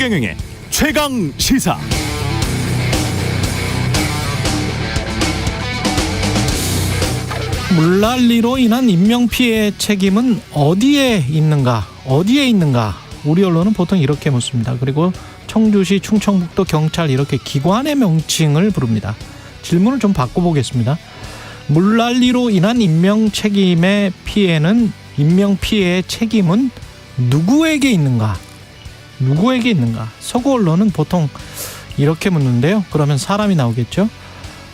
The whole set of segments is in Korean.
최경영의 최강 시사. 물난리로 인한 인명피해 책임은 어디에 있는가? 우리 언론은 보통 이렇게 묻습니다. 그리고 청주시, 충청북도 경찰 이렇게 기관의 명칭을 부릅니다. 질문을 좀 바꿔보겠습니다. 물난리로 인한 인명피해의 책임은 누구에게 있는가? 서구 언론은 보통 이렇게 묻는데요. 그러면 사람이 나오겠죠.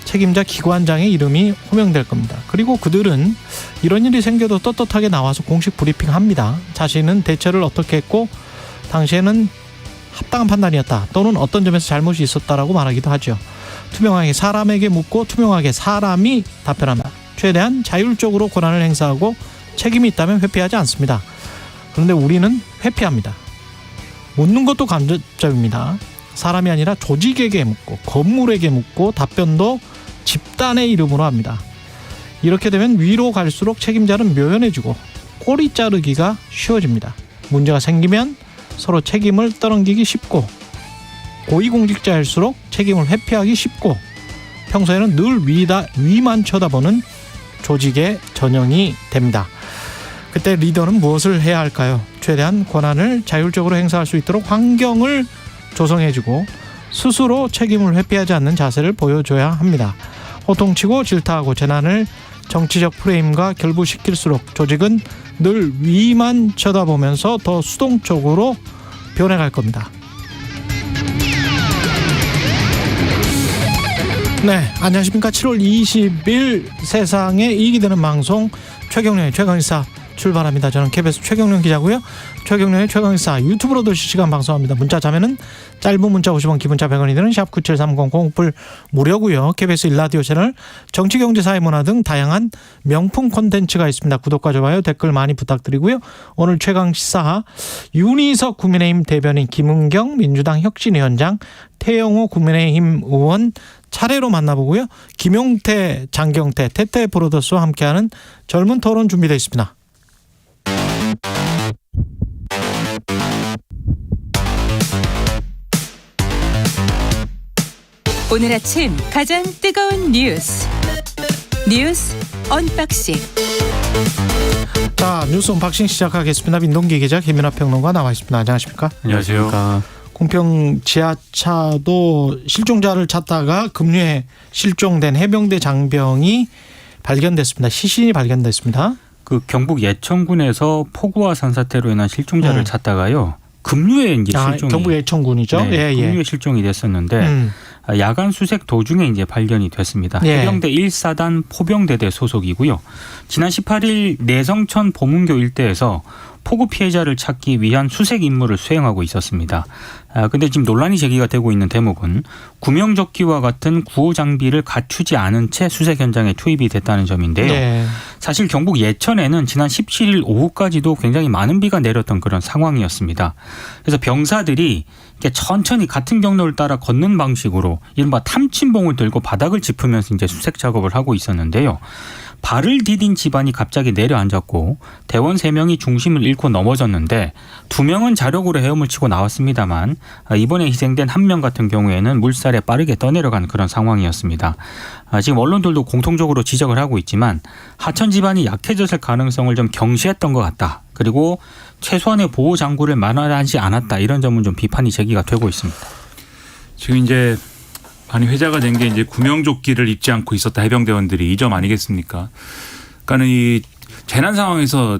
책임자 기관장의 이름이 호명될 겁니다. 그리고 그들은 이런 일이 생겨도 떳떳하게 나와서 공식 브리핑합니다. 자신은 대처를 어떻게 했고 당시에는 합당한 판단이었다 또는 어떤 점에서 잘못이 있었다라고 말하기도 하죠. 투명하게 사람에게 묻고 투명하게 사람이 답변합니다. 최대한 자율적으로 권한을 행사하고 책임이 있다면 회피하지 않습니다. 그런데 우리는 회피합니다. 묻는 것도 간접적입니다. 사람이 아니라 조직에게 묻고 건물에게 묻고 답변도 집단의 이름으로 합니다. 이렇게 되면 위로 갈수록 책임자는 묘연해지고 꼬리 자르기가 쉬워집니다. 문제가 생기면 서로 책임을 떠넘기기 쉽고 고위공직자일수록 책임을 회피하기 쉽고 평소에는 늘 위만 쳐다보는 조직의 전형이 됩니다. 그때 리더는 무엇을 해야 할까요? 최대한 권한을 자율적으로 행사할 수 있도록 환경을 조성해주고 스스로 책임을 회피하지 않는 자세를 보여줘야 합니다. 호통치고 질타하고 재난을 정치적 프레임과 결부시킬수록 조직은 늘 위만 쳐다보면서 더 수동적으로 변해갈 겁니다. 네, 안녕하십니까. 7월 20일 세상에 이익이 되는 방송 최경영의 최강시사 출발합니다. 저는 KBS 최경영 기자고요. 최경영의 최강시사 유튜브로도 실시간 방송합니다. 문자 자면은 짧은 문자 50원, 기본자 100원이 되는 샵 9730 공불 무료고요. KBS 일라디오 채널 정치, 경제, 사회, 문화 등 다양한 명품 콘텐츠가 있습니다. 구독과 좋아요, 댓글 많이 부탁드리고요. 오늘 최강시사 윤희석 국민의힘 대변인, 김은경 민주당 혁신위원장, 태영호 국민의힘 의원 차례로 만나보고요. 김용태, 장경태, 태태 브로더스와 함께하는 젊은 토론 준비되어 있습니다. 오늘 아침 가장 뜨거운 뉴스 언박싱. 자, 뉴스 언박싱 시작하겠습니다. 민동기 기자, 김연아 평론가 나와 있습니다. 안녕하십니까? 안녕하세요. 공평 지하차도 실종자를 찾다가 급류에 실종된 해병대 장병이 발견됐습니다. 시신이 발견됐습니다. 그 경북 예천군에서 폭우와 산사태로 인한 실종자를 찾다가요. 급류에 이제 실종이. 경북 예천군이죠. 네, 급류에 실종이 됐었는데 야간 수색 도중에 이제 발견이 됐습니다. 해병대 1사단 포병대대 소속이고요. 지난 18일 내성천 보문교 일대에서 폭우 피해자를 찾기 위한 수색 임무를 수행하고 있었습니다. 근데 지금 논란이 제기가 되고 있는 대목은 구명조끼와 같은 구호 장비를 갖추지 않은 채 수색 현장에 투입이 됐다는 점인데요. 네. 사실 경북 예천에는 지난 17일 오후까지도 굉장히 많은 비가 내렸던 그런 상황이었습니다. 그래서 병사들이 천천히 같은 경로를 따라 걷는 방식으로 이른바 탐침봉을 들고 바닥을 짚으면서 이제 수색 작업을 하고 있었는데요. 발을 디딘 집안이 갑자기 내려앉았고 대원 3명이 중심을 잃고 넘어졌는데 2명은 자력으로 헤엄을 치고 나왔습니다만 이번에 희생된 1명 같은 경우에는 물살에 빠르게 떠내려간 그런 상황이었습니다. 지금 언론들도 공통적으로 지적을 하고 있지만 하천 집안이 약해졌을 가능성을 좀 경시했던 것 같다. 그리고 최소한의 보호 장구를 마련하지 않았다. 이런 점은 좀 비판이 제기가 되고 있습니다. 지금 이제 많이 회자가 된 게 이제 구명조끼를 입지 않고 있었다 해병대원들이 이 점 아니겠습니까? 그러니까는 이 재난 상황에서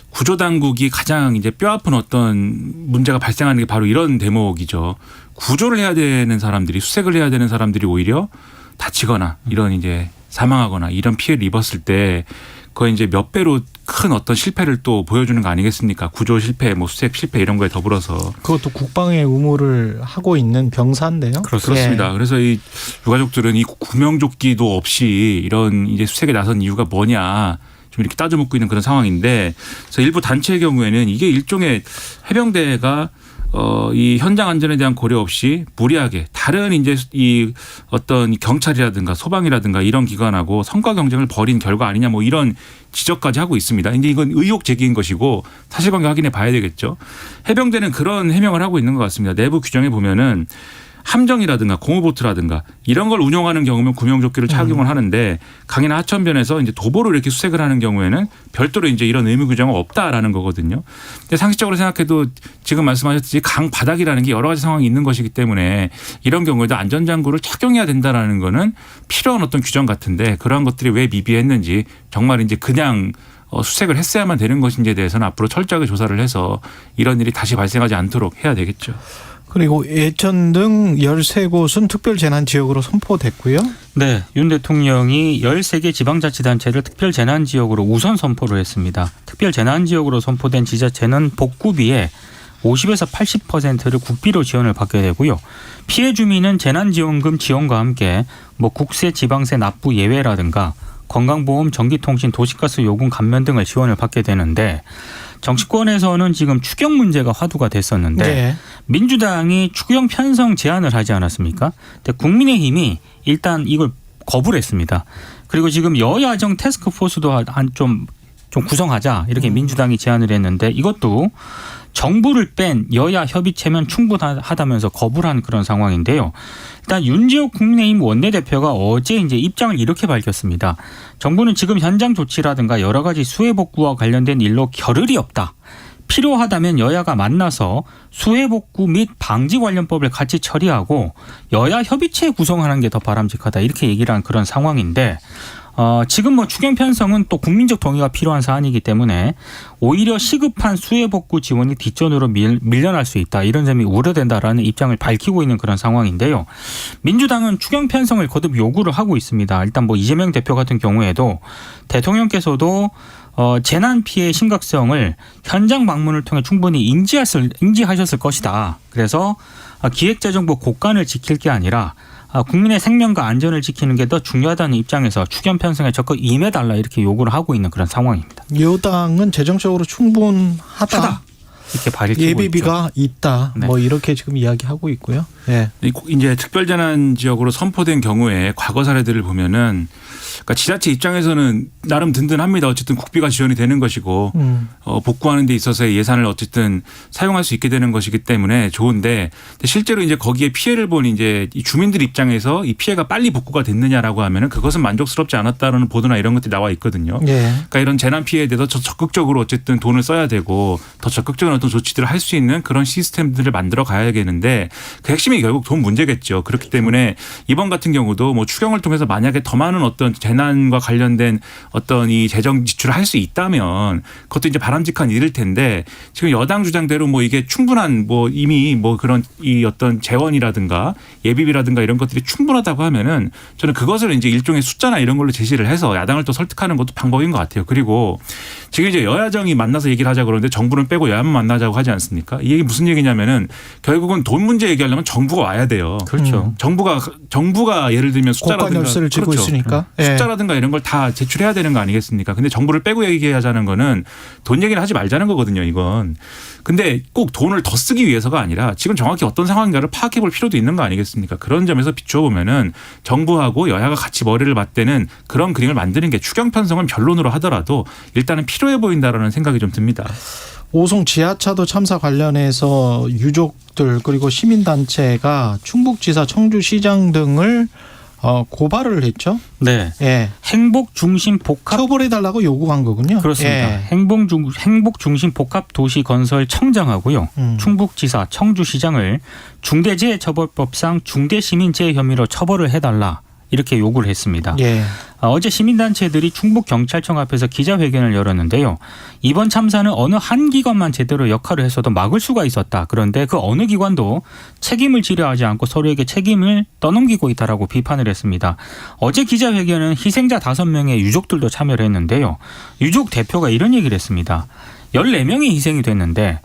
구조당국이 가장 이제 뼈아픈 어떤 문제가 발생하는 게 바로 이런 대목이죠. 구조를 해야 되는 사람들이, 수색을 해야 되는 사람들이 오히려 다치거나 이런 이제 사망하거나 이런 피해를 입었을 때 거의 이제 몇 배로 큰 어떤 실패를 또 보여주는 거 아니겠습니까? 구조 실패, 뭐 수색 실패 이런 거에 더불어서. 그것도 국방의 의무를 하고 있는 병사인데요. 그렇습니다. 그래서 이 유가족들은 이 구명조끼도 없이 이런 이제 수색에 나선 이유가 뭐냐 좀 이렇게 따져 묻고 있는 그런 상황인데, 그래서 일부 단체의 경우에는 이게 일종의 해병대가 이 현장 안전에 대한 고려 없이 무리하게 다른 이제 이 어떤 경찰이라든가 소방이라든가 이런 기관하고 성과 경쟁을 벌인 결과 아니냐 뭐 이런 지적까지 하고 있습니다. 이제 이건 의혹 제기인 것이고 사실관계 확인해 봐야 되겠죠. 해병대는 그런 해명을 하고 있는 것 같습니다. 내부 규정에 보면은 함정이라든가 공호보트라든가 이런 걸 운용하는 경우면 구명조끼를 착용을 하는데 강이나 하천변에서 이제 도보로 이렇게 수색을 하는 경우에는 별도로 이제 이런 의무 규정은 없다라는 거거든요. 근데 상식적으로 생각해도 지금 말씀하셨듯이 강 바닥이라는 게 여러 가지 상황이 있는 것이기 때문에 이런 경우에도 안전장구를 착용해야 된다라는 거는 필요한 어떤 규정 같은데 그러한 것들이 왜 미비했는지 정말 이제 그냥 수색을 했어야만 되는 것인지에 대해서는 앞으로 철저하게 조사를 해서 이런 일이 다시 발생하지 않도록 해야 되겠죠. 그리고 예천 등 13곳은 특별재난지역으로 선포됐고요. 네, 윤 대통령이 13개 지방자치단체를 특별재난지역으로 우선 선포를 했습니다. 특별재난지역으로 선포된 지자체는 복구비의 50에서 80%를 국비로 지원을 받게 되고요. 피해 주민은 재난지원금 지원과 함께 뭐 국세, 지방세 납부 예외라든가 건강보험, 전기통신, 도시가스 요금 감면 등을 지원을 받게 되는데 정치권에서는 지금 추경 문제가 화두가 됐었는데 네. 민주당이 추경 편성 제안을 하지 않았습니까? 근데 국민의힘이 일단 이걸 거부를 했습니다. 그리고 지금 여야정 태스크포스도 좀 구성하자 이렇게 민주당이 제안을 했는데 이것도 정부를 뺀 여야 협의체면 충분하다면서 거부를 한 그런 상황인데요. 일단 윤지호 국민의힘 원내대표가 어제 이제 입장을 이렇게 밝혔습니다. 정부는 지금 현장 조치라든가 여러 가지 수해 복구와 관련된 일로 겨를이 없다. 필요하다면 여야가 만나서 수해 복구 및 방지 관련법을 같이 처리하고 여야 협의체 구성하는 게 더 바람직하다. 이렇게 얘기를 한 그런 상황인데 지금 뭐 추경 편성은 또 국민적 동의가 필요한 사안이기 때문에 오히려 시급한 수해 복구 지원이 뒷전으로 밀려날 수 있다. 이런 점이 우려된다라는 입장을 밝히고 있는 그런 상황인데요. 민주당은 추경 편성을 거듭 요구를 하고 있습니다. 일단 뭐 이재명 대표 같은 경우에도 대통령께서도 재난 피해의 심각성을 현장 방문을 통해 충분히 인지하셨을 것이다. 그래서 기획재정부 곳간을 지킬 게 아니라 국민의 생명과 안전을 지키는 게 더 중요하다는 입장에서 추경 편성에 적극 임해달라 이렇게 요구를 하고 있는 그런 상황입니다. 여당은 재정적으로 충분하다. 이렇게 밝히고 예비비가 있죠. 있다. 네. 뭐 이렇게 지금 이야기하고 있고요. 네. 이제 특별재난지역으로 선포된 경우에 과거 사례들을 보면은 그러니까 지자체 입장에서는 나름 든든합니다. 어쨌든 국비가 지원이 되는 것이고 복구하는 데 있어서의 예산을 어쨌든 사용할 수 있게 되는 것이기 때문에 좋은데 실제로 이제 거기에 피해를 본 이제 이 주민들 입장에서 이 피해가 빨리 복구가 됐느냐라고 하면은 그것은 만족스럽지 않았다라는 보도나 이런 것들이 나와 있거든요. 네. 그러니까 이런 재난 피해에 대해서 적극적으로 어쨌든 돈을 써야 되고 더 적극적인 어떤 조치들을 할 수 있는 그런 시스템들을 만들어 가야겠는데 그 핵심이 결국 돈 문제겠죠. 그렇기 때문에 이번 같은 경우도 뭐 추경을 통해서 만약에 더 많은 어떤 재난과 관련된 어떤 이 재정 지출을 할 수 있다면 그것도 이제 바람직한 일일 텐데 지금 여당 주장대로 뭐 이게 충분한 뭐 이미 뭐 그런 이 어떤 재원이라든가 예비비라든가 이런 것들이 충분하다고 하면은 저는 그것을 이제 일종의 숫자나 이런 걸로 제시를 해서 야당을 또 설득하는 것도 방법인 것 같아요. 그리고 지금 이제 여야정이 만나서 얘기를 하자 그러는데 정부는 빼고 여야만 만나자고 하지 않습니까? 이게 무슨 얘기냐면은 결국은 돈 문제 얘기하려면 정부가 와야 돼요. 그렇죠. 정부가 예를 들면 숫자라든가 고가 열쇠를 쥐고 그렇죠. 있으니까 숫자라든가 이런 걸 다 제출해야 되는 거 아니겠습니까? 근데 정부를 빼고 얘기하자는 거는 돈 얘기는 하지 말자는 거거든요, 이건. 근데 꼭 돈을 더 쓰기 위해서가 아니라 지금 정확히 어떤 상황인가를 파악해 볼 필요도 있는 거 아니겠습니까? 그런 점에서 비추어 보면은 정부하고 여야가 같이 머리를 맞대는 그런 그림을 만드는 게 추경 편성은 변론으로 하더라도 일단은 필요해 보인다라는 생각이 좀 듭니다. 오송 지하차도 참사 관련해서 유족들 그리고 시민단체가 충북지사, 청주시장 등을 고발을 했죠. 네. 예. 행복 중심 복합 처벌해달라고 요구한 거군요. 그렇습니다. 예. 행복 중심 복합 도시 건설 청장하고요. 충북지사, 청주시장을 중대재해처벌법상 중대시민재해 혐의로 처벌을 해달라. 이렇게 요구를 했습니다. 예. 어제 시민단체들이 충북경찰청 앞에서 기자회견을 열었는데요. 이번 참사는 어느 한 기관만 제대로 역할을 했어도 막을 수가 있었다. 그런데 그 어느 기관도 책임을 지려하지 않고 서로에게 책임을 떠넘기고 있다라고 비판을 했습니다. 어제 기자회견은 희생자 5명의 유족들도 참여를 했는데요. 유족 대표가 이런 얘기를 했습니다. 14명이 희생이 됐는데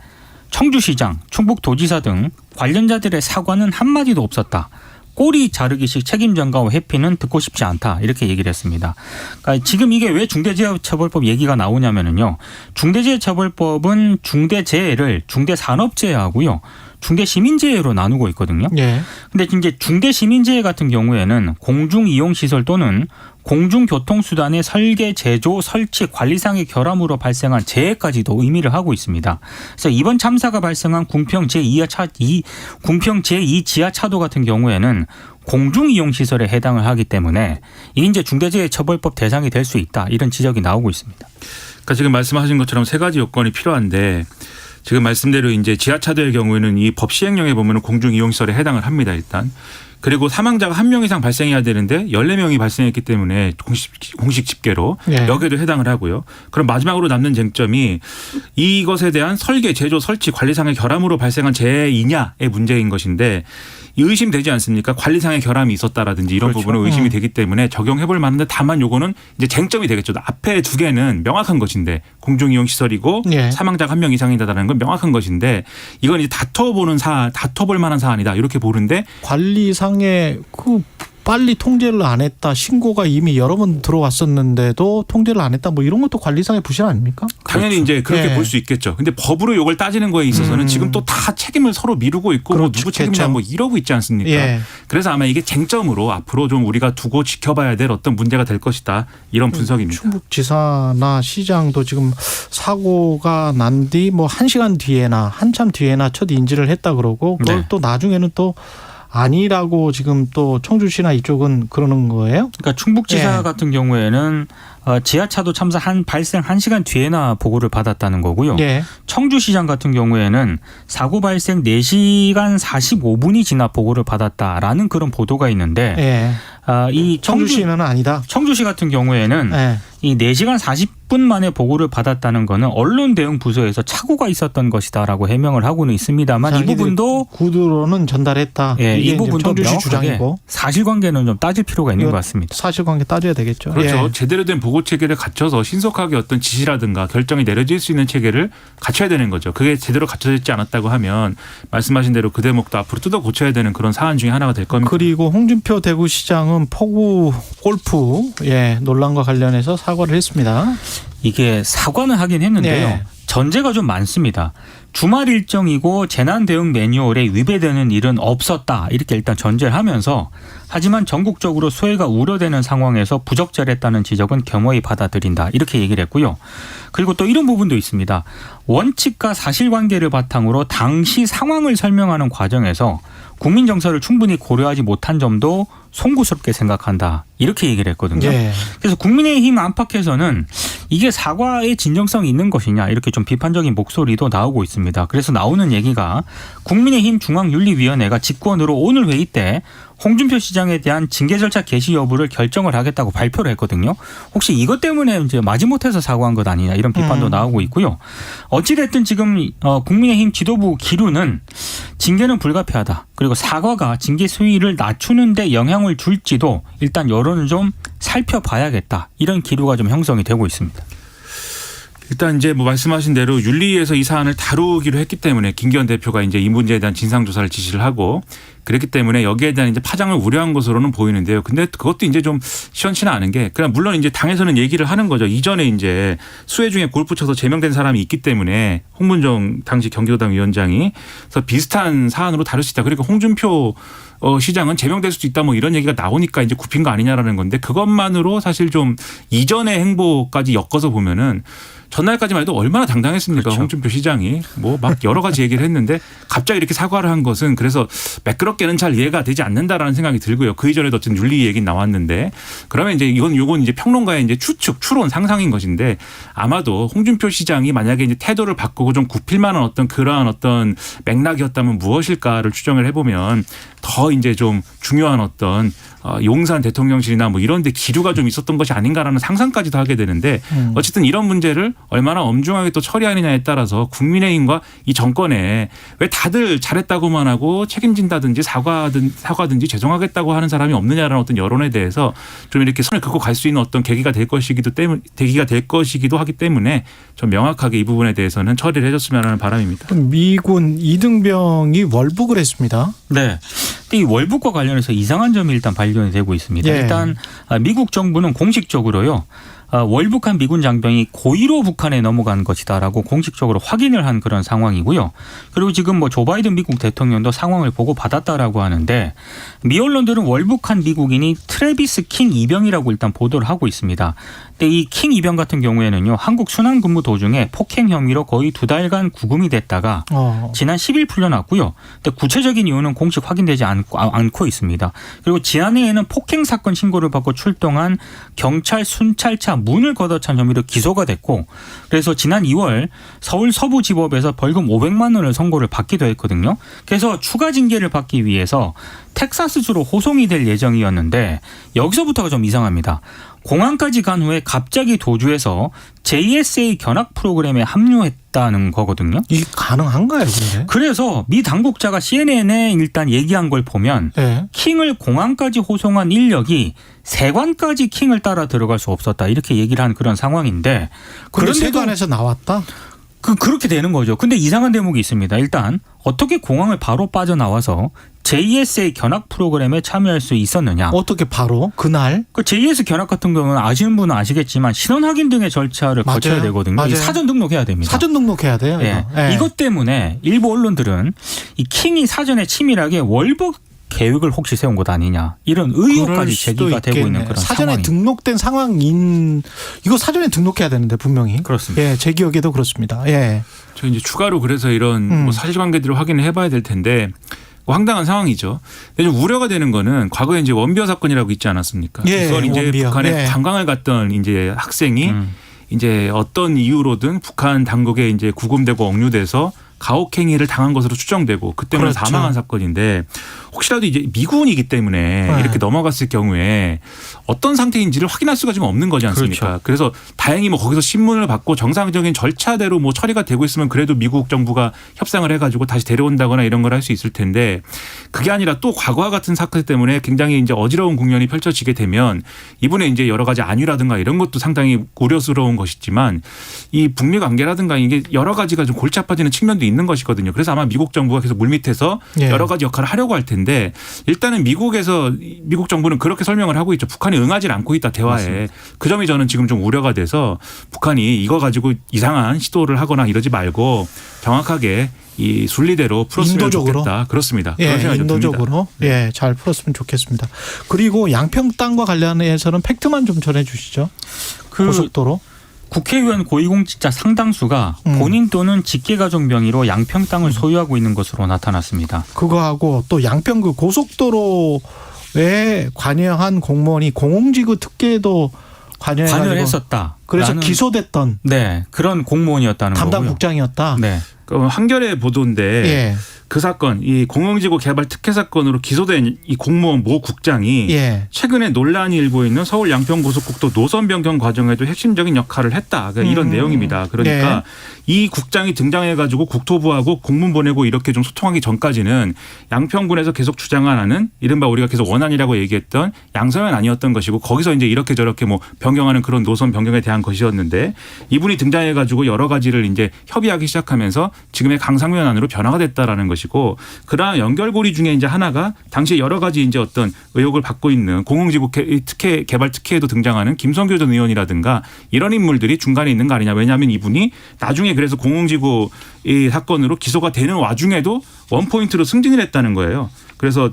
청주시장, 충북도지사 등 관련자들의 사과는 한마디도 없었다. 꼬리 자르기식 책임 전가와 회피는 듣고 싶지 않다. 이렇게 얘기를 했습니다. 그러니까 지금 이게 왜 중대재해처벌법 얘기가 나오냐면요. 중대재해처벌법은 중대재해를 중대산업재해하고요. 중대시민재해로 나누고 있거든요. 예. 근데 이제 중대시민재해 같은 경우에는 공중이용시설 또는 공중교통수단의 설계, 제조, 설치, 관리상의 결함으로 발생한 재해까지도 의미를 하고 있습니다. 그래서 이번 참사가 발생한 궁평 제2 지하차도 같은 경우에는 공중이용시설에 해당을 하기 때문에 이 이제 중대재해처벌법 대상이 될 수 있다 이런 지적이 나오고 있습니다. 그러니까 지금 말씀하신 것처럼 세 가지 요건이 필요한데 지금 말씀대로 이제 지하차도의 경우에는 이 법 시행령에 보면은 공중이용시설에 해당을 합니다 일단. 그리고 사망자가 1명 이상 발생해야 되는데 14명이 발생했기 때문에 공식 집계로 예. 여기에도 해당을 하고요. 그럼 마지막으로 남는 쟁점이 이것에 대한 설계, 제조, 설치, 관리상의 결함으로 발생한 재해이냐의 문제인 것인데 의심되지 않습니까? 관리상의 결함이 있었다라든지 이런 그렇죠. 부분은 의심이 되기 때문에 적용해 볼 만한데 다만 요거는 이제 쟁점이 되겠죠. 앞에 두 개는 명확한 것인데 공중이용시설이고 예. 사망자가 1명 이상이다라는 건 명확한 것인데 이건 이제 다퉈볼 만한 사안이다 이렇게 보는데 관리상에 그 빨리 통제를 안 했다. 신고가 이미 여러 번 들어왔었는데도 통제를 안 했다. 뭐 이런 것도 관리상의 부실 아닙니까? 당연히 이제 그렇게 예. 볼 수 있겠죠. 근데 법으로 이걸 따지는 거에 있어서는 지금 또 다 책임을 서로 미루고 있고 뭐 누구 책임이냐 뭐 이러고 있지 않습니까? 예. 그래서 아마 이게 쟁점으로 앞으로 좀 우리가 두고 지켜봐야 될 어떤 문제가 될 것이다. 이런 분석입니다. 충북지사나 시장도 지금 사고가 난 뒤 뭐 1시간 뒤에나 한참 뒤에나 첫 인지를 했다 그러고 그걸 네. 또 나중에는 또 아니라고 지금 또 청주시나 이쪽은 그러는 거예요? 그러니까 충북지사 예. 같은 경우에는 지하차도 참사 발생 1시간 뒤에나 보고를 받았다는 거고요. 예. 청주시장 같은 경우에는 사고 발생 4시간 45분이 지나 보고를 받았다라는 그런 보도가 있는데 예. 이 청주시는 아니다. 청주시 같은 경우에는 예. 이 4시간 40분 만에 보고를 받았다는 거는 언론 대응 부서에서 착오가 있었던 것이다라고 해명을 하고는 있습니다만 이 부분도 구두로는 전달했다. 예, 이게 이 부분도 청주시 명확하게 주장이고 사실관계는 좀 따질 필요가 있는 것 같습니다. 사실관계 따져야 되겠죠. 그렇죠. 예. 제대로 된 보고 체계를 갖춰서 신속하게 어떤 지시라든가 결정이 내려질 수 있는 체계를 갖춰야 되는 거죠. 그게 제대로 갖춰져 있지 않았다고 하면 말씀하신 대로 그 대목도 앞으로 뜯어 고쳐야 되는 그런 사안 중에 하나가 될 겁니다. 그리고 홍준표 대구시장은 포구 골프 논란과 관련해서 사과를 했습니다. 이게 사과는 하긴 했는데요. 네. 전제가 좀 많습니다. 주말 일정이고 재난 대응 매뉴얼에 위배되는 일은 없었다. 이렇게 일단 전제를 하면서 하지만 전국적으로 수해가 우려되는 상황에서 부적절했다는 지적은 겸허히 받아들인다. 이렇게 얘기를 했고요. 그리고 또 이런 부분도 있습니다. 원칙과 사실관계를 바탕으로 당시 상황을 설명하는 과정에서 국민 정서를 충분히 고려하지 못한 점도 송구스럽게 생각한다. 이렇게 얘기를 했거든요. 예. 그래서 국민의힘 안팎에서는 이게 사과의 진정성이 있는 것이냐 이렇게 좀 비판적인 목소리도 나오고 있습니다. 그래서 나오는 얘기가 국민의힘 중앙윤리위원회가 직권으로 오늘 회의 때 홍준표 시장에 대한 징계 절차 개시 여부를 결정을 하겠다고 발표를 했거든요. 혹시 이것 때문에 이제 마지못해서 사과한 것 아니냐 이런 비판도 나오고 있고요. 어찌됐든 지금 국민의힘 지도부 기류는 징계는 불가피하다. 그리고 사과가 징계 수위를 낮추는 데 영향을 줄지도 일단 여론을 좀 살펴봐야겠다. 이런 기류가 좀 형성이 되고 있습니다. 일단 이제 뭐 말씀하신 대로 윤리위에서 이 사안을 다루기로 했기 때문에 김기현 대표가 이제 이 문제에 대한 진상조사를 지시를 하고 그랬기 때문에 여기에 대한 이제 파장을 우려한 것으로는 보이는데요. 근데 그것도 이제 좀 시원치는 않은 게 그냥 물론 이제 당에서는 얘기를 하는 거죠. 이전에 이제 수해 중에 골프 쳐서 제명된 사람이 있기 때문에 홍문정 당시 경기도당 위원장이 그래서 비슷한 사안으로 다룰 수 있다. 그리고 홍준표 시장은 제명될 수도 있다 뭐 이런 얘기가 나오니까 이제 굽힌 거 아니냐라는 건데 그것만으로 사실 좀 이전의 행보까지 엮어서 보면은 전날까지만 해도 얼마나 당당했습니까? 그렇죠. 홍준표 시장이 뭐 막 여러 가지 얘기를 했는데 갑자기 이렇게 사과를 한 것은 그래서 매끄럽게는 잘 이해가 되지 않는다라는 생각이 들고요. 그 이전에도 어쨌든 윤리 얘기는 나왔는데 그러면 이제 요건 이제 평론가의 이제 추론 상상인 것인데 아마도 홍준표 시장이 만약에 이제 태도를 바꾸고 좀 굽힐 만한 어떤 그러한 어떤 맥락이었다면 무엇일까를 추정을 해보면 더 이제 좀 중요한 어떤 용산 대통령실이나 뭐 이런 데 기류가 좀 있었던 것이 아닌가라는 상상까지도 하게 되는데 어쨌든 이런 문제를 얼마나 엄중하게 또 처리하느냐에 따라서 국민의힘과 이 정권에 왜 다들 잘했다고만 하고 책임진다든지 사과든지 죄송하겠다고 하는 사람이 없느냐라는 어떤 여론에 대해서 좀 이렇게 선을 긋고 갈 수 있는 어떤 계기가 될 것이기도 하기 때문에 좀 명확하게 이 부분에 대해서는 처리를 해줬으면 하는 바람입니다. 미군 이등병이 월북을 했습니다. 네. 이 월북과 관련해서 이상한 점이 일단 발견이 되고 있습니다. 예. 일단 미국 정부는 공식적으로요. 월북한 미군 장병이 고의로 북한에 넘어간 것이다라고 공식적으로 확인을 한 그런 상황이고요. 그리고 지금 뭐 조 바이든 미국 대통령도 상황을 보고 받았다라고 하는데 미 언론들은 월북한 미국인이 트래비스 킹 이병이라고 일단 보도를 하고 있습니다. 근데 이 킹 이병 같은 경우에는요, 한국 순환 근무 도중에 폭행 혐의로 거의 2달간 구금이 됐다가 지난 10일 풀려났고요. 근데 구체적인 이유는 공식 확인되지 않고 있습니다. 그리고 지난해에는 폭행 사건 신고를 받고 출동한 경찰 순찰차 문을 걷어찬 혐의로 기소가 됐고, 그래서 지난 2월 서울 서부지법에서 벌금 500만 원을 선고를 받기도 했거든요. 그래서 추가 징계를 받기 위해서 텍사스주로 호송이 될 예정이었는데 여기서부터가 좀 이상합니다. 공항까지 간 후에 갑자기 도주해서 JSA 견학 프로그램에 합류했다는 거거든요. 이게 가능한가요, 근데? 그래서 미 당국자가 CNN에 일단 얘기한 걸 보면 네. 킹을 공항까지 호송한 인력이 세관까지 킹을 따라 들어갈 수 없었다, 이렇게 얘기를 한 그런 상황인데, 그런데 그런데도 세관에서 나왔다? 그렇게 되는 거죠. 근데 이상한 대목이 있습니다. 일단 어떻게 공항을 바로 빠져나와서 JSA 견학 프로그램에 참여할 수 있었느냐. 어떻게 바로 그날? 그 JS 견학 같은 경우는 아시는 분은 아시겠지만 신원 확인 등의 절차를 맞아요. 거쳐야 되거든요. 맞아요. 사전 등록해야 됩니다. 사전 등록해야 돼요. 네. 이거. 네. 이것 때문에 일부 언론들은 이 킹이 사전에 치밀하게 월북 계획을 혹시 세운 것 아니냐, 이런 의혹까지 제기가 되고 있는 그런 사전에 상황이. 등록된 상황인, 이거 사전에 등록해야 되는데 분명히. 그렇습니다. 예, 제 기억에도 그렇습니다. 예. 저 이제 추가로 그래서 이런 뭐 사실관계들을 확인을 해봐야 될 텐데 뭐 황당한 상황이죠. 근데 좀 우려가 되는 거는 과거에 이제 원비어 사건이라고 있지 않았습니까? 예, 그걸 이제 원비어. 북한에 예. 관광을 갔던 이제 학생이 이제 어떤 이유로든 북한 당국에 이제 구금되고 억류돼서 가혹행위를 당한 것으로 추정되고 그 때문에 그렇죠. 사망한 사건인데, 혹시라도 이제 미군이기 때문에 네. 이렇게 넘어갔을 경우에 어떤 상태인지를 확인할 수가 지금 없는 거지 않습니까? 그렇죠. 그래서 다행히 뭐 거기서 신문을 받고 정상적인 절차대로 뭐 처리가 되고 있으면 그래도 미국 정부가 협상을 해가지고 다시 데려온다거나 이런 걸 할 수 있을 텐데, 그게 아니라 또 과거와 같은 사건 때문에 굉장히 이제 어지러운 국면이 펼쳐지게 되면 이분의 이제 여러 가지 안위라든가 이런 것도 상당히 우려스러운 것이지만, 이 북미 관계라든가 이게 여러 가지가 좀 골치 아파지는 측면도 있는 것이거든요. 그래서 아마 미국 정부가 계속 물밑에서 예. 여러 가지 역할을 하려고 할 텐데, 일단은 미국 정부는 그렇게 설명을 하고 있죠. 북한이 응하지 않고 있다, 대화에. 맞습니다. 그 점이 저는 지금 좀 우려가 돼서 북한이 이거 가지고 이상한 시도를 하거나 이러지 말고 정확하게 이 순리대로 풀었으면 인도적으로? 좋겠다. 그렇습니다. 예, 그런 생각이 좀 듭니다. 인도적으로 예, 잘 풀었으면 좋겠습니다. 그리고 양평 땅과 관련해서는 팩트만 좀 전해 주시죠. 고속도로. 국회의원 고위공직자 상당수가 본인 또는 직계가족 명의로 양평 땅을 소유하고 있는 것으로 나타났습니다. 그거하고 또 양평 그 고속도로에 관여한 공무원이 공공지구 특혜에도 관여를 관여를 했었다. 그래서 기소됐던 네, 그런 공무원이었다는 담당 거고요. 국장이었다. 네. 한겨레 보도인데 예. 그 사건, 이 공영지구 개발 특혜 사건으로 기소된 이 공무원 모 국장이 예. 최근에 논란이 일고 있는 서울 양평고속국도 노선 변경 과정에도 핵심적인 역할을 했다. 그러니까 이런 내용입니다. 그러니까 네. 이 국장이 등장해가지고 국토부하고 공문 보내고 이렇게 좀 소통하기 전까지는 양평군에서 계속 주장하는 이른바 우리가 계속 원안이라고 얘기했던 양서면 아니었던 것이고, 거기서 이제 이렇게 저렇게 뭐 변경하는 그런 노선 변경에 대한 것이었는데, 이분이 등장해가지고 여러 가지를 이제 협의하기 시작하면서 지금의 강상면 안으로 변화가 됐다라는 것이고, 그러한 연결고리 중에 이제 하나가 당시에 여러 가지 이제 어떤 의혹을 받고 있는 공영지구 특혜 개발 특혜에도 등장하는 김성교 전 의원이라든가 이런 인물들이 중간에 있는 거 아니냐. 왜냐하면 이분이 나중에 그래서 공영지구 이 사건으로 기소가 되는 와중에도 원포인트로 승진을 했다는 거예요. 그래서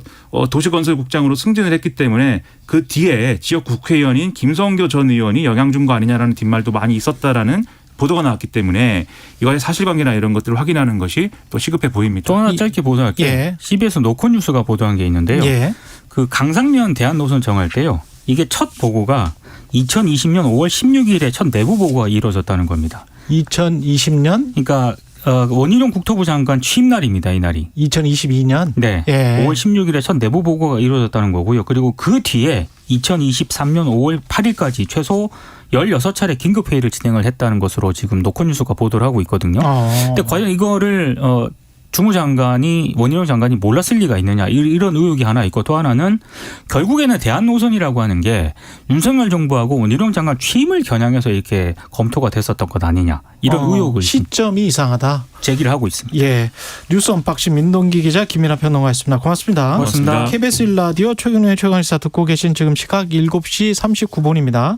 도시건설국장으로 승진을 했기 때문에 그 뒤에 지역 국회의원인 김성교 전 의원이 영향 준 거 아니냐라는 뒷말도 많이 있었다라는 보도가 나왔기 때문에 이거의 사실관계나 이런 것들을 확인하는 것이 또 시급해 보입니다. 또 하나 짧게 보도할게요. 예. CBS 노컷뉴스가 보도한 게 있는데요. 예. 그 강상면 대한노선 정할 때요, 이게 첫 보고가 2020년 5월 16일에 첫 내부 보고가 이루어졌다는 겁니다. 2020년? 그러니까 원희룡 국토부 장관 취임 날입니다, 이 날이. 2022년? 네. 예. 5월 16일에 첫 내부 보고가 이루어졌다는 거고요. 그리고 그 뒤에 2023년 5월 8일까지 최소 16차례 긴급회의를 진행을 했다는 것으로 지금 노컷뉴스가 보도를 하고 있거든요. 근데 과연 이거를 주무장관이, 원희룡 장관이 몰랐을 리가 있느냐, 이런 의혹이 하나 있고, 또 하나는 결국에는 대한노선이라고 하는 게 윤석열 정부하고 원희룡 장관 취임을 겨냥해서 이렇게 검토가 됐었던 것 아니냐, 이런 의혹을 시점이 이상하다. 제기를 하고 있습니다. 예, 뉴스 언박싱 민동기 기자, 김민하 평론가였습니다. 고맙습니다. 고맙습니다. KBS 1라디오 최경영의 최강시사 듣고 계신 지금 시각 7시 39분입니다.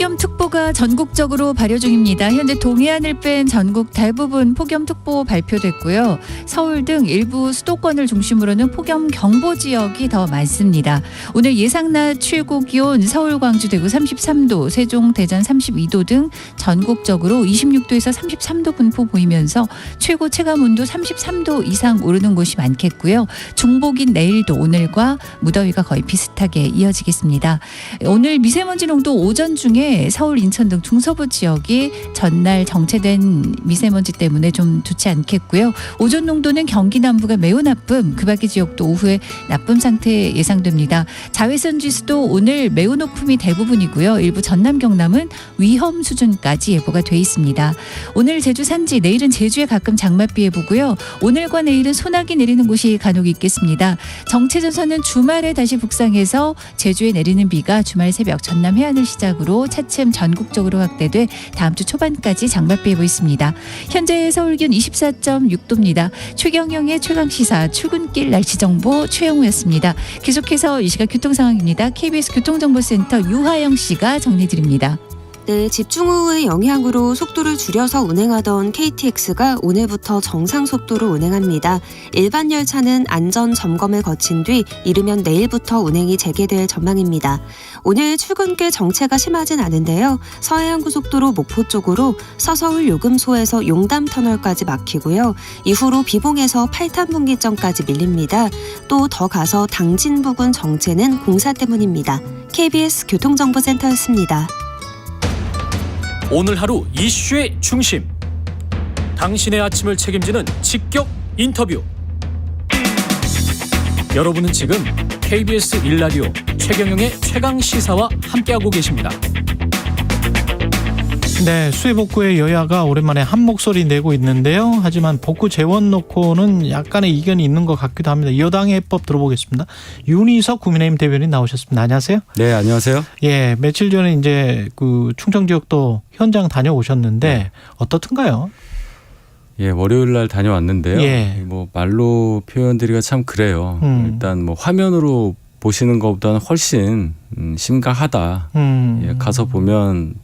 폭염특보가 전국적으로 발효 중입니다. 현재 동해안을 뺀 전국 대부분 폭염특보 발표됐고요. 서울 등 일부 수도권을 중심으로는 폭염경보 지역이 더 많습니다. 오늘 예상 낮 최고 기온 서울, 광주, 대구 33도, 세종, 대전 32도 등 전국적으로 26도에서 33도 분포 보이면서 최고 체감온도 33도 이상 오르는 곳이 많겠고요. 중복인 내일도 오늘과 무더위가 거의 비슷하게 이어지겠습니다. 오늘 미세먼지 농도 오전 중에 서울, 인천 등 중서부 지역이 전날 정체된 미세먼지 때문에 좀 좋지 않겠고요. 오전 농도는 경기 남부가 매우 나쁨, 그 밖의 지역도 오후에 나쁨 상태 예상됩니다. 자외선 지수도 오늘 매우 높음이 대부분이고요. 일부 전남, 경남은 위험 수준까지 예보가 돼 있습니다. 오늘 제주 산지, 내일은 제주에 가끔 장맛비 예보고요. 오늘과 내일은 소나기 내리는 곳이 간혹 있겠습니다. 정체전선은 주말에 다시 북상해서 제주에 내리는 비가 주말 새벽 전남 해안을 시작으로 차츰 전국적으로 확대돼 다음 주 초반까지 장맛비 예보 있습니다. 현재 서울 기온 24.6도입니다. 최경영의 최강시사 출근길 날씨정보 최영우였습니다. 계속해서 이 시각 교통 상황입니다. KBS 교통정보센터 유하영 씨가 정리드립니다. 네, 집중호우의 영향으로 속도를 줄여서 운행하던 KTX가 오늘부터 정상 속도로 운행합니다. 일반 열차는 안전 점검을 거친 뒤 이르면 내일부터 운행이 재개될 전망입니다. 오늘 출근길 정체가 심하진 않은데요. 서해안고속도로 목포 쪽으로 서서울 요금소에서 용담터널까지 막히고요. 이후로 비봉에서 팔탄분기점까지 밀립니다. 또 더 가서 당진 부근 정체는 공사 때문입니다. KBS 교통정보센터였습니다. 오늘 하루 이슈의 중심, 당신의 아침을 책임지는 직격 인터뷰. 여러분은 지금 KBS 1라디오 최경영의 최강시사와 함께하고 계십니다. 네, 수해 복구에 여야가 오랜만에 한 목소리 내고 있는데요. 하지만 복구 재원 놓고는 약간의 이견이 있는 것 같기도 합니다. 여당의 해법 들어보겠습니다. 윤희석 국민의힘 대변인 나오셨습니다. 안녕하세요. 네, 안녕하세요. 예, 며칠 전에 이제 그 충청 지역도 현장 다녀오셨는데 네. 어떻든가요? 예, 월요일 날 다녀왔는데요. 예. 뭐 말로 표현드리기가 참 그래요. 일단 뭐 화면으로 보시는 것보다는 훨씬 심각하다. 예, 가서 보면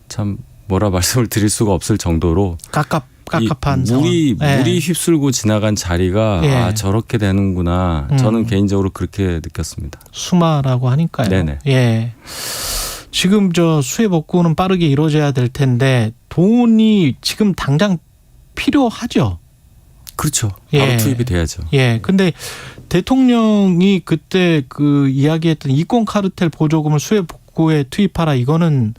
참 뭐라 말씀을 드릴 수가 없을 정도로 깝깝한 물이 예. 휩쓸고 지나간 자리가 예. 아, 저렇게 되는구나. 저는 개인적으로 그렇게 느꼈습니다. 수마라고 하니까요. 네네. 예. 지금 저 수해 복구는 빠르게 이루어져야 될 텐데 돈이 지금 당장 필요하죠. 그렇죠. 바로 예. 투입이 돼야죠. 예. 근데 대통령이 그때 그 이야기했던 이권 카르텔 보조금을 수해 복구에 투입하라, 이거는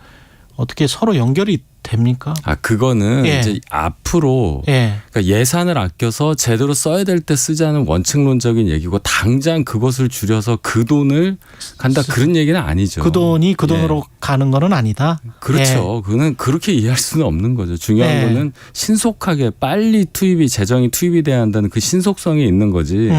어떻게 서로 연결이 됩니까? 아, 그거는 예. 이제 앞으로 예. 그러니까 예산을 아껴서 제대로 써야 될 때 쓰자는 원칙론적인 얘기고, 당장 그것을 줄여서 그 돈을 간다 그런 얘기는 아니죠. 그 돈이 그 돈으로 가는 거는 아니다. 그렇죠. 그거는 그렇게 이해할 수는 없는 거죠. 중요한 거는 신속하게 빨리 재정이 투입이 돼야 한다는 그 신속성이 있는 거지.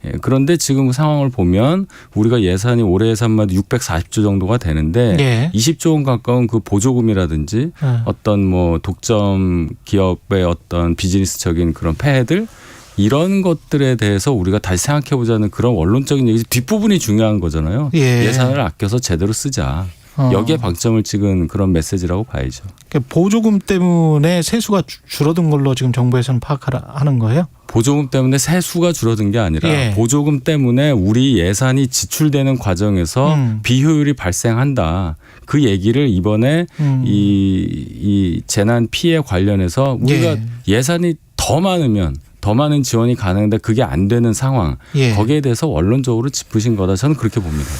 예, 그런데 지금 상황을 보면 우리가 예산이 올해 예산만 640조 정도가 되는데 20조 원 가까운 그 보조금이라든지 어떤 뭐 독점 기업의 어떤 비즈니스적인 그런 폐해들, 이런 것들에 대해서 우리가 다시 생각해보자는 그런 원론적인 얘기, 뒷부분이 중요한 거잖아요. 예산을 아껴서 제대로 쓰자. 여기에 방점을 찍은 그런 메시지라고 봐야죠. 그러니까 보조금 때문에 세수가 줄어든 걸로 지금 정부에서는 파악하는 거예요? 보조금 때문에 세수가 줄어든 게 아니라 보조금 때문에 우리 예산이 지출되는 과정에서 비효율이 발생한다. 그 얘기를 이번에 이 재난 피해 관련해서 우리가 예산이 더 많으면 더 많은 지원이 가능한데 그게 안 되는 상황, 거기에 대해서 원론적으로 짚으신 거다. 저는 그렇게 봅니다.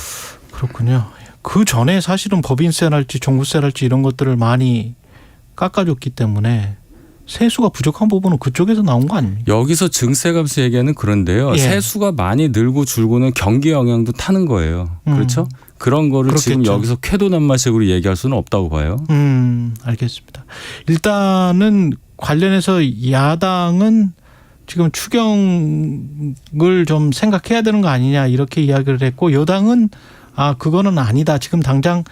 그렇군요. 그 전에 사실은 법인세랄지 종부세랄지 이런 것들을 많이 깎아줬기 때문에 세수가 부족한 부분은 그쪽에서 나온 거 아닙니까? 여기서 증세 감소 얘기는 그런데요. 세수가 많이 늘고 줄고는 경기 영향도 타는 거예요. 그렇죠? 그런 거를 그렇겠죠. 지금 여기서 쾌도난마식으로 얘기할 수는 없다고 봐요. 알겠습니다. 일단은 관련해서 야당은 지금 추경을 좀 생각해야 되는 거 아니냐, 이렇게 이야기를 했고, 여당은 그거는 아니다. 지금 당장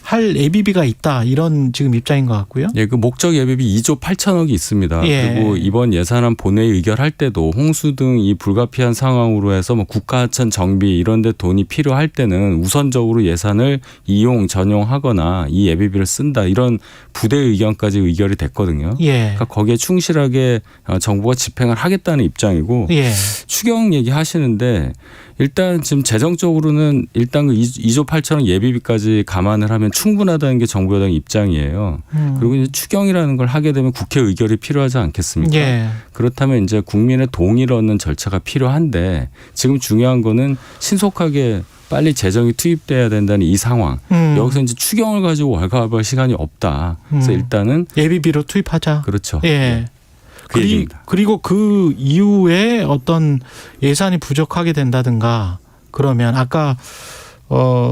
할 예비비가 있다 이런 지금 입장인 것 같고요. 예, 그 목적 예비비 2조 8천억이 있습니다. 예. 그리고 이번 예산안 본회의 의결할 때도 홍수 등 이 불가피한 상황으로 해서 뭐 국가하천 정비 이런 데 돈이 필요할 때는 우선적으로 예산을 전용하거나 이 예비비를 쓴다 이런 부대 의견까지 의결이 됐거든요. 예. 그러니까 거기에 충실하게 정부가 집행을 하겠다는 입장이고 예. 추경 얘기하시는데 일단 지금 재정적으로는 일단 그 2조 8천억 예비비까지 감안을 하면 충분하다는 게 정부 여당 입장이에요. 그리고 이제 추경이라는 걸 하게 되면 국회 의결이 필요하지 않겠습니까? 예. 그렇다면 이제 국민의 동의를 얻는 절차가 필요한데 지금 중요한 거는 신속하게 빨리 재정이 투입돼야 된다는 이 상황. 여기서 이제 추경을 가지고 왈가왈부할 시간이 없다. 그래서 일단은 예비비로 투입하자. 그렇죠. 예. 그 얘기입니다. 그리고 그 이후에 어떤 예산이 부족하게 된다든가 그러면 아까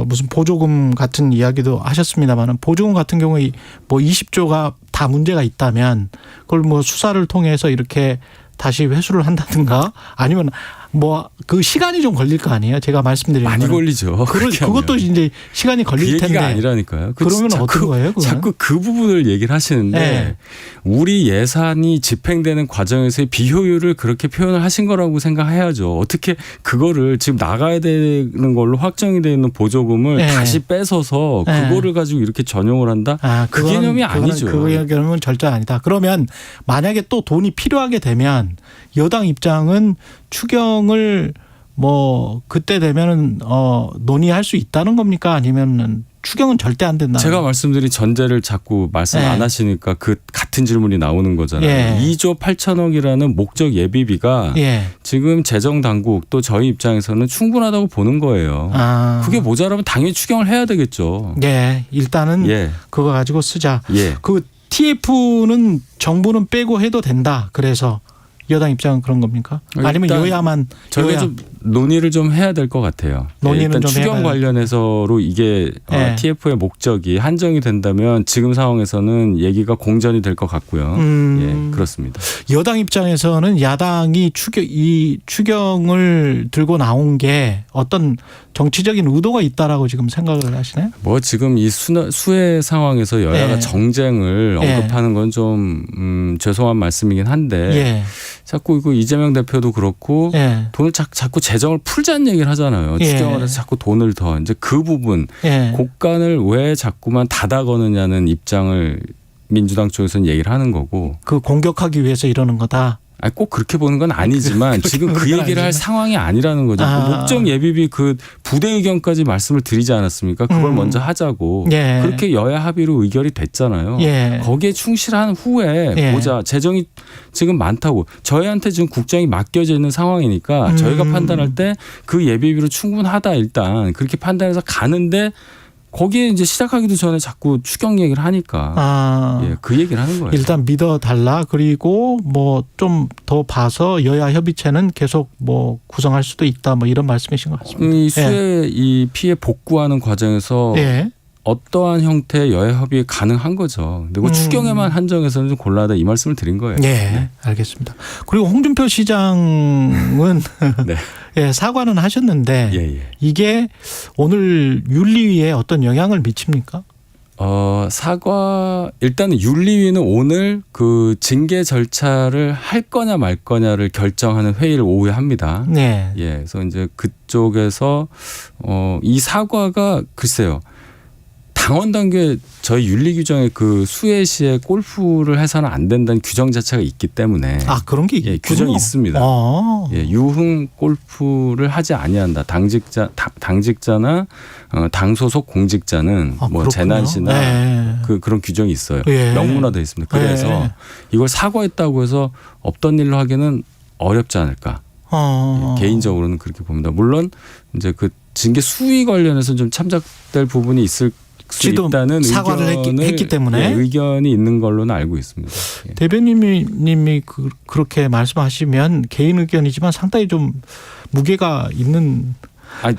무슨 보조금 같은 이야기도 하셨습니다만 보조금 같은 경우에 뭐 20조가 다 문제가 있다면 그걸 뭐 수사를 통해서 이렇게 다시 회수를 한다든가 아니면 뭐 그 시간이 좀 걸릴 거 아니에요. 제가 말씀드린 많이 거는. 걸리죠. 그것도 이제 시간이 걸릴 그 텐데. 얘기가 아니라니까요. 그러면 어떤 거예요? 그거는? 자꾸 그 부분을 얘기를 하시는데 네. 우리 예산이 집행되는 과정에서의 비효율을 그렇게 표현을 하신 거라고 생각해야죠. 어떻게 그거를 지금 나가야 되는 걸로 확정이 되어 있는 보조금을 네. 다시 뺏어서 네. 그거를 가지고 이렇게 전용을 한다? 그 개념이 아니죠. 그 개념은 절대 아니다. 그러면 만약에 또 돈이 필요하게 되면 여당 입장은 추경을 뭐 그때 되면은 논의할 수 있다는 겁니까? 아니면은 추경은 절대 안 된다. 제가 말씀드린 전제를 자꾸 말씀 안 하시니까 그 같은 질문이 나오는 거잖아요. 예. 2조 8천억이라는 목적 예비비가 지금 재정 당국 또 저희 입장에서는 충분하다고 보는 거예요. 그게 모자라면 당연히 추경을 해야 되겠죠. 예, 일단은 그거 가지고 쓰자. 그 TF는 정부는 빼고 해도 된다. 그래서 여당 입장은 그런 겁니까? 아니면 여야만 저희가 좀 논의를 좀 해야 될 것 같아요. 논의는 일단 좀 추경 해봐요. 관련해서로 이게 TF의 목적이 한정이 된다면 지금 상황에서는 얘기가 공전이 될 것 같고요. 예, 그렇습니다. 여당 입장에서는 야당이 추경을 들고 나온 게 어떤 정치적인 의도가 있다라고 지금 생각을 하시나요? 뭐 지금 이 수해 상황에서 여야가 정쟁을 언급하는 건 좀 죄송한 말씀이긴 한데 자꾸 이거 이재명 대표도 그렇고 돈을 자꾸 재정을 풀자는 얘기를 하잖아요. 추경을 해서 자꾸 돈을 더 이제 그 부분 곡간을 왜 자꾸만 닫아거느냐는 입장을 민주당 쪽에서는 얘기를 하는 거고 그 공격하기 위해서 이러는 거다. 아니 꼭 그렇게 보는 건 아니지만 지금 그 얘기를 할 상황이 아니라는 거죠. 그 목적 예비비 그 부대 의견까지 말씀을 드리지 않았습니까? 그걸 먼저 하자고. 그렇게 여야 합의로 의결이 됐잖아요. 거기에 충실한 후에 보자. 재정이 지금 많다고. 저희한테 지금 국정이 맡겨져 있는 상황이니까 저희가 판단할 때 그 예비비로 충분하다 일단 그렇게 판단해서 가는데 거기에 이제 시작하기도 전에 자꾸 추경 얘기를 하니까 그 얘기를 하는 거예요. 일단 믿어달라. 그리고 뭐 좀 더 봐서 여야 협의체는 계속 뭐 구성할 수도 있다. 뭐 이런 말씀이신 것 같습니다. 이 수해 이 피해 복구하는 과정에서 어떠한 형태의 여야 협의가 가능한 거죠. 그리고 추경에만 한정해서는 좀 곤란하다 이 말씀을 드린 거예요. 알겠습니다. 그리고 홍준표 시장은 사과는 하셨는데 이게 오늘 윤리위에 어떤 영향을 미칩니까? 일단은 윤리위는 오늘 그 징계 절차를 할 거냐 말 거냐를 결정하는 회의를 오후에 합니다. 그래서 이제 그쪽에서 이 사과가 글쎄요. 당원 단계 저희 윤리 규정에 그 수해 시에 골프를 해서는 안 된다는 규정 자체가 있기 때문에 그런 게 규정이 있습니다. 유흥 골프를 하지 아니한다. 당직자나 당 소속 공직자는 뭐 재난시나 그런 규정이 있어요. 명문화되어 있습니다. 그래서 이걸 사과했다고 해서 없던 일로 하기는 어렵지 않을까. 개인적으로는 그렇게 봅니다. 물론 이제 그 징계 수위 관련해서 좀 참작될 부분이 있을 수 있다는 사과를 했기 때문에 의견이 있는 걸로는 알고 있습니다. 대변인님이 그렇게 말씀하시면 개인 의견이지만 상당히 좀 무게가 있는.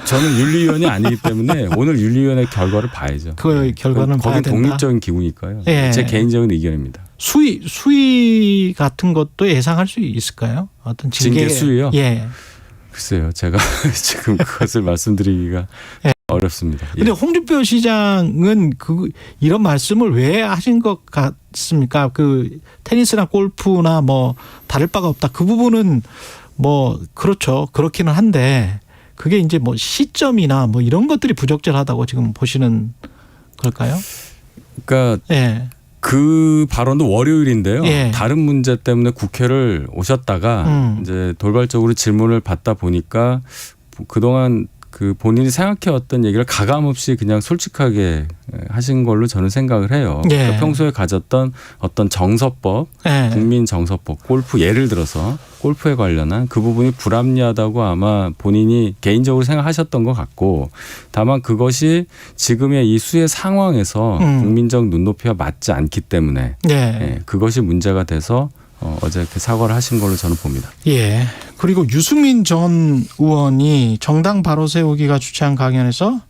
저는 윤리위원이 아니기 때문에 오늘 윤리위원회 결과를 봐야죠. 그 결과는 봐야 된다. 거긴 독립적인 기구니까요. 제 개인적인 의견입니다. 수위 같은 것도 예상할 수 있을까요? 어떤 징계 수위요? 글쎄요. 제가 지금 그것을 말씀드리기가 어렵습니다. 근데 홍준표 시장은 이런 말씀을 왜 하신 것 같습니까? 테니스나 골프나 뭐 다를 바가 없다. 그 부분은 뭐 그렇죠. 그렇기는 한데 그게 이제 뭐 시점이나 뭐 이런 것들이 부적절하다고 지금 보시는 걸까요? 그러니까 그 발언도 월요일인데요. 다른 문제 때문에 국회를 오셨다가 이제 돌발적으로 질문을 받다 보니까 그동안 본인이 생각해왔던 얘기를 가감없이 그냥 솔직하게 하신 걸로 저는 생각을 해요. 그러니까 평소에 가졌던 어떤 정서법, 국민 정서법, 골프 예를 들어서 골프에 관련한 그 부분이 불합리하다고 아마 본인이 개인적으로 생각하셨던 것 같고 다만 그것이 지금의 이 수해 상황에서 국민적 눈높이와 맞지 않기 때문에 그것이 문제가 돼서 어제 이렇게 사과를 하신 걸로 저는 봅니다. 예. 그리고 유승민 전 의원이 정당 바로 세우기가 주최한 강연에서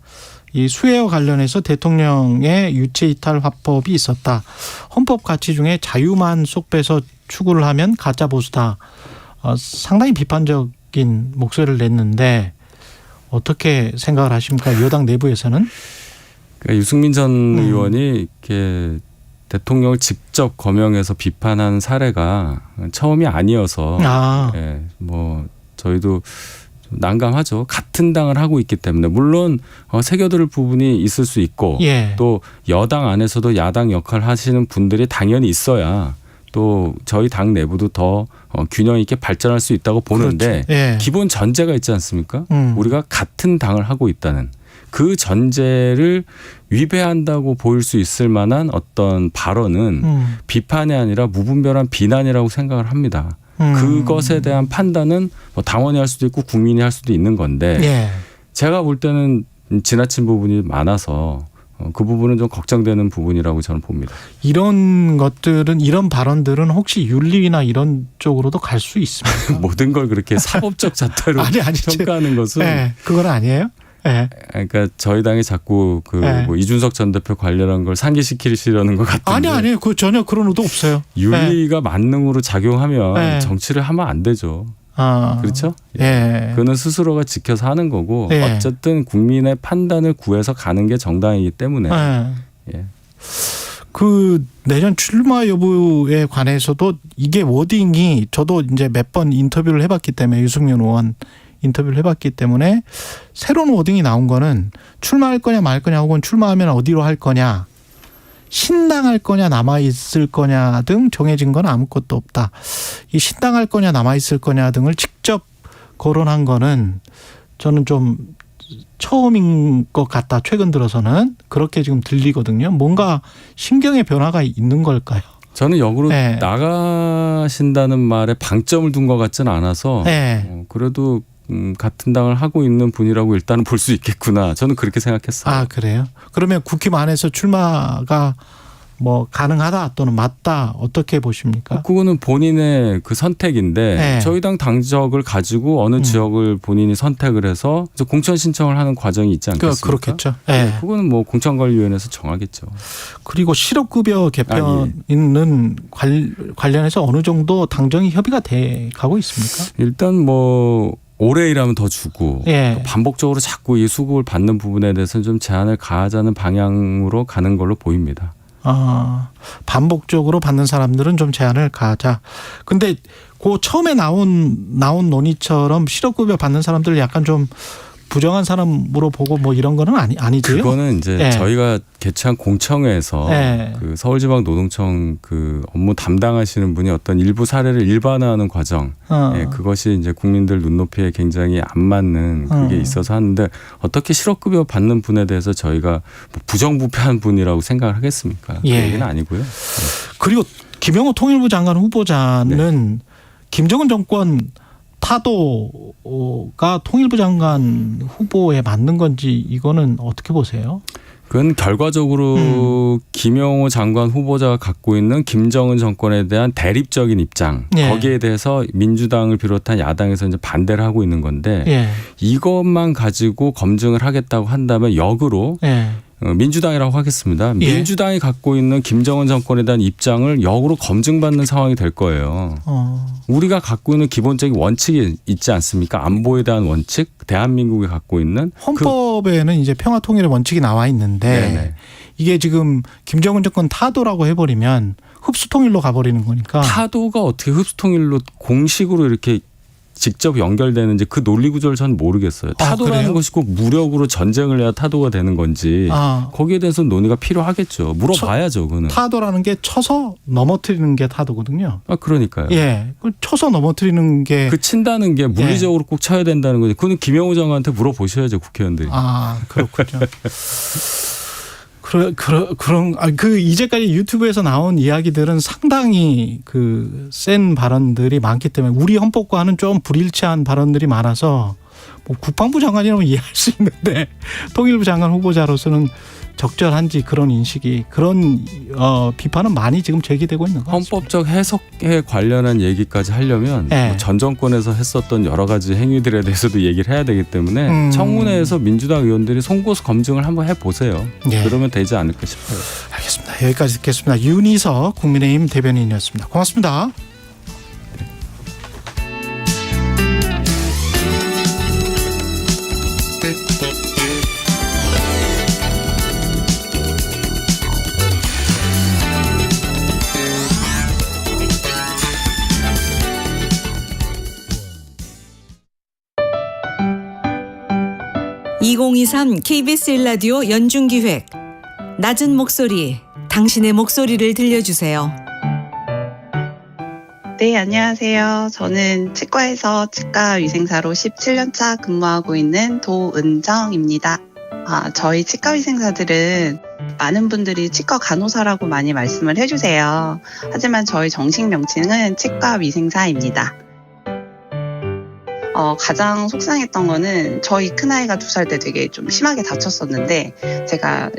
이 수해와 관련해서 대통령의 유체이탈 화법이 있었다. 헌법 가치 중에 자유만 쏙 빼서 추구를 하면 가짜 보수다. 상당히 비판적인 목소리를 냈는데 어떻게 생각을 하십니까? 여당 내부에서는? 그러니까 유승민 전 의원이 이렇게 대통령을 직접 거명해서 비판한 사례가 처음이 아니어서 뭐 저희도 좀 난감하죠. 같은 당을 하고 있기 때문에 물론 새겨들을 부분이 있을 수 있고 또 여당 안에서도 야당 역할을 하시는 분들이 당연히 있어야 또 저희 당 내부도 더 균형 있게 발전할 수 있다고 보는데 기본 전제가 있지 않습니까? 우리가 같은 당을 하고 있다는 그 전제를 위배한다고 보일 수 있을 만한 어떤 발언은 비판이 아니라 무분별한 비난이라고 생각을 합니다. 그것에 대한 판단은 뭐 당원이 할 수도 있고 국민이 할 수도 있는 건데 제가 볼 때는 지나친 부분이 많아서 그 부분은 좀 걱정되는 부분이라고 저는 봅니다. 이런 것들은 이런 발언들은 혹시 윤리위나 이런 쪽으로도 갈 수 있습니까? 모든 걸 그렇게 사법적 잣대로 평가하는 것은 그건 아니에요? 그러니까 저희 당이 자꾸 뭐 이준석 전 대표 관련한 걸 상기시키려는 것 같은데 아니에요. 그 전혀 그런 의도 없어요. 윤리가 만능으로 작용하면 정치를 하면 안 되죠. 그렇죠? 그는 스스로가 지켜서 하는 거고 어쨌든 국민의 판단을 구해서 가는 게 정당이기 때문에 그 내년 출마 여부에 관해서도 이게 워딩이 저도 이제 몇 번 인터뷰를 해봤기 때문에 유승민 의원 인터뷰를 해봤기 때문에 새로운 워딩이 나온 거는 출마할 거냐 말 거냐 혹은 출마하면 어디로 할 거냐 신당할 거냐 남아있을 거냐 등 정해진 건 아무것도 없다. 이 신당할 거냐 남아있을 거냐 등을 직접 거론한 거는 저는 좀 처음인 것 같다. 최근 들어서는 그렇게 지금 들리거든요. 뭔가 신경의 변화가 있는 걸까요? 저는 역으로 나가신다는 말에 방점을 둔 것 같지는 않아서 그래도 같은 당을 하고 있는 분이라고 일단은 볼 수 있겠구나. 저는 그렇게 생각했어요. 아, 그래요? 그러면 국힘안에서 출마가 뭐 가능하다 또는 맞다 어떻게 보십니까? 그거는 본인의 그 선택인데 저희 당 당적을 가지고 어느 지역을 본인이 선택을 해서 공천 신청을 하는 과정이 있지 않겠습니까? 그렇겠죠. 그거는 뭐 공천관리위원회에서 정하겠죠. 그리고 실업급여 개편 있는 관련해서 어느 정도 당정이 협의가 돼 가고 있습니까? 일단 뭐 올해 일하면 더 주고 반복적으로 자꾸 이 수급을 받는 부분에 대해서는 좀 제한을 가하자는 방향으로 가는 걸로 보입니다. 반복적으로 받는 사람들은 좀 제한을 가하자. 근데 그 처음에 나온 논의처럼 실업급여 받는 사람들을 약간 좀 부정한 사람으로 보고 뭐 이런 거는 아니죠. 그거는 이제 저희가 개최한 공청회에서 그 서울지방노동청 그 업무 담당하시는 분이 어떤 일부 사례를 일반화하는 과정, 그것이 이제 국민들 눈높이에 굉장히 안 맞는 그게 있어서 하는데 어떻게 실업급여 받는 분에 대해서 저희가 뭐 부정부패한 분이라고 생각을 하겠습니까? 그 얘기는 아니고요. 그리고 김영호 통일부 장관 후보자는 김정은 정권 타도가 통일부 장관 후보에 맞는 건지 이거는 어떻게 보세요? 그건 결과적으로 김영호 장관 후보자가 갖고 있는 김정은 정권에 대한 대립적인 입장 거기에 대해서 민주당을 비롯한 야당에서 이제 반대를 하고 있는 건데 이것만 가지고 검증을 하겠다고 한다면 역으로 민주당이라고 하겠습니다. 예. 민주당이 갖고 있는 김정은 정권에 대한 입장을 역으로 검증받는 상황이 될 거예요. 우리가 갖고 있는 기본적인 원칙이 있지 않습니까? 안보에 대한 원칙, 대한민국이 갖고 있는 헌법에는 이제 평화통일의 원칙이 나와 있는데 네네. 이게 지금 김정은 정권 타도라고 해버리면 흡수통일로 가버리는 거니까. 타도가 어떻게 흡수통일로 공식으로 이렇게 직접 연결되는지 그 논리 구조를 전 모르겠어요. 타도라는 그래요? 것이 꼭 무력으로 전쟁을 해야 타도가 되는 건지 거기에 대해서는 논의가 필요하겠죠. 물어봐야죠. 그거는. 타도라는 게 쳐서 넘어뜨리는 게 타도거든요. 그러니까요. 예, 쳐서 넘어뜨리는 게 그 친다는 게 물리적으로 꼭 쳐야 된다는 거지. 그건 김영우 장관한테 물어보셔야죠, 국회의원들이. 그렇군요. 이제까지 유튜브에서 나온 이야기들은 상당히 센 발언들이 많기 때문에 우리 헌법과는 좀 불일치한 발언들이 많아서 뭐 국방부 장관이라면 이해할 수 있는데 통일부 장관 후보자로서는 적절한지 그런 인식이 그런 비판은 많이 지금 제기되고 있는 것 같습니다. 헌법적 해석에 관련한 얘기까지 하려면 뭐 전 정권에서 했었던 여러 가지 행위들에 대해서도 얘기를 해야 되기 때문에 청문회에서 민주당 의원들이 송고수 검증을 한번 해보세요. 그러면 되지 않을까 싶어요. 알겠습니다. 여기까지 듣겠습니다. 윤희석 국민의힘 대변인이었습니다. 고맙습니다. (2023) KBS 1라디오 연중기획 낮은 목소리 당신의 목소리를 들려주세요. 네, 안녕하세요. 저는 치과에서 치과위생사로 17년차 근무하고 있는 도은정입니다. 저희 치과위생사들은 많은 분들이 치과 간호사라고 많이 말씀을 해주세요. 하지만 저희 정식 명칭은 치과위생사입니다. 가장 속상했던 거는 저희 큰아이가 2살 때 되게 좀 심하게 다쳤었는데 제가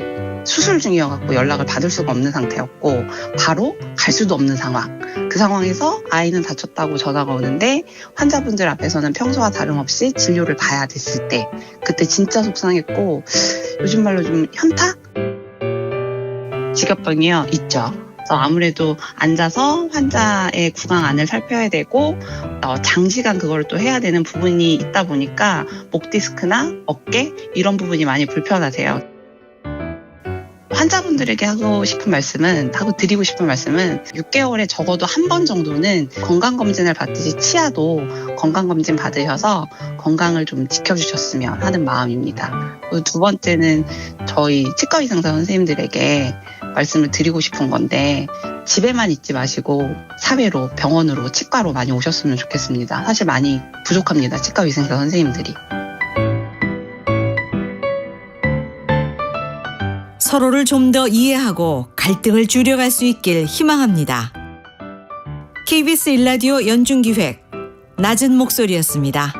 수술 중이어갖고 연락을 받을 수가 없는 상태였고 바로 갈 수도 없는 상황. 그 상황에서 아이는 다쳤다고 전화가 오는데 환자분들 앞에서는 평소와 다름없이 진료를 봐야 됐을 때 그때 진짜 속상했고 요즘 말로 좀 현타? 직업병이요? 있죠. 아무래도 앉아서 환자의 구강 안을 살펴야 되고 장시간 그걸 또 해야 되는 부분이 있다 보니까 목 디스크나 어깨 이런 부분이 많이 불편하세요. 환자분들에게 하고 드리고 싶은 말씀은 6개월에 적어도 한 번 정도는 건강검진을 받듯이 치아도 건강검진 받으셔서 건강을 좀 지켜주셨으면 하는 마음입니다. 그리고 2번째는 저희 치과의상사 선생님들에게 말씀을 드리고 싶은 건데 집에만 있지 마시고 사회로 병원으로 치과로 많이 오셨으면 좋겠습니다. 사실 많이 부족합니다. 치과위생사 선생님들이. 서로를 좀 더 이해하고 갈등을 줄여갈 수 있길 희망합니다. KBS 1라디오 연중기획 낮은 목소리였습니다.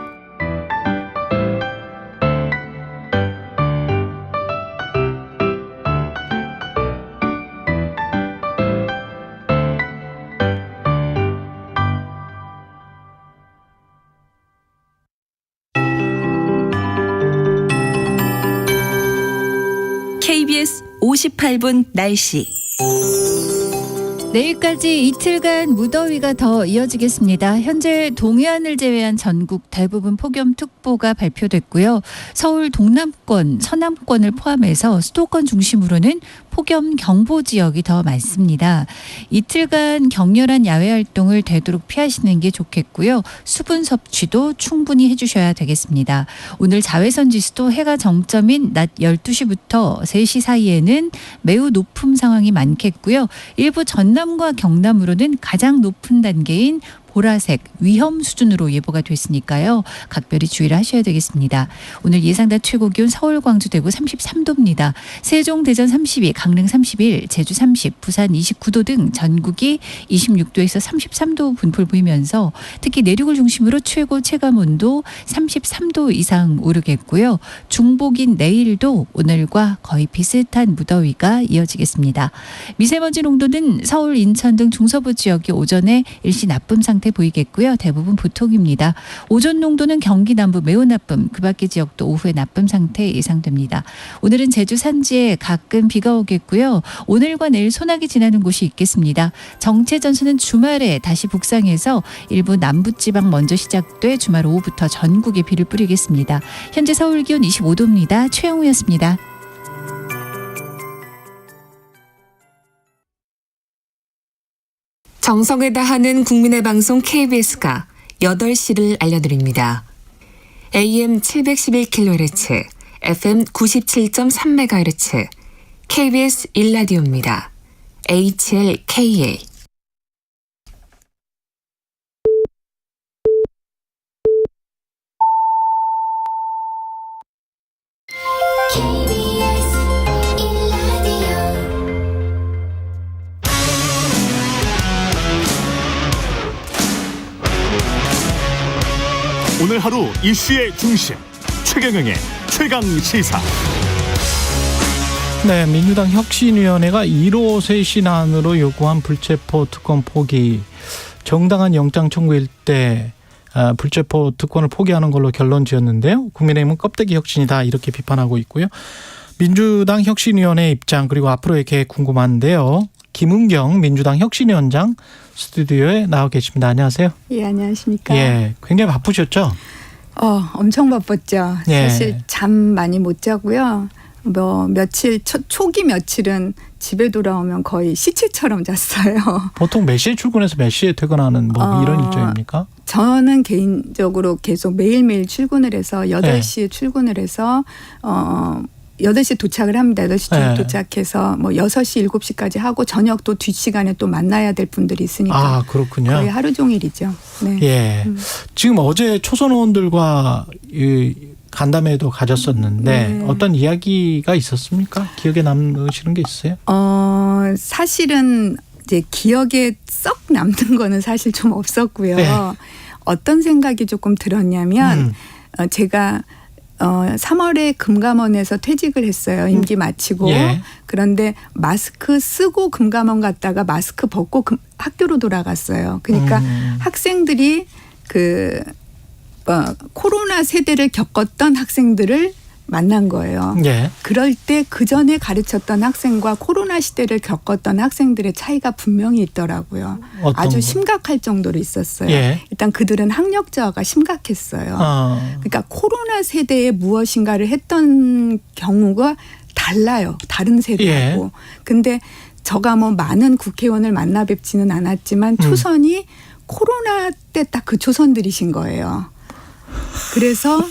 KBS 58분 날씨. 내일까지 이틀간 무더위가 더 이어지겠습니다. 현재 동해안을 제외한 전국 대부분 폭염특보가 발표됐고요. 서울 동남권, 서남권을 포함해서 수도권 중심으로는 폭염 경보 지역이 더 많습니다. 이틀간 격렬한 야외 활동을 되도록 피하시는 게 좋겠고요. 수분 섭취도 충분히 해주셔야 되겠습니다. 오늘 자외선 지수도 해가 정점인 낮 12시부터 3시 사이에는 매우 높은 상황이 많겠고요. 일부 전남과 경남으로는 가장 높은 단계인 보라색 위험 수준으로 예보가 됐으니까요. 각별히 주의를 하셔야 되겠습니다. 오늘 예상낮 최고 기온 서울, 광주, 대구 33도입니다. 세종, 대전 32, 강릉 31, 제주 30, 부산 29도 등 전국이 26도에서 33도 분포를 보이면서 특히 내륙을 중심으로 최고 체감온도 33도 이상 오르겠고요. 중복인 내일도 오늘과 거의 비슷한 무더위가 이어지겠습니다. 미세먼지 농도는 서울, 인천 등 중서부 지역이 오전에 일시 나쁨 상태 상태 보이겠고요. 대부분 보통입니다. 오존 농도는 경기 남부 매우 나쁨, 그 밖의 지역도 오후에 나쁨 상태 예상됩니다. 오늘은 제주 산지에 가끔 비가 오겠고요. 오늘과 내일 소나기 지나는 곳이 있겠습니다. 정체 전선은 주말에 다시 북상해서 일부 남부지방 먼저 시작돼 주말 오후부터 전국에 비를 뿌리겠습니다. 현재 서울 기온 25도입니다. 최영우였습니다. 정성을 다하는 국민의 방송 KBS가 8시를 알려드립니다. AM 711kHz, FM 97.3MHz, KBS 1라디오입니다. HLKA. 오늘 하루 이슈의 중심 최경영의 최강시사. 네, 민주당 혁신위원회가 1호 쇄신안으로 요구한 불체포 특권 포기, 정당한 영장 청구일 때 불체포 특권을 포기하는 걸로 결론 지었는데요. 국민의힘은 껍데기 혁신이다 이렇게 비판하고 있고요. 민주당 혁신위원회 입장 그리고 앞으로의 계획 궁금한데요. 김은경 민주당 혁신위원장 스튜디오에 나와 계십니다. 안녕하세요. 예, 안녕하십니까. 예, 굉장히 바쁘셨죠? 엄청 바빴죠. 예. 사실 잠 많이 못 자고요. 며칠 초기 며칠은 집에 돌아오면 거의 시체처럼 잤어요. 보통 몇 시에 출근해서 몇 시에 퇴근하는 이런 일정입니까? 저는 개인적으로 계속 매일매일 출근을 해서 8시에 출근을 해서 8시 도착을 합니다. 8시쯤 도착해서 6시, 7시까지 하고 저녁도 뒷시간에 또 만나야 될 분들이 있으니까. 아, 그렇군요. 거의 하루 종일이죠. 네. 예. 지금 어제 초선 의원들과 간담회도 가졌었는데 네. 어떤 이야기가 있었습니까? 기억에 남으시는 게 있어요? 사실은 이제 기억에 썩 남는 거는 사실 좀 없었고요. 네. 어떤 생각이 조금 들었냐면 제가 3월에 금감원에서 퇴직을 했어요. 임기 마치고. 예. 그런데 마스크 쓰고 금감원 갔다가 마스크 벗고 학교로 돌아갔어요. 그러니까 학생들이 코로나 세대를 겪었던 학생들을 만난 거예요. 예. 그럴 때 그 전에 가르쳤던 학생과 코로나 시대를 겪었던 학생들의 차이가 분명히 있더라고요. 아주 심각할 정도로 있었어요. 예. 일단 그들은 학력 저하가 심각했어요. 그러니까 코로나 세대에 무엇인가를 했던 경우가 달라요. 다른 세대하고. 근데 저가 많은 국회의원을 만나 뵙지는 않았지만 초선이 코로나 때 딱 그 초선들이신 거예요. 그래서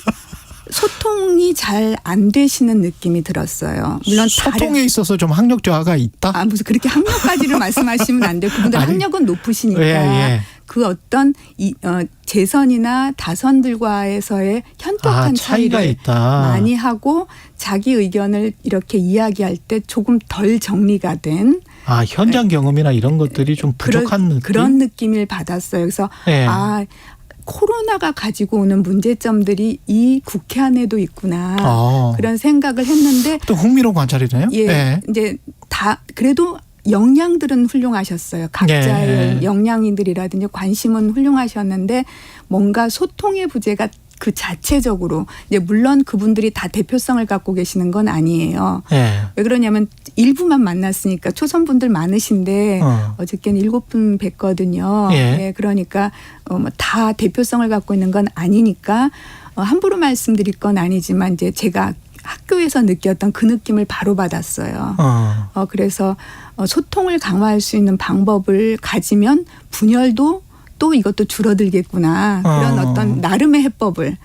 소통이 잘 안 되시는 느낌이 들었어요. 물론 소통에 있어서 좀 학력 저하가 있다? 무슨 그렇게 학력까지를 말씀하시면 안 돼요. 그분들 학력은 높으시니까. 예. 그 어떤 재선이나 다선들과에서의 현격한 차이가 있다. 많이 하고 자기 의견을 이렇게 이야기할 때 조금 덜 정리가 된. 현장 경험이나 이런 것들이 좀 부족한 느낌? 그런 느낌을 받았어요. 그래서 코로나가 가지고 오는 문제점들이 이 국회 안에도 있구나. 그런 생각을 했는데. 또 흥미로운 관찰이네요. 예. 이제 그래도 역량들은 훌륭하셨어요. 각자의 역량인들이라든지 관심은 훌륭하셨는데 뭔가 소통의 부재가 그 자체적으로 이제 물론 그분들이 다 대표성을 갖고 계시는 건 아니에요. 왜 그러냐면 일부만 만났으니까 초선분들 많으신데 어저께는 7분 뵀거든요. 예, 그러니까 다 대표성을 갖고 있는 건 아니니까 함부로 말씀드릴 건 아니지만 이제 제가 학교에서 느꼈던 그 느낌을 바로 받았어요. 그래서 소통을 강화할 수 있는 방법을 가지면 분열도 또 이것도 줄어들겠구나. 그런 어떤 나름의 해법을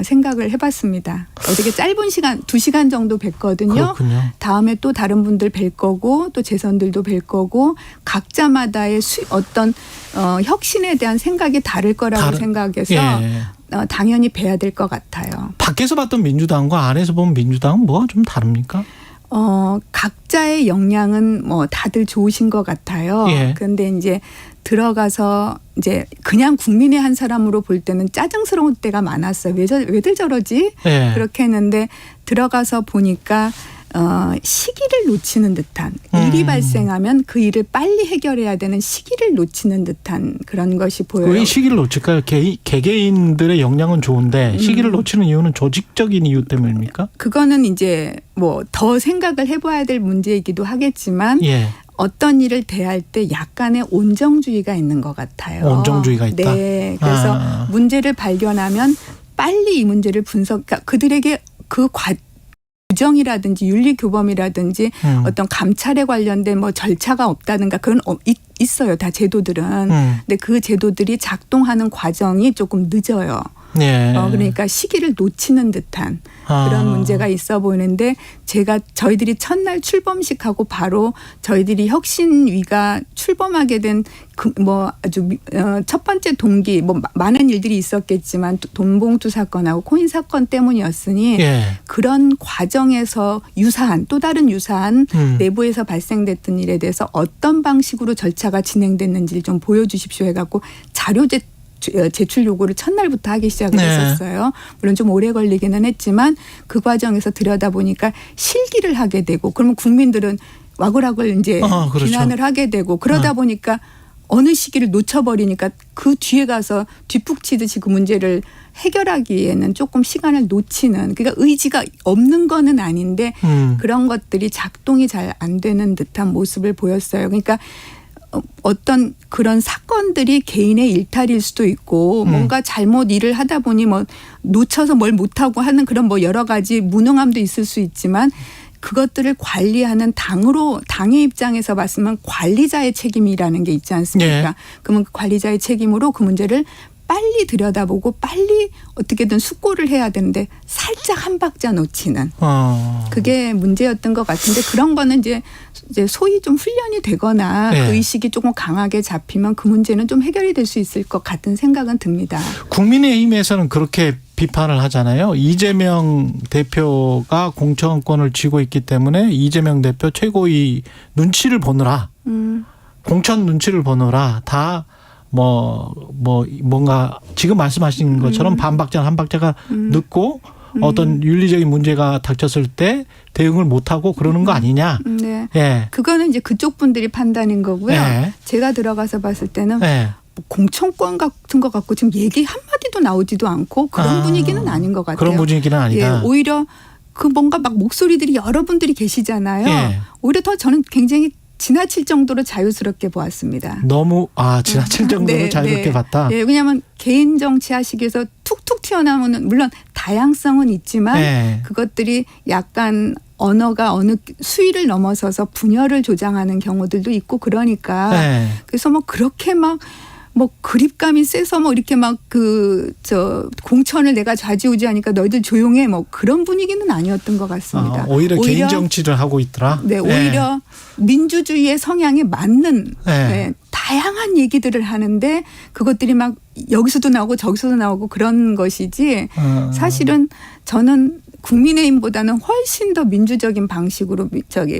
생각을 해봤습니다. 어저께 짧은 시간 2시간 정도 뵀거든요. 그렇군요. 다음에 또 다른 분들 뵐 거고 또 재선들도 뵐 거고 각자마다의 어떤 혁신에 대한 생각이 다를 거라고 생각해서 당연히 뵈야 될 것 같아요. 밖에서 봤던 민주당과 안에서 본 민주당은 뭐가 좀 다릅니까? 각자의 역량은 다들 좋으신 것 같아요. 그런데 이제 들어가서 이제 그냥 국민의 한 사람으로 볼 때는 짜증스러운 때가 많았어요. 왜들 저러지? 그렇게 했는데 들어가서 보니까 시기를 놓치는 듯한 일이 발생하면 그 일을 빨리 해결해야 되는 시기를 놓치는 듯한 그런 것이 보여요. 왜 시기를 놓칠까요? 개개인들의 역량은 좋은데 시기를 놓치는 이유는 조직적인 이유 때문입니까? 그거는 이제 뭐 더 생각을 해봐야 될 문제이기도 하겠지만 예. 어떤 일을 대할 때 약간의 온정주의가 있는 것 같아요. 온정주의가 있다. 네. 그래서 문제를 발견하면 빨리 이 문제를 그러니까 그들에게 그 규정이라든지 윤리교범이라든지 어떤 감찰에 관련된 뭐 절차가 없다든가 그건 있어요. 다 제도들은. 근데 그 제도들이 작동하는 과정이 조금 늦어요. 예. 그러니까 시기를 놓치는 듯한 그런 문제가 있어 보이는데 저희들이 첫날 출범식하고 바로 저희들이 혁신위가 출범하게 된 아주 첫 번째 동기 많은 일들이 있었겠지만 돈봉투 사건하고 코인 사건 때문이었으니 예. 그런 과정에서 또 다른 유사한 내부에서 발생됐던 일에 대해서 어떤 방식으로 절차가 진행됐는지를 좀 보여주십시오 해갖고 자료 제출 요구를 첫날부터 하기 시작을 했었어요. 물론 좀 오래 걸리기는 했지만 그 과정에서 들여다보니까 실기를 하게 되고 그러면 국민들은 와글와글 이제 그렇죠. 비난을 하게 되고 그러다 보니까 어느 시기를 놓쳐버리니까 그 뒤에 가서 뒷북치듯이 그 문제를 해결하기에는 조금 시간을 놓치는 그러니까 의지가 없는 거는 아닌데 그런 것들이 작동이 잘 안 되는 듯한 모습을 보였어요. 그러니까 어떤 그런 사건들이 개인의 일탈일 수도 있고 뭔가 잘못 일을 하다 보니 놓쳐서 뭘 못하고 하는 그런 여러 가지 무능함도 있을 수 있지만 그것들을 관리하는 당의 입장에서 봤으면 관리자의 책임이라는 게 있지 않습니까? 네. 그러면 그 관리자의 책임으로 그 문제를 빨리 들여다보고 빨리 어떻게든 숙고를 해야 되는데 살짝 한 박자 놓치는 그게 문제였던 것 같은데 그런 거는 이제 소위 좀 훈련이 되거나 네. 그 의식이 조금 강하게 잡히면 그 문제는 좀 해결이 될 수 있을 것 같은 생각은 듭니다. 국민의힘에서는 그렇게 비판을 하잖아요. 이재명 대표가 공천권을 쥐고 있기 때문에 이재명 대표 최고위 눈치를 보느라 공천 눈치를 보느라 다 뭔가 지금 말씀하신 것처럼 반박자 한 박자가 늦고 어떤 윤리적인 문제가 닥쳤을 때 대응을 못하고 그러는 거 아니냐. 네. 예. 그거는 이제 그쪽 분들이 판단인 거고요. 예. 제가 들어가서 봤을 때는 예. 공천권 같은 거 갖고 지금 얘기 한마디도 나오지도 않고 그런 분위기는 아닌 것 같아요. 그런 분위기는 아니다. 예, 오히려 뭔가 목소리들이 여러분들이 계시잖아요. 예. 오히려 더 저는 굉장히 지나칠 정도로 자유스럽게 보았습니다. 너무 지나칠 정도로 네, 자유롭게 봤다. 네, 왜냐하면 개인 정치 하시기 위해서 툭툭 튀어나오는 물론 다양성은 있지만 네. 그것들이 약간 언어가 어느 수위를 넘어서서 분열을 조장하는 경우들도 있고 그러니까 네. 그래서 그렇게 그립감이 세서 이렇게 공천을 내가 좌지우지하니까 너희들 조용해 그런 분위기는 아니었던 것 같습니다. 오히려 개인 정치를 하고 있더라. 네, 오히려 민주주의의 성향에 맞는 다양한 얘기들을 하는데 그것들이 여기서도 나오고 저기서도 나오고 그런 것이지 사실은 저는 국민의힘보다는 훨씬 더 민주적인 방식으로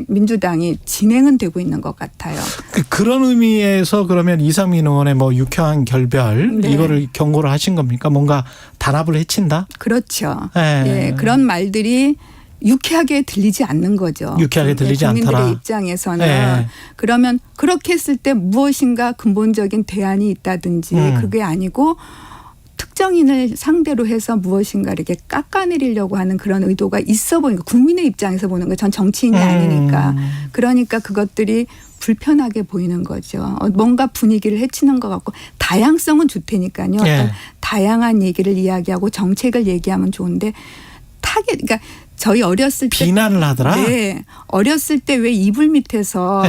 민주당이 진행은 되고 있는 것 같아요. 그런 의미에서 그러면 이상민 의원의 유쾌한 결별 이거를 경고를 하신 겁니까? 뭔가 단합을 해친다? 그렇죠. 예, 그런 말들이 유쾌하게 들리지 않는 거죠. 유쾌하게 들리지 않더라. 국민들의 입장에서는. 그러면 그렇게 했을 때 무엇인가 근본적인 대안이 있다든지 그게 아니고 특정인을 상대로 해서 무엇인가 이렇게 깎아내리려고 하는 그런 의도가 있어 보이니까 국민의 입장에서 보는 거예요. 전 정치인이 아니니까. 그러니까 그것들이 불편하게 보이는 거죠. 뭔가 분위기를 해치는 것 같고 다양성은 좋다니까요. 어떤 다양한 얘기를 이야기하고 정책을 얘기하면 좋은데 그러니까 저희 어렸을 때 비난을 하더라. 네, 어렸을 때 왜 이불 밑에서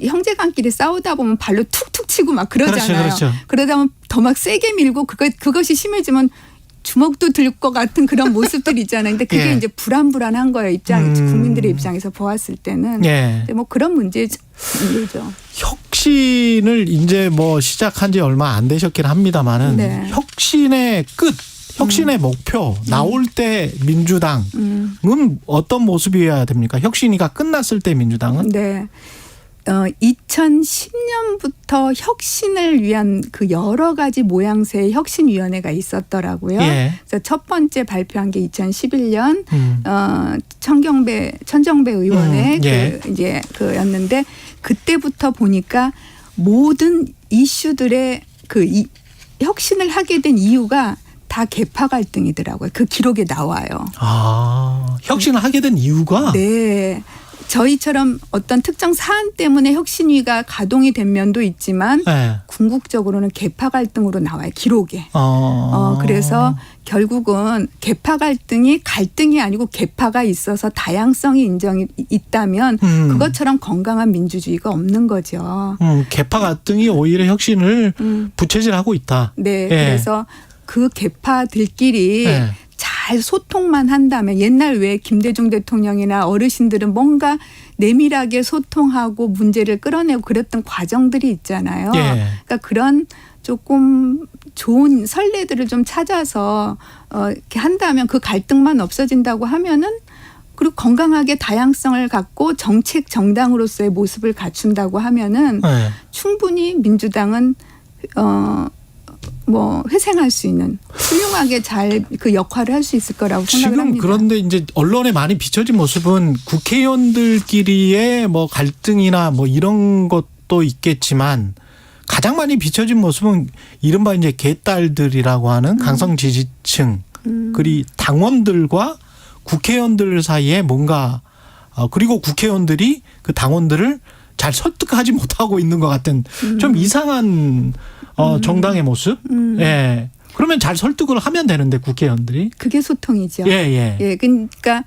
형제간끼리 싸우다 보면 발로 툭툭 치고 그러잖아요. 그렇죠. 그러다 보면 더 세게 밀고 그것이 심해지면 주먹도 들 것 같은 그런 모습들이 있잖아요. 근데 그게 이제 불안한 거예요. 국민들의 입장에서 보았을 때는. 근데 그런 문제죠. 혁신을 이제 시작한 지 얼마 안 되셨긴 합니다만은 혁신의 끝. 혁신의 목표 나올 때 민주당은 어떤 모습이어야 됩니까? 혁신이가 끝났을 때 민주당은? 네. 2010년부터 혁신을 위한 그 여러 가지 모양새의 혁신위원회가 있었더라고요. 예. 그래서 첫 번째 발표한 게 2011년 천정배 의원의 예. 그였는데 그때부터 보니까 모든 이슈들의 혁신을 하게 된 이유가 다 계파 갈등이더라고요. 그 기록에 나와요. 혁신을 하게 된 이유가? 네. 저희처럼 어떤 특정 사안 때문에 혁신위가 가동이 된 면도 있지만 네. 궁극적으로는 계파 갈등으로 나와요. 기록에. 그래서 결국은 계파 갈등이 아니고 계파가 있어서 다양성이 인정이 있다면 그것처럼 건강한 민주주의가 없는 거죠. 계파 갈등이 오히려 혁신을 부채질하고 있다. 네. 예. 그래서 그 계파들끼리 예. 잘 소통만 한다면 옛날 왜 김대중 대통령이나 어르신들은 뭔가 내밀하게 소통하고 문제를 끌어내고 그랬던 과정들이 있잖아요. 예. 그러니까 그런 조금 좋은 선례들을 좀 찾아서 이렇게 한다면 그 갈등만 없어진다고 하면은 그리고 건강하게 다양성을 갖고 정책 정당으로서의 모습을 갖춘다고 하면은 예. 충분히 민주당은 회생할 수 있는 훌륭하게 잘 그 역할을 할 수 있을 거라고 생각을 합니다. 그런데 이제 언론에 많이 비춰진 모습은 국회의원들끼리의 뭐 갈등이나 뭐 이런 것도 있겠지만 가장 많이 비춰진 모습은 이른바 이제 개딸들이라고 하는 강성 지지층 그리고 당원들과 국회의원들 사이에 뭔가 그리고 국회의원들이 그 당원들을 잘 설득하지 못하고 있는 것 같은 좀 이상한 정당의 모습. 예. 그러면 잘 설득을 하면 되는데 국회의원들이. 그게 소통이죠. 예. 그러니까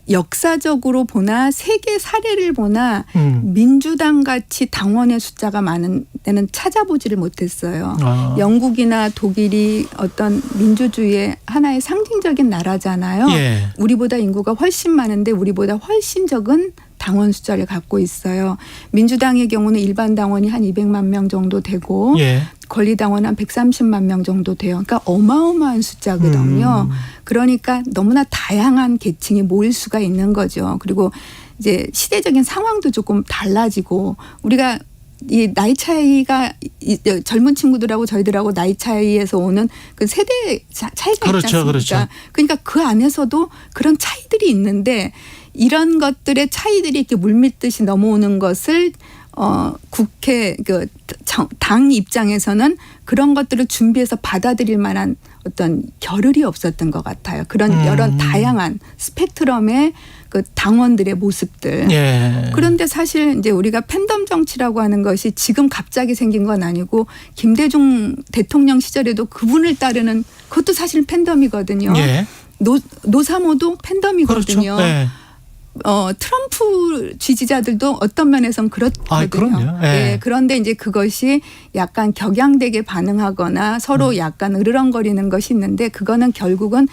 역사적으로 보나 세계 사례를 보나 민주당 같이 당원의 숫자가 많은 데는 찾아보지를 못했어요. 영국이나 독일이 어떤 민주주의의 하나의 상징적인 나라잖아요. 예. 우리보다 인구가 훨씬 많은데 우리보다 훨씬 적은 당원 숫자를 갖고 있어요. 민주당의 경우는 일반 당원이 한 200만 명 정도 되고 예. 권리당원 한 130만 명 정도 돼요. 그러니까 어마어마한 숫자거든요. 그러니까 너무나 다양한 계층이 모일 수가 있는 거죠. 그리고 이제 시대적인 상황도 조금 달라지고 우리가 이 나이 차이가 젊은 친구들하고 저희들하고 나이 차이에서 오는 그 세대 차이가 있지 않습니까? 그렇죠. 그러니까 그 안에서도 그런 차이들이 있는데 이런 것들의 차이들이 이렇게 물밀듯이 넘어오는 것을 국회 당 입장에서는 그런 것들을 준비해서 받아들일 만한 어떤 겨를이 없었던 것 같아요. 그런 여러 다양한 스펙트럼의 그 당원들의 모습들. 예. 그런데 사실 이제 우리가 팬덤 정치라고 하는 것이 지금 갑자기 생긴 건 아니고 김대중 대통령 시절에도 그분을 따르는 그것도 사실 팬덤이거든요. 예. 노사모도 팬덤이거든요. 그렇죠. 예. 트럼프 지지자들도 어떤 면에서는 그렇거든요. 그럼요. 예. 예, 그런데 이제 그것이 약간 격양되게 반응하거나 서로 약간 으르렁거리는 것이 있는데 그거는 결국은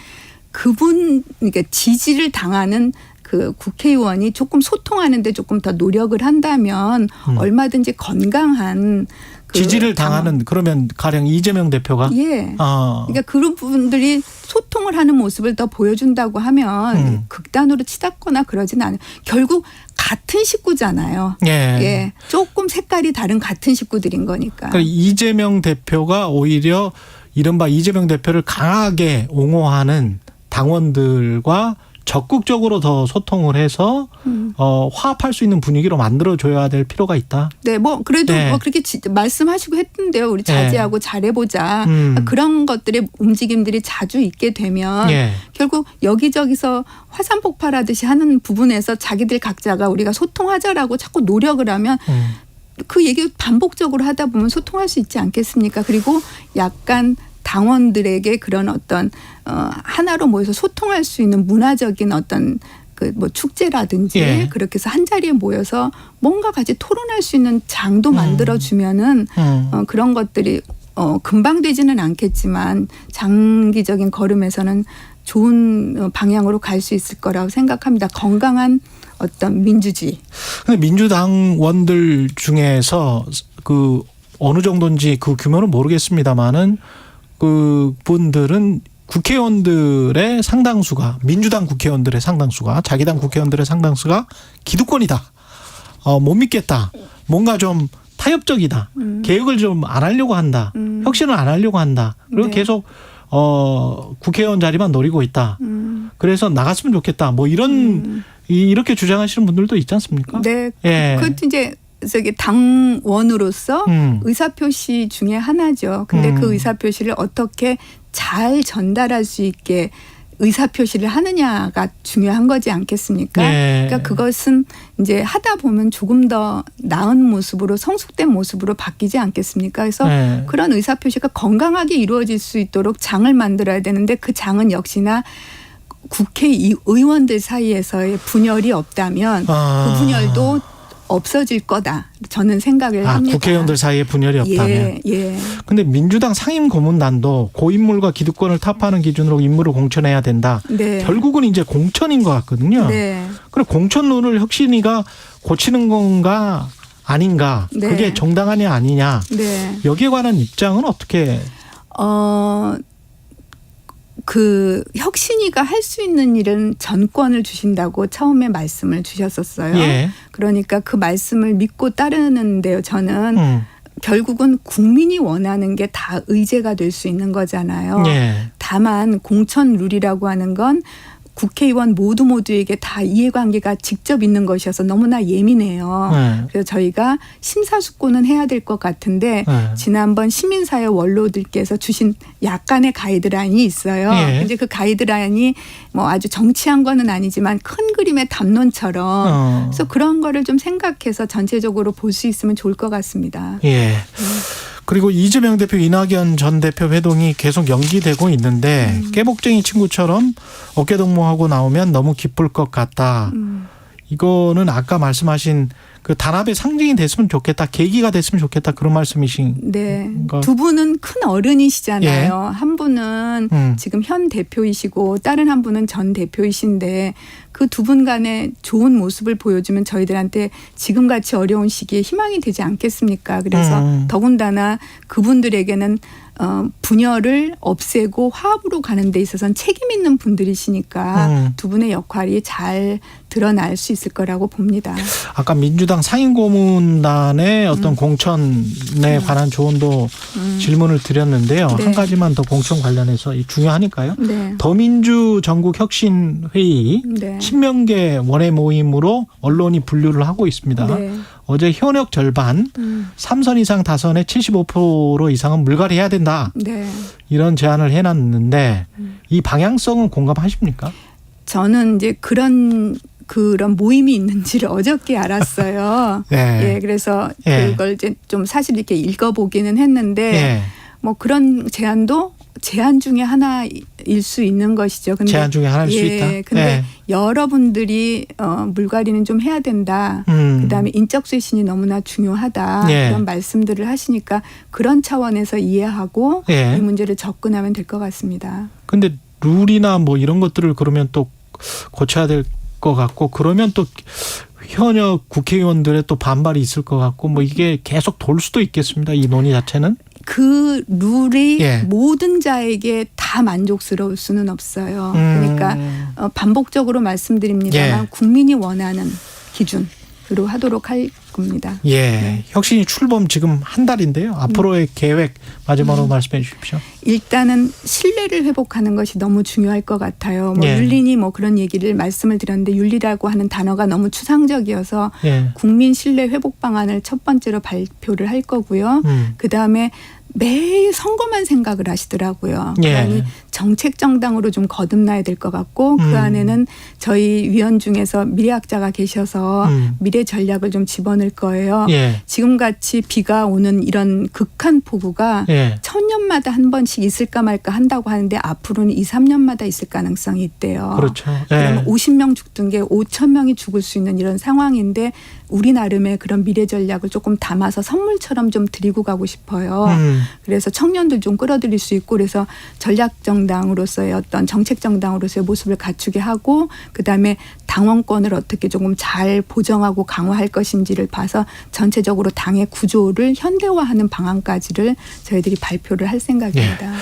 그러니까 지지를 당하는 그 국회의원이 조금 소통하는데 조금 더 노력을 한다면 얼마든지 건강한 지지를 당하는 그러면 가령 이재명 대표가 예. 그러니까 그런 부분들이 소통을 하는 모습을 더 보여준다고 하면 극단으로 치닫거나 그러진 않아요. 결국 같은 식구잖아요. 예. 조금 색깔이 다른 같은 식구들인 거니까. 그러니까 이재명 대표가 오히려 이른바 이재명 대표를 강하게 옹호하는 당원들과 적극적으로 더 소통을 해서 화합할 수 있는 분위기로 만들어줘야 될 필요가 있다. 네, 그래도 그렇게 말씀하시고 했던데요. 우리 자제하고 잘해보자. 그런 것들의 움직임들이 자주 있게 되면 결국 여기저기서 화산 폭발하듯이 하는 부분에서 자기들 각자가 우리가 소통하자라고 자꾸 노력을 하면 그 얘기 반복적으로 하다 보면 소통할 수 있지 않겠습니까? 그리고 약간 당원들에게 그런 어떤 하나로 모여서 소통할 수 있는 문화적인 어떤 축제라든지 그렇게 해서 한 자리에 모여서 뭔가 같이 토론할 수 있는 장도 만들어주면은 그런 것들이 금방 되지는 않겠지만 장기적인 걸음에서는 좋은 방향으로 갈 수 있을 거라고 생각합니다. 건강한 어떤 민주주의. 근데 민주당원들 중에서 그 어느 정도인지 그 규모는 모르겠습니다만은 그 분들은 국회의원들의 상당수가 민주당 국회의원들의 상당수가 자기 당 국회의원들의 상당수가 기득권이다. 못 믿겠다. 뭔가 좀 타협적이다. 개혁을 좀 안 하려고 한다. 혁신을 안 하려고 한다. 그리고 네. 계속 국회의원 자리만 노리고 있다. 그래서 나갔으면 좋겠다. 뭐 이런 이렇게 주장하시는 분들도 있지 않습니까? 네. 예. 그것도 이제 저기 당원으로서 의사표시 중에 하나죠. 근데 그 의사표시를 어떻게 잘 전달할 수 있게 의사표시를 하느냐가 중요한 거지 않겠습니까? 네. 그러니까 그것은 이제 하다 보면 조금 더 나은 모습으로 성숙된 모습으로 바뀌지 않겠습니까? 그래서 네. 그런 의사표시가 건강하게 이루어질 수 있도록 장을 만들어야 되는데 그 장은 역시나 국회의원들 사이에서의 분열이 없다면 그 분열도 없어질 거다. 저는 생각을 합니다. 국회의원들 사이에 분열이 없다면. 예. 근데 민주당 상임고문단도 고인물과 기득권을 타파하는 기준으로 인물을 공천해야 된다. 네. 결국은 이제 공천인 것 같거든요. 네. 그럼 공천론을 혁신위가 고치는 건가 아닌가? 네. 그게 정당하냐 아니냐? 네. 여기에 관한 입장은 어떻게? 그 혁신위가 할 수 있는 일은 전권을 주신다고 처음에 말씀을 주셨었어요. 예. 그러니까 그 말씀을 믿고 따르는데요. 저는 결국은 국민이 원하는 게 다 의제가 될 수 있는 거잖아요. 예. 다만 공천 룰이라고 하는 건 국회의원 모두에게 다 이해관계가 직접 있는 것이어서 너무나 예민해요. 네. 그래서 저희가 심사숙고는 해야 될 것 같은데 네. 지난번 시민사회 원로들께서 주신 약간의 가이드라인이 있어요. 예. 이제 그 가이드라인이 뭐 아주 정치한 거는 아니지만 큰 그림의 담론처럼 그래서 그런 거를 좀 생각해서 전체적으로 볼 수 있으면 좋을 것 같습니다. 예. 그리고 이재명 대표, 이낙연 전 대표 회동이 계속 연기되고 있는데 깨복쟁이 친구처럼 어깨동무하고 나오면 너무 기쁠 것 같다. 이거는 아까 말씀하신 그 단합의 상징이 됐으면 좋겠다. 계기가 됐으면 좋겠다. 그런 말씀이신. 네. 두 분은 큰 어른이시잖아요. 예. 한 분은 지금 현 대표이시고 다른 한 분은 전 대표이신데 그 두 분 간의 좋은 모습을 보여주면 저희들한테 지금같이 어려운 시기에 희망이 되지 않겠습니까? 그래서 더군다나 그분들에게는 분열을 없애고 화합으로 가는 데 있어서는 책임 있는 분들이시니까 두 분의 역할이 잘 드러날 수 있을 거라고 봅니다. 아까 민주당 상임고문단의 어떤 공천에 관한 조언도 질문을 드렸는데요. 네. 한 가지만 더 공천 관련해서 중요하니까요. 네. 더민주 전국혁신회의 네. 친명계 원외 모임으로 언론이 분류를 하고 있습니다. 네. 어제 현역 절반 3선 이상 다선의 75% 이상은 물갈이해야 된다. 네. 이런 제안을 해놨는데 이 방향성은 공감하십니까? 저는 이제 그런 모임이 있는지를 어저께 알았어요. 네. 예, 그래서 예. 그걸 이제 좀 사실 이렇게 읽어보기는 했는데 예. 뭐 그런 제안도 제안 중에 하나일 수 있는 것이죠. 근데 제안 중에 하나일 수 있다. 근데 예. 여러분들이 물갈이는 좀 해야 된다. 그다음에 인적 쇄신이 너무나 중요하다. 예. 그런 말씀들을 하시니까 그런 차원에서 이해하고 예. 이 문제를 접근하면 될 것 같습니다. 근데 룰이나 뭐 이런 것들을 그러면 또 고쳐야 될 것 같고 그러면 또 현역 국회의원들의 또 반발이 있을 것 같고 뭐 이게 계속 돌 수도 있겠습니다. 이 논의 자체는. 그 룰이 예. 모든 자에게 다 만족스러울 수는 없어요. 그러니까 반복적으로 말씀드립니다만 예. 국민이 원하는 기준으로 하도록 할 겁니다. 예. 네. 혁신이 출범 지금 한 달인데요. 앞으로의 계획 마지막으로 말씀해 주십시오. 일단은 신뢰를 회복하는 것이 너무 중요할 것 같아요. 뭐 예. 윤리니 뭐 그런 얘기를 말씀을 드렸는데 윤리라고 하는 단어가 너무 추상적이어서 예. 국민 신뢰 회복 방안을 첫 번째로 발표를 할 거고요. 그다음에 매일 선거만 생각을 하시더라고요. 예. 그러니 정책 정당으로 좀 거듭나야 될 것 같고 그 안에는 저희 위원 중에서 미래학자가 계셔서 미래 전략을 좀 집어넣을 거예요. 예. 지금같이 비가 오는 이런 극한 폭우가 예. 1000년마다 한 번씩 있을까 말까 한다고 하는데 앞으로는 2, 3년마다 있을 가능성이 있대요. 그렇죠. 그러면 예. 50명 죽던 게 5,000명이 죽을 수 있는 이런 상황인데 우리 나름의 그런 미래 전략을 조금 담아서 선물처럼 좀 드리고 가고 싶어요. 그래서 청년들 좀 끌어들일 수 있고 그래서 전략 정당으로서의 어떤 정책 정당으로서의 모습을 갖추게 하고 그다음에 당원권을 어떻게 조금 잘 보정하고 강화할 것인지를 봐서 전체적으로 당의 구조를 현대화하는 방안까지를 저희들이 발표를 할 생각입니다. 예.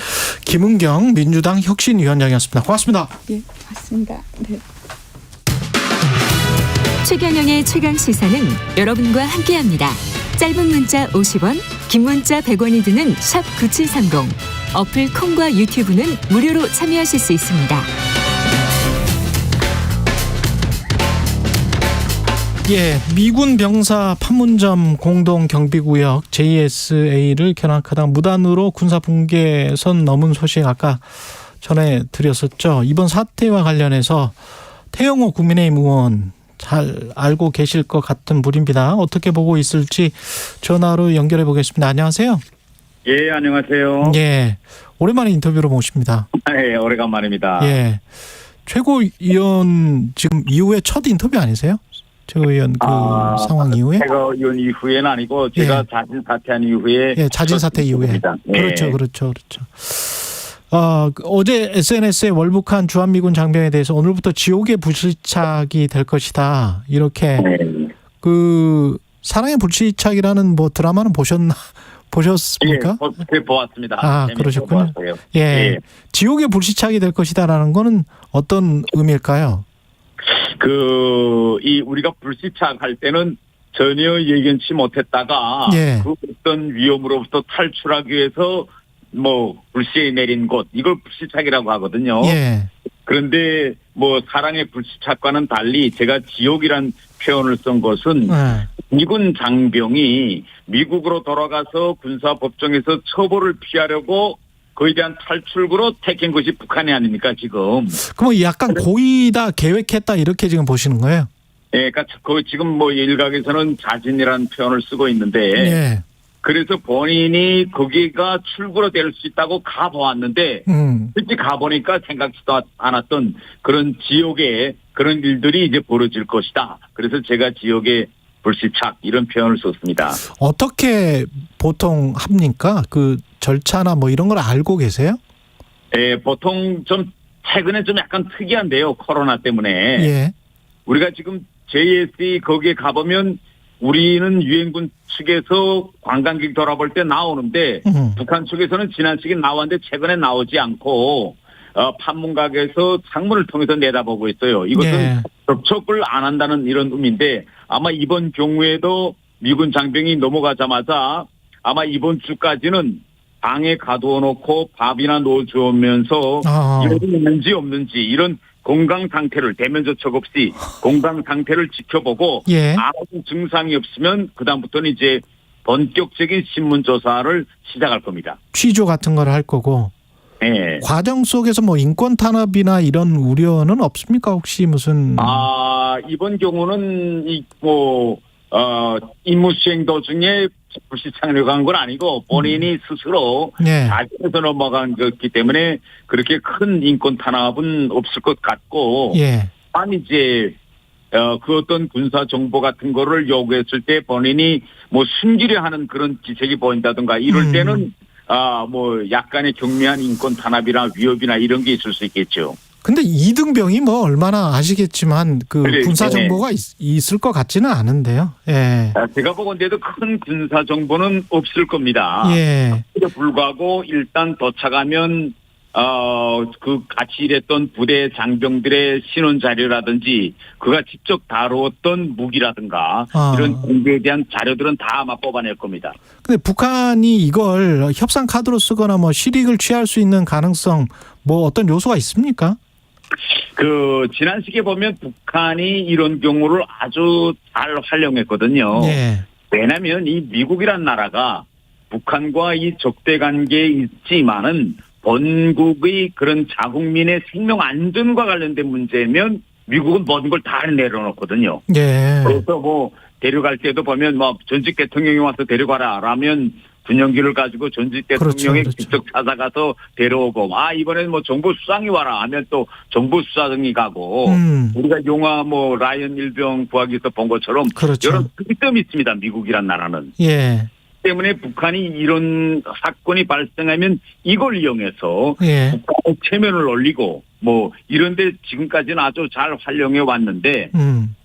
김은경 민주당 혁신위원장이었습니다. 고맙습니다. 예, 맞습니다. 네. 최경영의 최강 시사는 여러분과 함께합니다. 짧은 문자 50원, 긴 문자 100원이 드는 샵 9730. 어플 콩과 유튜브는 무료로 참여하실 수 있습니다. 예, 미군 병사 판문점 공동경비구역 JSA를 견학하다 무단으로 군사분계선 넘은 소식 아까 전해드렸었죠. 이번 사태와 관련해서 태영호 국민의힘 의원 잘 알고 계실 것 같은 분입니다. 어떻게 보고 있을지 전화로 연결해 보겠습니다. 안녕하세요. 예, 안녕하세요. 예, 오랜만에 인터뷰로 모십니다. 예, 오래간만입니다. 예, 최고위원 지금 이후에 첫 인터뷰 아니세요? 최고위원 상황 이후에? 최고위원 이후에는 아니고 제가 자진 사퇴한 이후에. 예, 자진 사퇴 이후에. 예. 그렇죠. 어제 SNS에 월북한 주한미군 장병에 대해서 오늘부터 지옥의 불시착이 될 것이다. 이렇게 사랑의 불시착이라는 뭐 드라마는 보셨습니까? 예, 보았습니다. 그러셨군요. 예. 지옥의 불시착이 될 것이다라는 거는 어떤 의미일까요? 우리가 불시착할 때는 전혀 예견치 못했다가 그 어떤 위험으로부터 탈출하기 위해서 불시에 내린 곳, 이걸 불시착이라고 하거든요. 그런데 사랑의 불시착과는 달리 제가 지옥이란 표현을 쓴 것은 미군 장병이 미국으로 돌아가서 군사법정에서 처벌을 피하려고 그에 대한 탈출구로 택한 것이 북한이 아닙니까 지금. 그럼 약간 고의다, 계획했다 이렇게 지금 보시는 거예요? 예, 그러니까 지금 일각에서는 자진이라는 표현을 쓰고 있는데 그래서 본인이 거기가 출구로 될 수 있다고 가보았는데 실제 가보니까 생각지도 않았던 그런 지옥의 그런 일들이 이제 벌어질 것이다. 그래서 제가 지옥의 불시착 이런 표현을 썼습니다. 어떻게 보통 합니까? 절차나 이런 걸 알고 계세요? 예, 보통 좀 최근에 좀 약간 특이한데요. 코로나 때문에. 우리가 지금 JSA 거기에 가보면 우리는 유엔군 측에서 관광객 돌아볼 때 나오는데 북한 측에서는 지난 시기에 나왔는데 최근에 나오지 않고 판문각에서 창문을 통해서 내다보고 있어요. 이것은 접촉을 안 한다는 이런 의미인데 아마 이번 경우에도 미군 장병이 넘어가자마자 아마 이번 주까지는 방에 가두어 놓고 밥이나 넣어주면서 이런 있는지 없는지 이런 건강 상태를 대면 접촉 없이 건강 상태를 지켜보고 아무 증상이 없으면 그다음부터는 이제 본격적인 신문 조사를 시작할 겁니다. 취조 같은 걸 할 거고. 과정 속에서 인권 탄압이나 이런 우려는 없습니까? 혹시 무슨? 이번 경우는 임무 수행 도중에 불시착을 간 건 아니고 본인이 스스로 자진해서 넘어간 거기 때문에 그렇게 큰 인권 탄압은 없을 것 같고 한 이제 그 어떤 군사 정보 같은 거를 요구했을 때 본인이 숨기려 하는 그런 기색이 보인다든가 이럴 때는 약간의 경미한 인권 탄압이나 위협이나 이런 게 있을 수 있겠죠. 근데 이등병이 얼마나 아시겠지만 군사 정보가 있을 것 같지는 않은데요. 제가 보건대도 큰 군사 정보는 없을 겁니다. 그에 불구하고 일단 도착하면 같이 일했던 부대 장병들의 신원 자료라든지 그가 직접 다루었던 무기라든가 이런 정보에 대한 자료들은 다 아마 뽑아낼 겁니다. 근데 북한이 이걸 협상 카드로 쓰거나 실익을 취할 수 있는 가능성 어떤 요소가 있습니까? 지난 시기에 보면 북한이 이런 경우를 아주 잘 활용했거든요. 왜냐하면 이 미국이란 나라가 북한과 이 적대 관계에 있지만은 본국의 그런 자국민의 생명 안전과 관련된 문제면 미국은 모든 걸 다 내려놓거든요. 그래서 데려갈 때도 보면 전직 대통령이 와서 데려가라 라면 군용기를 가지고 전직 대통령이 직접 찾아가서 데려오고 이번에는 정보수상이 와라 하면 또 정보수사장이 가고 우리가 영화 라이언 일병 구하기에서 본 것처럼 여러 특이점이 있습니다. 미국이란 나라는. 때문에 북한이 이런 사건이 발생하면 이걸 이용해서 북한의 체면을 올리고 이런데 지금까지는 아주 잘 활용해 왔는데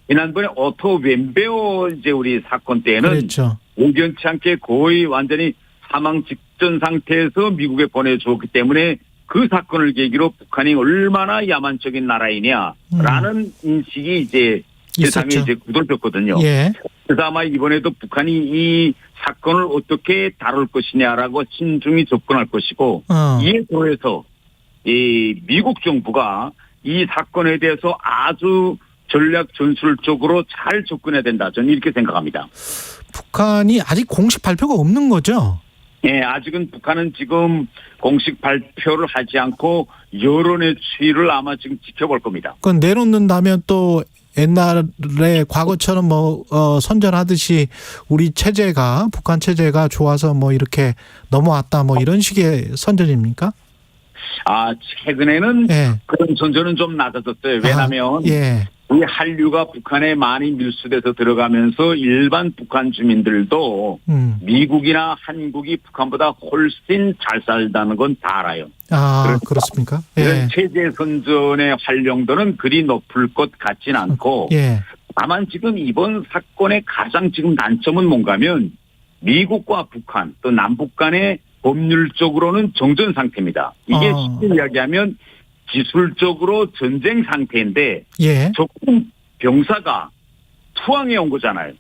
지난번에 오토 웬베오 이제 우리 사건 때는 우연치 않게 거의 완전히 사망 직전 상태에서 미국에 보내주었기 때문에 그 사건을 계기로 북한이 얼마나 야만적인 나라이냐라는 인식이 이제 세상에 이제 굳어졌거든요. 예. 그래서 아마 이번에도 북한이 이 사건을 어떻게 다룰 것이냐라고 신중히 접근할 것이고 이에 더해서 이 미국 정부가 이 사건에 대해서 아주 전략 전술적으로 잘 접근해야 된다. 저는 이렇게 생각합니다. 북한이 아직 공식 발표가 없는 거죠? 네, 아직은 북한은 지금 공식 발표를 하지 않고 여론의 추이를 아마 지금 지켜볼 겁니다. 그건 내놓는다면 또 옛날에 과거처럼 선전하듯이 우리 체제가 북한 체제가 좋아서 이렇게 넘어왔다 이런 식의 선전입니까? 최근에는 그런 선전은 좀 낮아졌어요. 왜냐하면 이 한류가 북한에 많이 밀수돼서 들어가면서 일반 북한 주민들도 미국이나 한국이 북한보다 훨씬 잘 살다는 건 다 알아요. 그렇습니까? 이런 체제 선전의 활용도는 그리 높을 것 같진 않고 다만 지금 이번 사건의 가장 지금 난점은 뭔가면 미국과 북한 또 남북 간의 법률적으로는 정전 상태입니다. 이게 쉽게 이야기하면 기술적으로 전쟁 상태인데 조금 병사가 투항해 온 거잖아요.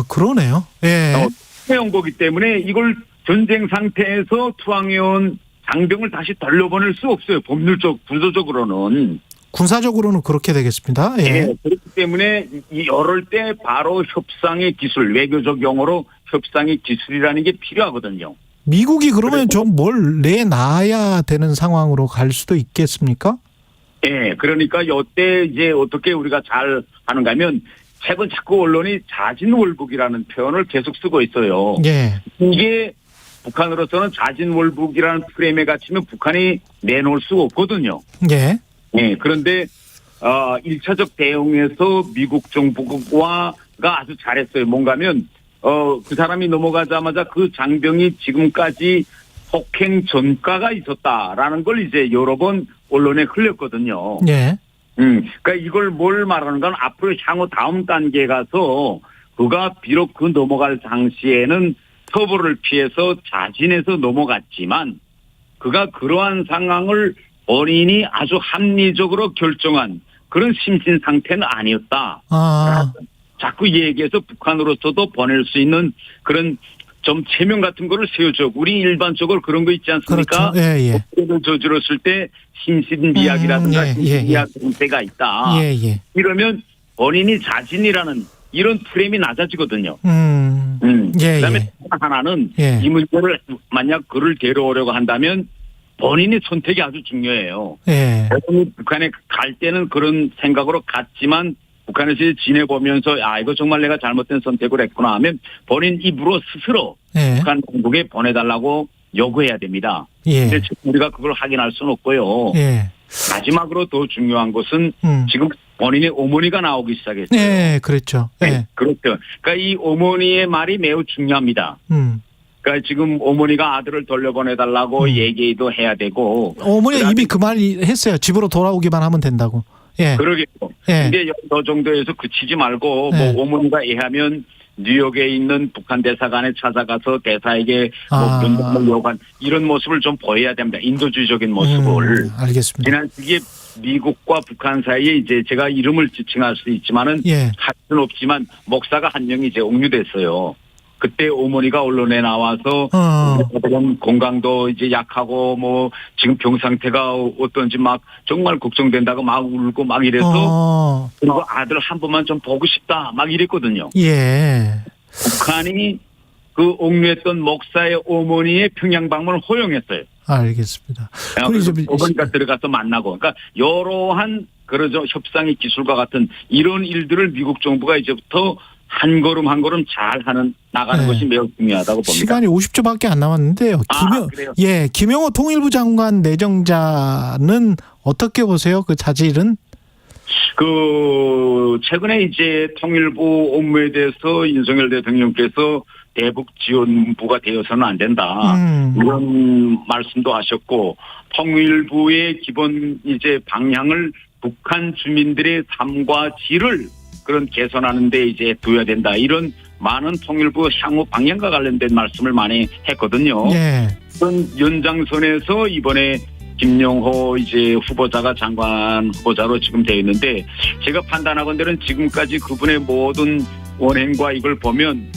그러네요. 투항해 온 거기 때문에 이걸 전쟁 상태에서 투항해 온 장병을 다시 돌려보낼 수 없어요. 법률적 구조적으로는. 군사적으로는 그렇게 되겠습니다. 그렇기 때문에 이럴 때 바로 협상의 기술, 외교적 용어로 협상의 기술이라는 게 필요하거든요. 미국이 그러면 좀 뭘 내놔야 되는 상황으로 갈 수도 있겠습니까? 그러니까 이때 이제 어떻게 우리가 잘 하는가 하면 최근 자꾸 언론이 자진월북이라는 표현을 계속 쓰고 있어요. 이게 북한으로서는 자진월북이라는 프레임에 갇히면 북한이 내놓을 수가 없거든요. 그런데 1차적 대응에서 미국 정부가 아주 잘했어요. 뭔가면 그 사람이 넘어가자마자 그 장병이 지금까지 폭행 전과가 있었다라는 걸 이제 여러 번 언론에 흘렸거든요. 그러니까 이걸 뭘 말하는 건 앞으로 향후 다음 단계에 가서 그가 비록 그 넘어갈 당시에는 처벌을 피해서 자진해서 넘어갔지만 그가 그러한 상황을 본인이 아주 합리적으로 결정한 그런 심신 상태는 아니었다. 자꾸 얘기해서 북한으로서도 보낼 수 있는 그런 좀 체면 같은 거를 세워줘. 우리 일반적으로 그런 거 있지 않습니까? 범죄를 저질렀을 때 심신미약이라든가 심신미약 상태가 있다. 이러면 본인이 자진이라는 이런 프레임이 낮아지거든요. 그다음에 하나는 이 문제를 만약 그를 데려오려고 한다면 본인의 선택이 아주 중요해요. 북한에 갈 때는 그런 생각으로 갔지만 북한에서 지내보면서 이거 정말 내가 잘못된 선택을 했구나 하면 본인 입으로 스스로 북한 당국에 보내달라고 요구해야 됩니다. 근데 우리가 그걸 확인할 수는 없고요. 마지막으로 더 중요한 것은 지금 본인의 어머니가 나오기 시작했어요. 그렇죠. 그렇죠. 그러니까 이 어머니의 말이 매우 중요합니다. 그러니까 지금 어머니가 아들을 돌려보내달라고 얘기도 해야 되고. 어머니가 이미 그 말이 했어요. 집으로 돌아오기만 하면 된다고. 그러겠고. 근데 저 정도에서 그치지 말고 뭐 어머니가 애하면 뉴욕에 있는 북한 대사관에 찾아가서 대사에게 면담을 요구한 이런 모습을 좀 보여야 됩니다. 인도주의적인 모습을. 알겠습니다. 지난 시기에 미국과 북한 사이에 이제 제가 이름을 지칭할 수 있지만은 할 수는 없지만 목사가 한 명이 이제 옥류됐어요. 그때 어머니가 언론에 나와서 건강도 이제 약하고 뭐 지금 병 상태가 어떤지 막 정말 걱정된다고 막 울고 막 이래서 그리고 아들 한 번만 좀 보고 싶다 막 이랬거든요. 북한이 그 옥류했던 목사의 어머니의 평양 방문을 허용했어요. 알겠습니다. 그래서 어머니가 들어가서 만나고 그러니까 이러한 그러죠 협상의 기술과 같은 이런 일들을 미국 정부가 이제부터 한 걸음 한 걸음 잘 나가는 것이 매우 중요하다고 봅니다. 시간이 50초밖에 안 남았는데요. 김영호 통일부 장관 내정자는 어떻게 보세요? 그 자질은? 최근에 이제 통일부 업무에 대해서 윤석열 대통령께서 대북 지원부가 되어서는 안 된다. 이런 말씀도 하셨고 통일부의 기본 이제 방향을 북한 주민들의 삶과 질을 그런 개선하는 데 이제 둬야 된다. 이런 많은 통일부 향후 방향과 관련된 말씀을 많이 했거든요. 그런 연장선에서 이번에 김용호 이제 후보자가 장관 후보자로 지금 되어 있는데 제가 판단하건대로는 지금까지 그분의 모든 원행과 이걸 보면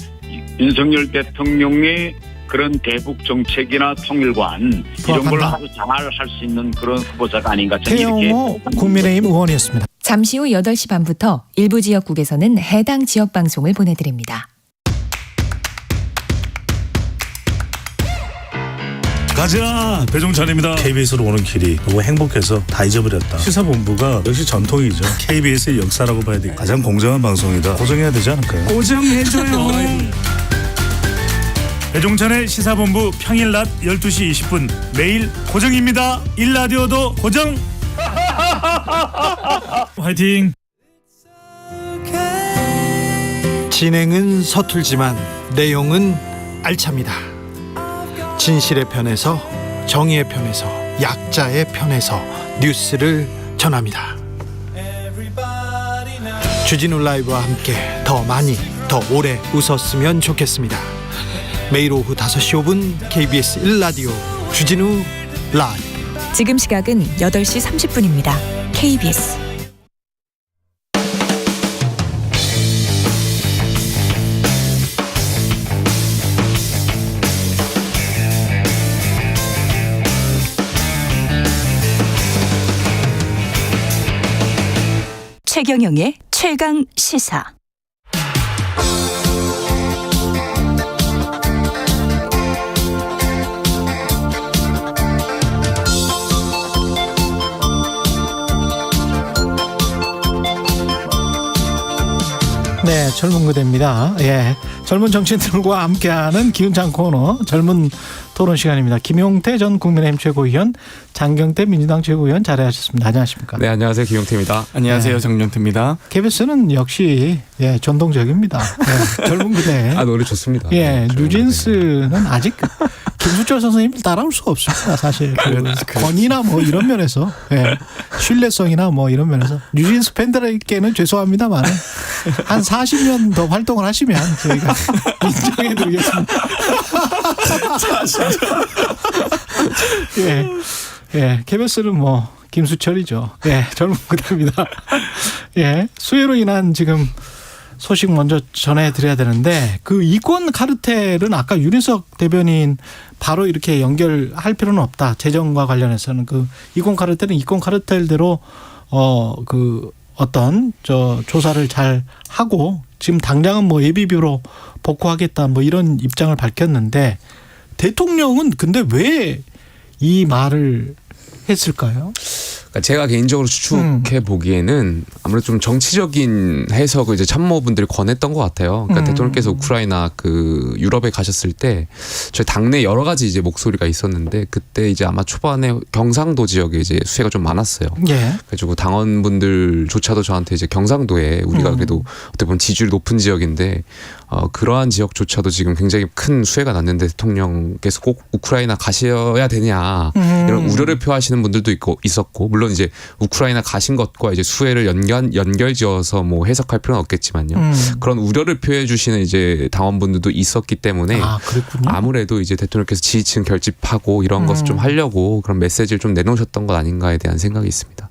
윤석열 대통령의 그런 대북 정책이나 통일관 이런 걸 아주 잘 할 수 있는 그런 후보자가 아닌가 저는 태영호 국민의힘 의원이었습니다. 잠시 후 8시 반부터 일부 지역국에서는 해당 지역 방송을 보내드립니다. 가자 배종찬입니다. KBS로 오는 길이 너무 행복해서 다 잊어버렸다. 시사본부가 역시 전통이죠. KBS의 역사라고 봐야 돼. 가장 공정한 방송이다. 고정해야 되지 않을까요? 고정해줘요. 배종찬의 시사본부 평일 낮 12시 20분 매일 고정입니다. 일라디오도 고정. 화이팅. 진행은 서툴지만 내용은 알찹니다. 진실의 편에서 정의의 편에서 약자의 편에서 뉴스를 전합니다. 주진우 라이브와 함께 더 많이 더 오래 웃었으면 좋겠습니다. 매일 오후 5시 5분 KBS 1라디오 주진우 라이브. 지금 시각은 8시 30분입니다. KBS 최경영의 최강 시사. 네, 젊은 그대입니다. 예, 젊은 정치인들과 함께하는 기운찬 코너 젊은 토론 시간입니다. 김용태 전 국민의힘 최고위원, 장경태 민주당 최고위원 자리하셨습니다. 안녕하십니까? 네, 안녕하세요. 김용태입니다. 안녕하세요. 정용태입니다. KBS는 역시 예, 전통적입니다. 예, 젊은 그대. 아, 노래 좋습니다. 예, 뉴진스는 아직 김수철 선생님을 따라올 수가 없습니다. 사실 그 권위나 뭐 이런 면에서 예, 신뢰성이나 뭐 이런 면에서 뉴진스 팬들에게는 죄송합니다만 한 40년 더 활동을 하시면 저희가 인정해드리겠습니다. 예, 예, KBS는 뭐 김수철이죠. 예, 젊은 그대입니다. 예, 수해로 인한 지금 소식 먼저 전해드려야 되는데 그 이권 카르텔은 아까 윤희석 대변인 바로 이렇게 연결할 필요는 없다. 재정과 관련해서는 그 이권 카르텔은 이권 카르텔대로 그 어떤 조사를 잘 하고 지금 당장은 뭐 예비비로 복구하겠다 뭐 이런 입장을 밝혔는데 대통령은 근데 왜 이 말을 했을까요? 제가 개인적으로 추측해 보기에는 아무래도 좀 정치적인 해석을 이제 참모분들이 권했던 것 같아요. 그러니까 대통령께서 우크라이나 그 유럽에 가셨을 때 저희 당내 여러 가지 이제 목소리가 있었는데 그때 이제 아마 초반에 경상도 지역에 이제 수해가 좀 많았어요. 예. 그래가지고 당원분들조차도 저한테 이제 경상도에 우리가 그래도 어떻게 보면 지지율이 높은 지역인데 그러한 지역조차도 지금 굉장히 큰 수해가 났는데 대통령께서 꼭 우크라이나 가셔야 되냐 이런 우려를 표하시는 분들도 있었고 물론 이제 우크라이나 가신 것과 이제 수해를 연결지어서 뭐 해석할 필요는 없겠지만요. 그런 우려를 표해 주시는 이제 당원분들도 있었기 때문에 아무래도 이제 대통령께서 지지층 결집하고 이런 것을 좀 하려고 그런 메시지를 좀 내놓으셨던 것 아닌가에 대한 생각이 있습니다.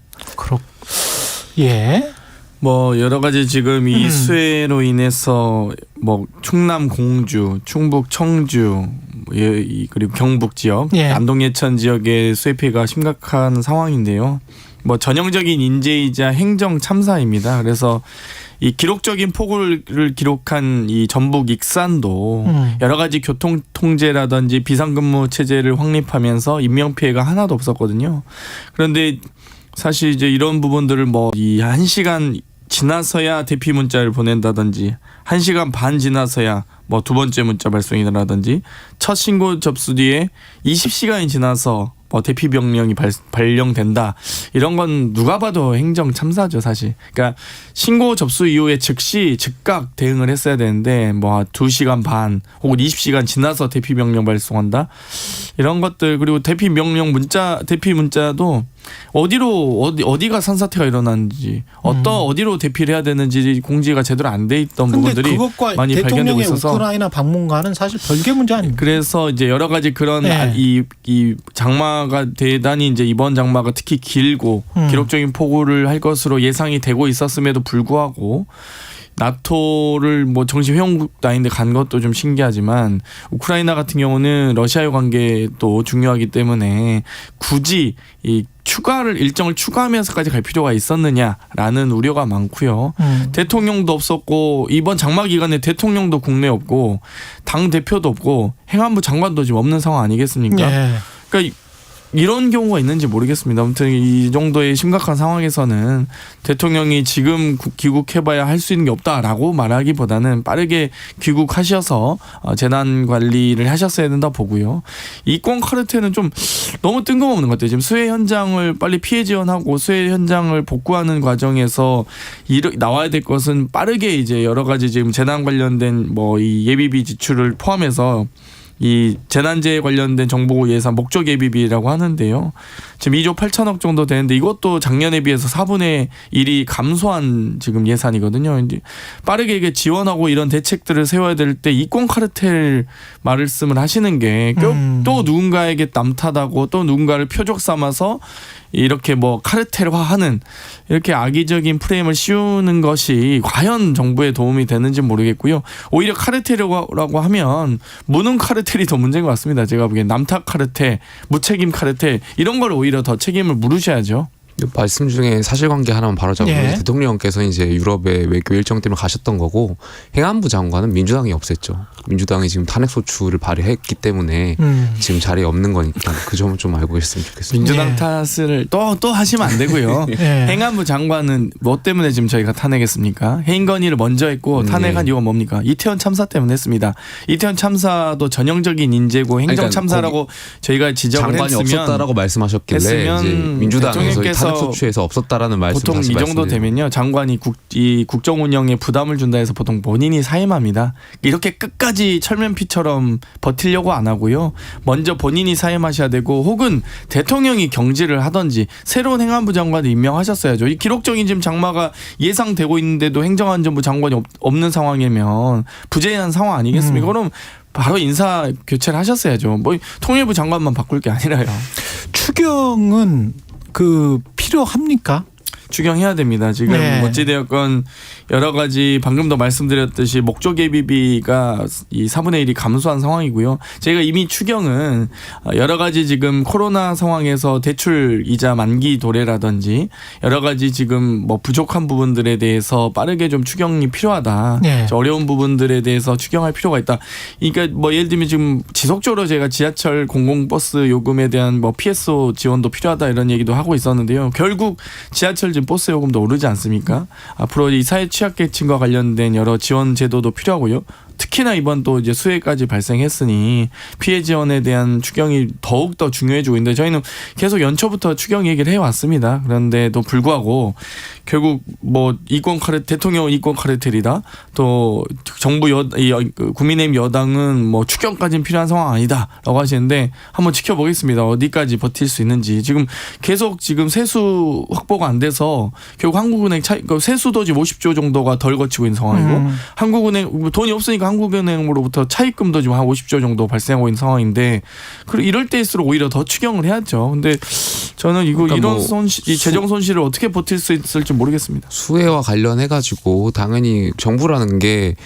예. 뭐 여러 가지 지금 이 수해로 인해서 뭐 충남 공주, 충북 청주 그리고 경북 지역, 안동 예천 지역의 수해 피해가 심각한 상황인데요. 뭐 전형적인 인재이자 행정 참사입니다. 그래서 이 기록적인 폭우를 기록한 이 전북 익산도 여러 가지 교통 통제라든지 비상근무 체제를 확립하면서 인명 피해가 하나도 없었거든요. 그런데 사실 이제 이런 부분들을 뭐 이 1시간 지나서야 대피 문자를 보낸다든지 1시간 반 지나서야 뭐 두 번째 문자 발송이라든지 첫 신고 접수 뒤에 20시간이 지나서 뭐 대피 명령이 발령된다. 이런 건 누가 봐도 행정 참사죠, 사실. 그러니까 신고 접수 이후에 즉각 대응을 했어야 되는데 뭐 2시간 반 혹은 20시간 지나서 대피 명령 발송한다. 이런 것들 그리고 대피 문자도 어디가 산사태가 일어났는지 어디로 대피를 해야 되는지 공지가 제대로 안 돼 있던 부분도 사건들이 그것과 많이 발견되고 대통령의 있어서 우크라이나 방문과는 사실 별개 문제 아닙니까? 그래서 이제 여러 가지 그런 이 장마가 대단히 이제 이번 장마가 특히 길고 기록적인 폭우를 할 것으로 예상이 되고 있었음에도 불구하고 나토를 뭐 정식 회원국도 아닌데 간 것도 좀 신기하지만 우크라이나 같은 경우는 러시아의 관계도 중요하기 때문에 굳이 이 일정을 추가하면서까지 갈 필요가 있었느냐라는 우려가 많고요. 대통령도 없었고 이번 장마 기간에 대통령도 국내에 없고 당 대표도 없고 행안부 장관도 지금 없는 상황 아니겠습니까? 그러니까 이런 경우가 있는지 모르겠습니다. 아무튼 이 정도의 심각한 상황에서는 대통령이 지금 귀국해봐야 할 수 있는 게 없다라고 말하기보다는 빠르게 귀국하셔서 재난 관리를 하셨어야 된다 보고요. 이권 카르텔은 좀 너무 뜬금없는 것 같아요. 지금 수해 현장을 빨리 피해 지원하고 수해 현장을 복구하는 과정에서 나와야 될 것은 빠르게 이제 여러 가지 지금 재난 관련된 뭐 이 예비비 지출을 포함해서 이 재난재해 관련된 정보 예산 목적 예비비라고 하는데요. 지금 2조 8천억 정도 되는데 이것도 작년에 비해서 4분의 1이 감소한 지금 예산이거든요. 이제 빠르게 이게 지원하고 이런 대책들을 세워야 될 때 이권 카르텔 말씀을 하시는 게 또 누군가에게 남탓하고 또 누군가를 표적 삼아서 이렇게 뭐 카르텔화하는 이렇게 악의적인 프레임을 씌우는 것이 과연 정부에 도움이 되는지 모르겠고요. 오히려 카르텔이라고 하면 무능 카르텔이 더 문제인 것 같습니다. 제가 보기엔 남탓 카르텔, 무책임 카르텔 이런 걸 오히려 더 책임을 물으셔야죠. 말씀 중에 사실관계 하나만 바로 잡으면 대통령께서 이제 유럽에 외교 일정 때문에 가셨던 거고 행안부 장관은 민주당이 없앴죠. 민주당이 지금 탄핵소추를 발의했기 때문에 지금 자리에 없는 거니까 그 점을 좀 알고 계셨으면 좋겠습니다. 민주당 탓을 또 하시면 안 되고요. 행안부 장관은 뭐 때문에 지금 저희가 탄핵했습니까? 해임 건의를 먼저 했고 탄핵한 이유가 뭡니까? 이태원 참사 때문에 했습니다. 이태원 참사도 전형적인 인재고 행정 참사라고 저희가 지적을 장관이 했으면 없었다라고 말씀하셨길래 이제 민주당에서 탄핵소추에서 없었다라는 말씀 보통 이 정도 되면요 장관이 국정 운영에 부담을 준다 해서 보통 본인이 사임합니다. 이렇게 끝까지 철면피처럼 버티려고 안 하고요. 먼저 본인이 사임하셔야 되고 혹은 대통령이 경질을 하든지 새로운 행안부 장관을 임명하셨어야죠. 이 기록적인 지금 장마가 예상되고 있는데도 행정안전부 장관이 없는 상황이면 부재한 상황 아니겠습니까? 그럼 바로 인사 교체를 하셨어야죠. 뭐 통일부 장관만 바꿀 게 아니라요. 추경은 필요합니까? 추경해야 됩니다. 지금 어찌되었건 여러 가지 방금도 말씀드렸듯이 목적 예비비가 이 4분의 1이 감소한 상황이고요. 저희가 이미 추경은 여러 가지 지금 코로나 상황에서 대출 이자 만기 도래라든지 여러 가지 지금 뭐 부족한 부분들에 대해서 빠르게 좀 추경이 필요하다. 어려운 부분들에 대해서 추경할 필요가 있다. 그러니까 뭐 예를 들면 지금 지속적으로 제가 지하철 공공버스 요금에 대한 뭐 PSO 지원도 필요하다 이런 얘기도 하고 있었는데요. 결국 지하철 지금 버스 요금도 오르지 않습니까? 앞으로 이 사회 취약계층과 관련된 여러 지원 제도도 필요하고요. 특히나 이번 또 이제 수해까지 발생했으니 피해 지원에 대한 추경이 더욱 더 중요해지고 있는데 저희는 계속 연초부터 추경 얘기를 해왔습니다. 그런데도 불구하고 결국 뭐 대통령 이권 카르텔이다. 또 정부 국민의힘 여당은 뭐 추경까지는 필요한 상황 아니다라고 하시는데 한번 지켜보겠습니다. 어디까지 버틸 수 있는지. 지금 계속 지금 세수 확보가 안 돼서 결국 한국은행 세수도 지금 50조 정도가 덜 거치고 있는 상황이고 한국은행 돈이 없으니까 한국은행으로부터 차입금도 지금 한 50조 정도 발생하고 있는 상황인데 그리고 이럴 때일수록 오히려 더 추경을 해야죠. 근데 저는 그러니까 이런 이 재정 손실을 어떻게 버틸 수 있을지 모르겠습니다. 수해와 관련해가지고 당연히 정부라는 게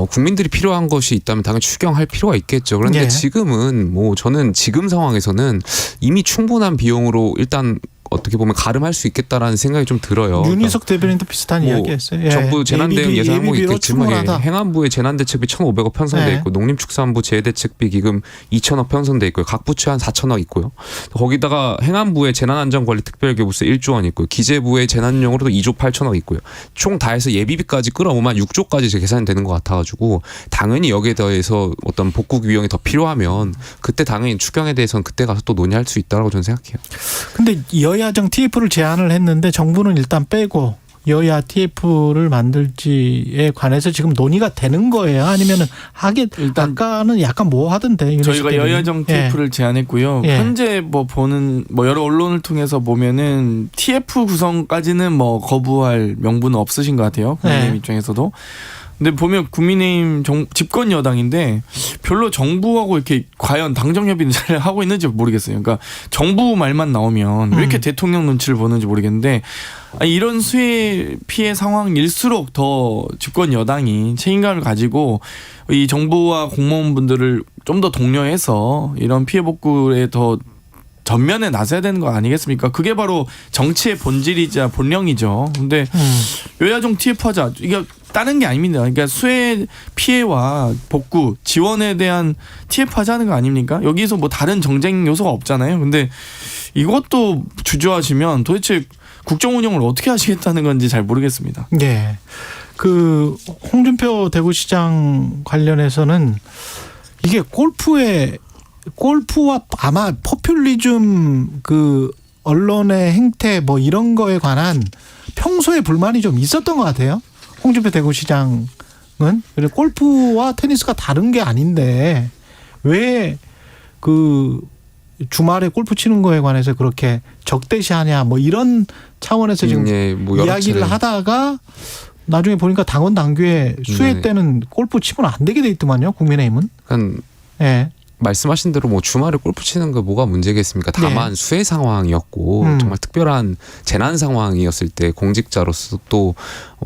국민들이 필요한 것이 있다면 당연히 추경할 필요가 있겠죠. 그런데 지금은 뭐 저는 지금 상황에서는 이미 충분한 비용으로 일단 어떻게 보면 가름할 수 있겠다라는 생각이 좀 들어요. 윤희석 대변인도 비슷한 이야기했어요. 정부 재난대응 예산 항목이 있겠지만 행안부에 재난대책비 1,500억 편성돼 있고 농림축산부 재해대책비 기금 2,000억 편성돼 있고요. 각 부처에 한 4,000억 있고요. 거기다가 행안부에 재난안전관리 특별기부세 1조 원 있고요. 기재부에 재난용으로도 2조 8천억 있고요. 총 다 해서 예비비까지 끌어오면 6조까지 계산이 되는 것 같아가지고 당연히 여기에 더해서 어떤 복구 비용이 더 필요하면 그때 당연히 추경에 대해서는 그때 가서 또 논의할 수 있다고 저는 생각해요. 근데 여야정 TF를 제안을 했는데 정부는 일단 빼고 여야 TF를 만들지에 관해서 지금 논의가 되는 거예요? 아니면은 일단 아까는 약간 모호하던데. 저희가 여야정 TF를 제안했고요. 현재 뭐 보는 뭐 여러 언론을 통해서 보면은 TF 구성까지는 뭐 거부할 명분은 없으신 것 같아요. 국민의힘 입장에서도. 근데 보면 국민의힘 집권 여당인데 별로 정부하고 이렇게 과연 당정 협의는 잘 하고 있는지 모르겠어요. 그러니까 정부 말만 나오면 왜 이렇게 대통령 눈치를 보는지 모르겠는데 이런 수해 피해 상황일수록 더 집권 여당이 책임감을 가지고 이 정부와 공무원분들을 좀 더 독려해서 이런 피해 복구에 더 전면에 나서야 되는 거 아니겠습니까? 그게 바로 정치의 본질이자 본령이죠. 근데 여야정 TF하자 이게 다른 게 아닙니다. 그러니까 수해 피해와 복구 지원에 대한 TF하자는 거 아닙니까? 여기서 뭐 다른 정쟁 요소가 없잖아요. 근데 이것도 주저하시면 도대체 국정 운영을 어떻게 하시겠다는 건지 잘 모르겠습니다. 네. 그 홍준표 대구시장 관련해서는 이게 골프와 아마 포퓰리즘 그 언론의 행태 뭐 이런 거에 관한 평소에 불만이 좀 있었던 것 같아요. 홍준표 대구시장은. 그리고 골프와 테니스가 다른 게 아닌데 왜 그 주말에 골프 치는 거에 관해서 그렇게 적대시하냐 뭐 이런 차원에서 지금 뭐 이야기를 하다가 나중에 보니까 당원 당규에 수해 때는 골프 치면 안 되게 돼 있더만요. 국민의힘은. 그러니까 예. 말씀하신 대로 뭐 주말에 골프 치는 거 뭐가 문제겠습니까? 다만 수해 상황이었고 정말 특별한 재난 상황이었을 때 공직자로서 또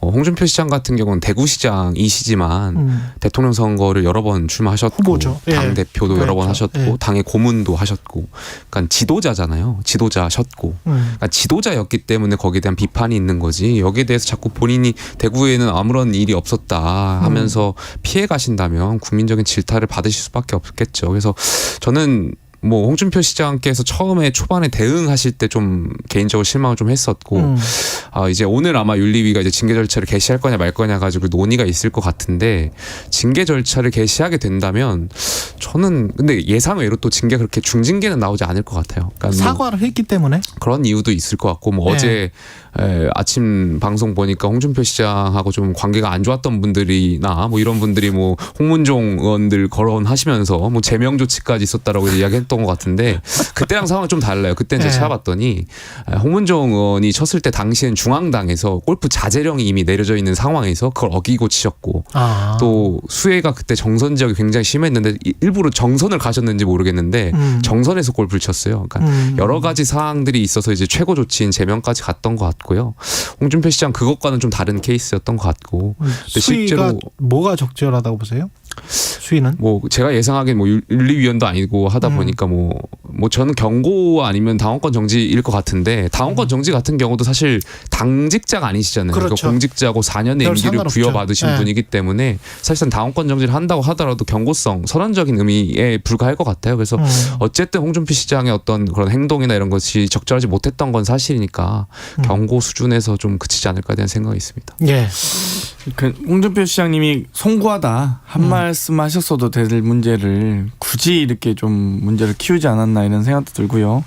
홍준표 시장 같은 경우는 대구시장이시지만 대통령 선거를 여러 번 출마하셨고 후보죠. 당 대표도 그렇죠. 여러 번 하셨고 예. 당의 고문도 하셨고 그러니까 지도자잖아요. 지도자셨고 그러니까 지도자였기 때문에 거기에 대한 비판이 있는 거지. 여기에 대해서 자꾸 본인이 대구에는 아무런 일이 없었다 하면서 피해 가신다면 국민적인 질타를 받으실 수밖에 없겠죠. 그래서 저는 뭐 홍준표 시장께서 처음에 초반에 대응하실 때 좀 개인적으로 실망을 좀 했었고 이제 오늘 아마 윤리위가 이제 징계 절차를 개시할 거냐 말 거냐 가지고 논의가 있을 것 같은데 징계 절차를 개시하게 된다면 저는 근데 예상 외로 또 징계 그렇게 중징계는 나오지 않을 것 같아요. 그러니까 사과를 했기 때문에 그런 이유도 있을 것 같고 뭐 어제 아침 방송 보니까 홍준표 시장하고 좀 관계가 안 좋았던 분들이나 뭐 이런 분들이 뭐 홍문종 의원들 거론하시면서 뭐 제명 조치까지 있었다라고 이야기했던 것 같은데 그때랑 상황은 좀 달라요. 그때 이제 찾아봤더니 홍문종 의원이 쳤을 때 당시엔 중앙당에서 골프 자제령이 이미 내려져 있는 상황에서 그걸 어기고 치셨고 또 수해가 그때 정선 지역이 굉장히 심했는데 일부러 정선을 가셨는지 모르겠는데 정선에서 골프를 쳤어요. 그러니까 여러 가지 사항들이 있어서 이제 최고 조치인 제명까지 갔던 것 같고요. 홍준표 시장 그것과는 좀 다른 케이스였던 것 같고. 수위가 실제로 뭐가 적절하다고 보세요? 수위는? 뭐 제가 예상하기엔 뭐 윤리위원도 아니고 하다 보니까 뭐 저는 경고 아니면 당원권 정지일 것 같은데 당원권 정지 같은 경우도 사실 당직자가 아니시잖아요. 그렇죠. 그러니까 공직자고 4년의 임기를 부여받으신 분이기 때문에 사실상 당원권 정지를 한다고 하더라도 경고성, 선언적인 의미에 불과할 것 같아요. 그래서 어쨌든 홍준표 시장의 어떤 그런 행동이나 이런 것이 적절하지 못했던 건 사실이니까 경고 수준에서 좀 그치지 않을까 대한 생각이 있습니다. 예. 그 홍준표 시장님이 송구하다 한 말씀 하셨어도 될 문제를 굳이 이렇게 좀 문제를 키우지 않았나 이런 생각도 들고요.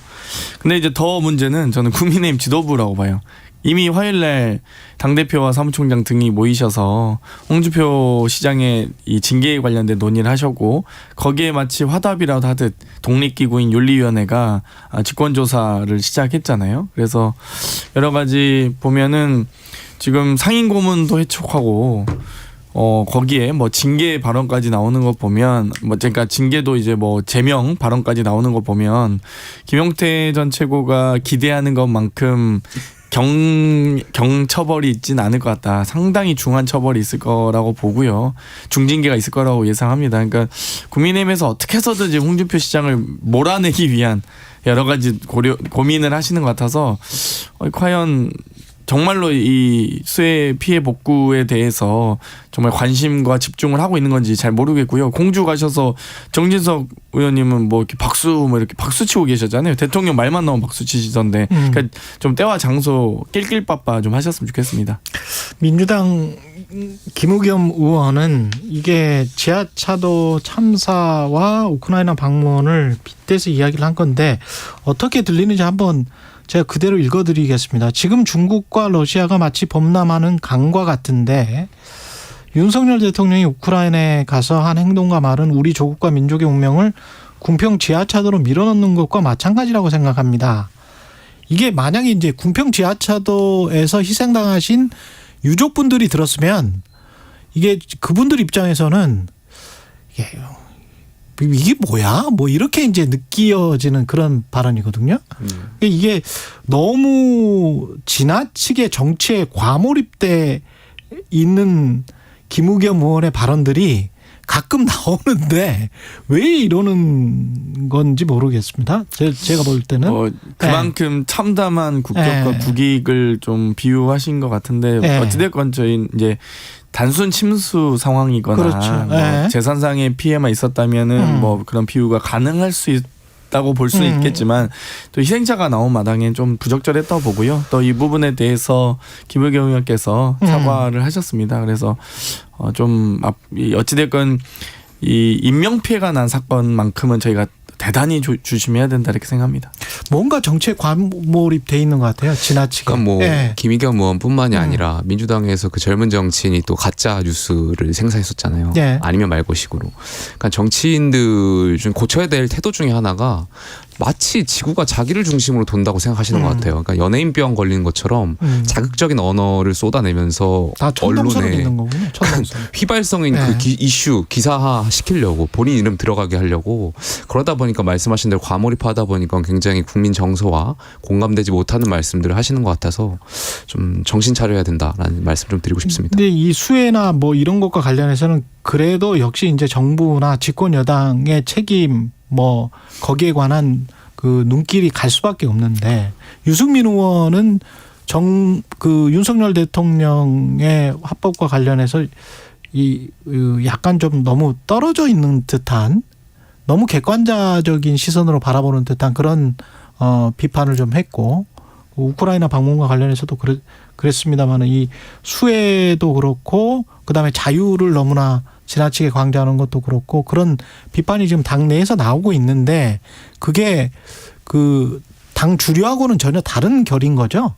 근데 이제 더 문제는 저는 국민의힘 지도부라고 봐요. 이미 화요일날 당대표와 사무총장 등이 모이셔서 홍준표 시장의 이 징계에 관련된 논의를 하셨고 거기에 마치 화답이라도 하듯 독립기구인 윤리위원회가 직권조사를 시작했잖아요. 그래서 여러 가지 보면은 지금 상임고문도 해촉하고 거기에 뭐 징계 발언까지 나오는 거 보면 뭐 그러니까 징계도 이제 뭐 제명 발언까지 나오는 거 보면 김용태 전 최고가 기대하는 것만큼 경처벌이 있지는 않을 것 같다. 상당히 중한 처벌이 있을 거라고 보고요. 중징계가 있을 거라고 예상합니다. 그러니까 국민의힘에서 어떻게 해서든지 홍준표 시장을 몰아내기 위한 여러 가지 고민을 하시는 것 같아서 과연 정말로 이 수해 피해 복구에 대해서 정말 관심과 집중을 하고 있는 건지 잘 모르겠고요. 공주 가셔서 정진석 의원님은 뭐 이렇게 박수 치고 계셨잖아요. 대통령 말만 나오면 박수 치시던데. 그러니까 좀 때와 장소 낄낄빠빠 좀 하셨으면 좋겠습니다. 민주당 김우겸 의원은 이게 지하차도 참사와 우크라이나 방문을 빗대서 이야기를 한 건데 어떻게 들리는지 한번 제가 그대로 읽어드리겠습니다. 지금 중국과 러시아가 마치 범람하는 강과 같은데 윤석열 대통령이 우크라이나에 가서 한 행동과 말은 우리 조국과 민족의 운명을 궁평 지하차도로 밀어넣는 것과 마찬가지라고 생각합니다. 이게 만약에 이제 궁평 지하차도에서 희생당하신 유족분들이 들었으면 이게 그분들 입장에서는 이게 뭐야? 뭐 이렇게 이제 느껴지는 그런 발언이거든요. 이게 너무 지나치게 정치에 과몰입돼 있는 김우겸 의원의 발언들이 가끔 나오는데 왜 이러는 건지 모르겠습니다. 제가 볼 때는 그만큼 참담한 국격과 국익을 좀 비유하신 것 같은데 어찌됐건 저희 이제 단순 침수 상황이거나 그렇죠. 뭐 재산상의 피해만 있었다면은 뭐 그런 비유가 가능할 수 있다고 볼 수는 있겠지만 또 희생자가 나온 마당에 좀 부적절했다고 보고요. 또 이 부분에 대해서 김우겸 의원께서 사과를 하셨습니다. 그래서 좀 어찌됐건 이 인명 피해가 난 사건만큼은 저희가 대단히 조심해야 된다 이렇게 생각합니다. 뭔가 정치에 과몰입돼 있는 것 같아요. 지나치게. 그러니까 뭐 김의겸 의원뿐만이 아니라 민주당에서 그 젊은 정치인이 또 가짜 뉴스를 생산했었잖아요. 아니면 말고식으로. 그러니까 정치인들 중 고쳐야 될 태도 중에 하나가 마치 지구가 자기를 중심으로 돈다고 생각하시는 것 같아요. 그러니까 연예인병 걸리는 것처럼 자극적인 언어를 쏟아내면서 언론에 휘발성인 그 이슈 기사화 시키려고 본인 이름 들어가게 하려고 그러다 보니까 말씀하신 대로 과몰입하다 보니까 굉장히 국민 정서와 공감되지 못하는 말씀들을 하시는 것 같아서 좀 정신 차려야 된다라는 말씀 좀 드리고 싶습니다. 근데 이 수혜나 뭐 이런 것과 관련해서는 그래도 역시 이제 정부나 집권 여당의 책임 뭐 거기에 관한 그 눈길이 갈 수밖에 없는데 유승민 의원은 윤석열 대통령의 화법과 관련해서 약간 좀 너무 떨어져 있는 듯한 너무 객관자적인 시선으로 바라보는 듯한 그런 비판을 좀 했고 우크라이나 방문과 관련해서도 그랬습니다만 이 수혜도 그렇고 그다음에 자유를 너무나 지나치게 강조하는 것도 그렇고 그런 비판이 지금 당 내에서 나오고 있는데 그게 그 당 주류하고는 전혀 다른 결인 거죠?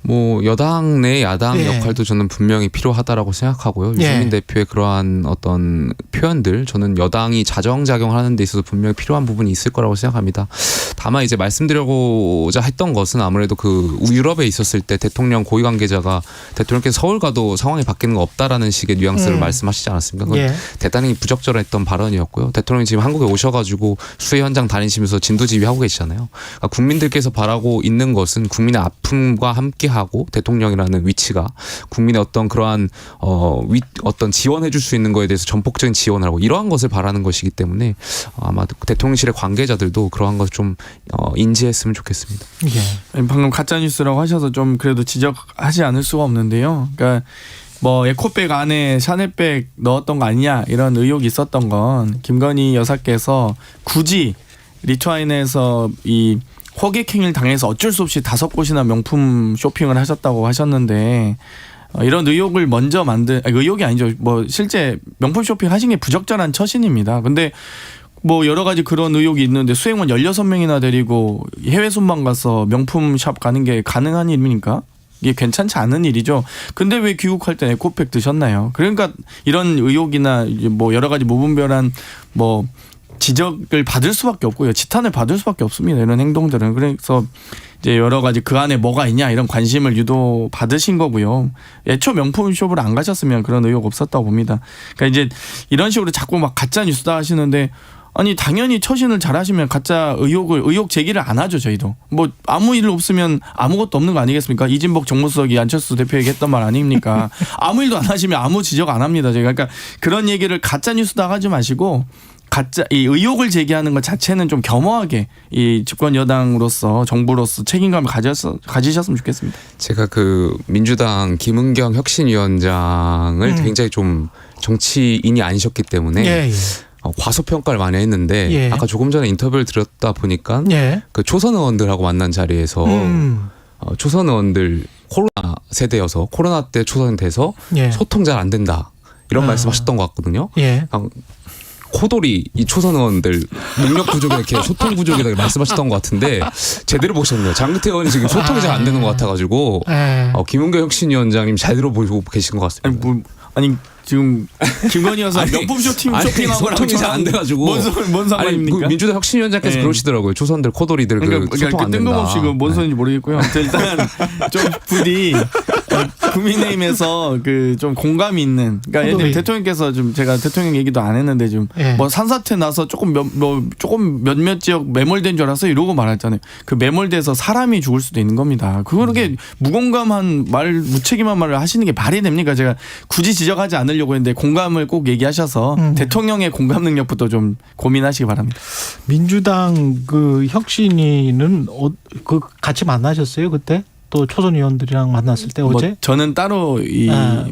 뭐 여당 내 야당 역할도 저는 분명히 필요하다라고 생각하고요. 유승민 대표의 그러한 어떤 표현들 저는 여당이 자정작용을 하는 데 있어서 분명히 필요한 부분이 있을 거라고 생각합니다. 다만 이제 말씀드리고자 했던 것은 아무래도 그 유럽에 있었을 때 대통령 고위 관계자가 대통령께서 서울 가도 상황이 바뀌는 거 없다라는 식의 뉘앙스를 말씀하시지 않았습니까? 그건 대단히 부적절했던 발언이었고요. 대통령이 지금 한국에 오셔가지고 수해 현장 다니시면서 진두지휘하고 계시잖아요. 그러니까 국민들께서 바라고 있는 것은 국민의 아픔과 함께 하고 대통령이라는 위치가 국민의 어떤 그러한 어떤 지원해줄 수 있는 거에 대해서 전폭적인 지원을 하고 이러한 것을 바라는 것이기 때문에 아마 대통령실의 관계자들도 그러한 것을 좀 인지했으면 좋겠습니다. 방금 가짜 뉴스라고 하셔서 좀 그래도 지적하지 않을 수가 없는데요. 그러니까 뭐 에코백 안에 샤넬백 넣었던 거 아니냐 이런 의혹이 있었던 건 김건희 여사께서 굳이 리투아니아에서 이 호객행위를 당해서 어쩔 수 없이 5곳이나 명품 쇼핑을 하셨다고 하셨는데 이런 의혹을 먼저 의혹이 아니죠. 뭐 실제 명품 쇼핑 하신 게 부적절한 처신입니다. 근데 뭐 여러 가지 그런 의혹이 있는데 수행원 16명이나 데리고 해외 순방 가서 명품 샵 가는 게 가능한 일입니까? 이게 괜찮지 않은 일이죠. 근데 왜 귀국할 때 에코백 드셨나요? 그러니까 이런 의혹이나 뭐 여러 가지 무분별한 뭐 지적을 받을 수밖에 없고요. 지탄을 받을 수밖에 없습니다. 이런 행동들은. 그래서 이제 여러 가지 그 안에 뭐가 있냐 이런 관심을 유도 받으신 거고요. 애초 명품숍을 안 가셨으면 그런 의혹 없었다고 봅니다. 그러니까 이제 이런 식으로 자꾸 막 가짜 뉴스다 하시는데 아니 당연히 처신을 잘하시면 가짜 의혹 제기를 안 하죠. 저희도 뭐 아무 일 없으면 아무것도 없는 거 아니겠습니까? 이진복 정무수석이 안철수 대표에게 했던 말 아닙니까? 아무 일도 안 하시면 아무 지적 안 합니다. 저희가 그러니까 그런 얘기를 가짜 뉴스다 하지 마시고 이 의혹을 제기하는 것 자체는 좀 겸허하게 이 집권 여당으로서 정부로서 책임감을 가지셨으면 좋겠습니다. 제가 그 민주당 김은경 혁신위원장을 굉장히 좀 정치인이 아니셨기 때문에 과소평가를 많이 했는데 아까 조금 전에 인터뷰를 들었다 보니까 그 초선 의원들하고 만난 자리에서 초선 의원들 코로나 세대여서 코로나 때 초선이 돼서 소통 잘 안 된다 이런 말씀하셨던 것 같거든요. 코돌이 이 초선 의원들 능력 부족에 이렇게 소통 부족이라고 말씀하셨던 것 같은데 제대로 보셨네요. 장기태 의원이 지금 소통이 잘 안 되는 것 같아가지고 김은경 혁신위원장님 제대로 보시고 계신 것 같습니다. 아니 지금 김건희 여사 아니, 명품 쇼핑하고 소통이 잘 안 돼가지고 뭔 상관입니까? 아니, 그 민주당 혁신위원장께서 네. 그러시더라고요. 조선들 코돌이들 그러니까 소통 안 된다. 뜬금없이 뭔 소리인지 모르겠고요. 일단 좀 부디 국민의힘에서 그 좀 공감이 있는. 그러니까 예를 들면 대통령께서 좀 제가 대통령 얘기도 안 했는데 좀 뭐 산사태 나서 조금 몇몇 지역 매몰된 줄 알았어 이러고 말했잖아요. 그 매몰돼서 사람이 죽을 수도 있는 겁니다. 그렇게 무공감한 무책임한 말을 하시는 게 말이 됩니까? 제가 굳이 지적하지 않으려고 했는데 공감을 꼭 얘기하셔서 대통령의 공감 능력부터 좀 고민하시기 바랍니다. 민주당 그 혁신위는 그 같이 만나셨어요 그때? 또 초선 의원들이랑 만났을 때 어제? 저는 따로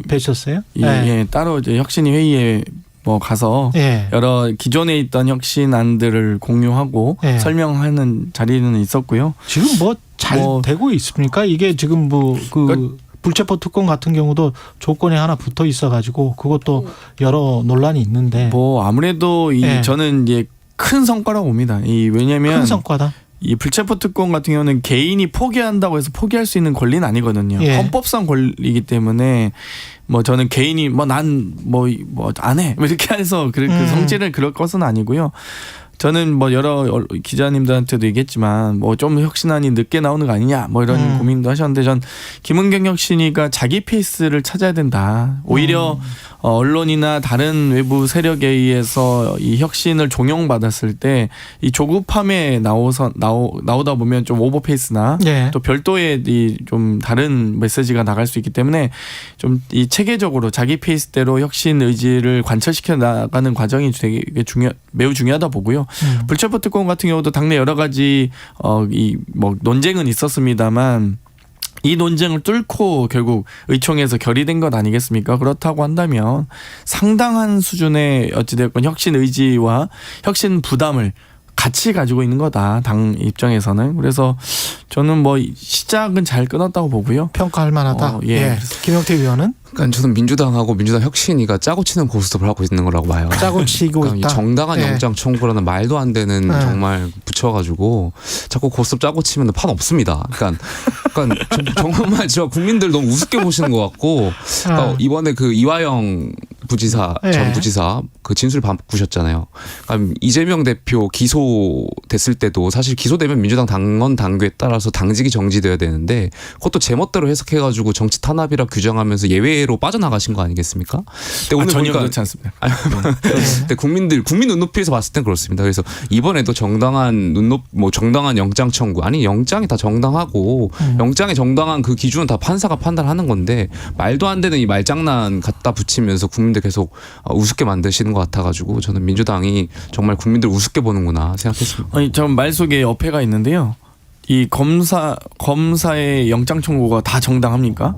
뵈셨어요? 예, 따로 이제 혁신위 회의에 가서 여러 기존에 있던 혁신안들을 공유하고 설명하는 자리는 있었고요. 지금 잘 되고 있습니까? 이게 지금 불체포 특권 같은 경우도 조건에 하나 붙어 있어가지고 그것도 여러 논란이 있는데. 아무래도 저는 이제 큰 성과라고 봅니다. 왜냐하면 큰 성과다. 이 불체포 특권 같은 경우는 개인이 포기한다고 해서 포기할 수 있는 권리는 아니거든요. 헌법상 권리이기 때문에 저는 개인이 난 안 해 이렇게 해서 그 성질을 그럴 것은 아니고요. 저는 여러 기자님들한테도 얘기했지만 좀 혁신안이 늦게 나오는 거 아니냐 이런 고민도 하셨는데 전 김은경 혁신위가 자기 페이스를 찾아야 된다. 오히려 언론이나 다른 외부 세력에 의해서 이 혁신을 종용받았을 때 이 조급함에 나오다 보면 좀 오버페이스나 또 별도의 좀 다른 메시지가 나갈 수 있기 때문에 좀 이 체계적으로 자기 페이스대로 혁신 의지를 관철시켜 나가는 과정이 되게 매우 중요하다 보고요. 불체포 특권 같은 경우도 당내 여러 가지 논쟁은 있었습니다만 이 논쟁을 뚫고 결국 의총에서 결의된 것 아니겠습니까? 그렇다고 한다면 상당한 수준의 어찌됐건 혁신 의지와 혁신 부담을 같이 가지고 있는 거다. 당 입장에서는. 그래서 저는 시작은 잘 끊었다고 보고요. 평가할 만하다. 김영태 의원은? 그러니까 저는 민주당하고 민주당 혁신위가 짜고 치는 고스톱을 하고 있는 거라고 봐요. 짜고 치고 그러니까 있다. 정당한 영장 청구라는 말도 안 되는 정말 붙여가지고 자꾸 고스톱 짜고 치면 판 없습니다. 그러니까 정말 저 국민들 너무 우습게 보시는 것 같고 그러니까 이번에 그 이화영 부지사 전 부지사 그 진술 바꾸셨잖아요. 그러니까 이재명 대표 기소됐을 때도 사실 기소되면 민주당 당원 당규에 따라서 당직이 정지돼야 되는데 그것도 제멋대로 해석해가지고 정치 탄압이라 규정하면서 예외로 빠져나가신 거 아니겠습니까? 근데 오늘 전혀 보니까 그렇지 않습니다. 근데 국민 눈높이에서 봤을 땐 그렇습니다. 그래서 이번에도 정당한 정당한 영장 청구 영장이 다 정당하고 영장의 정당한 그 기준은 다 판사가 판단하는 건데 말도 안 되는 이 말장난 갖다 붙이면서 국민들 계속 우습게 만드시는 것 같아가지고 저는 민주당이 정말 국민들 우습게 보는구나 생각했습니다. 전 말 속에 어폐가 있는데요. 이 검사의 영장 청구가 다 정당합니까?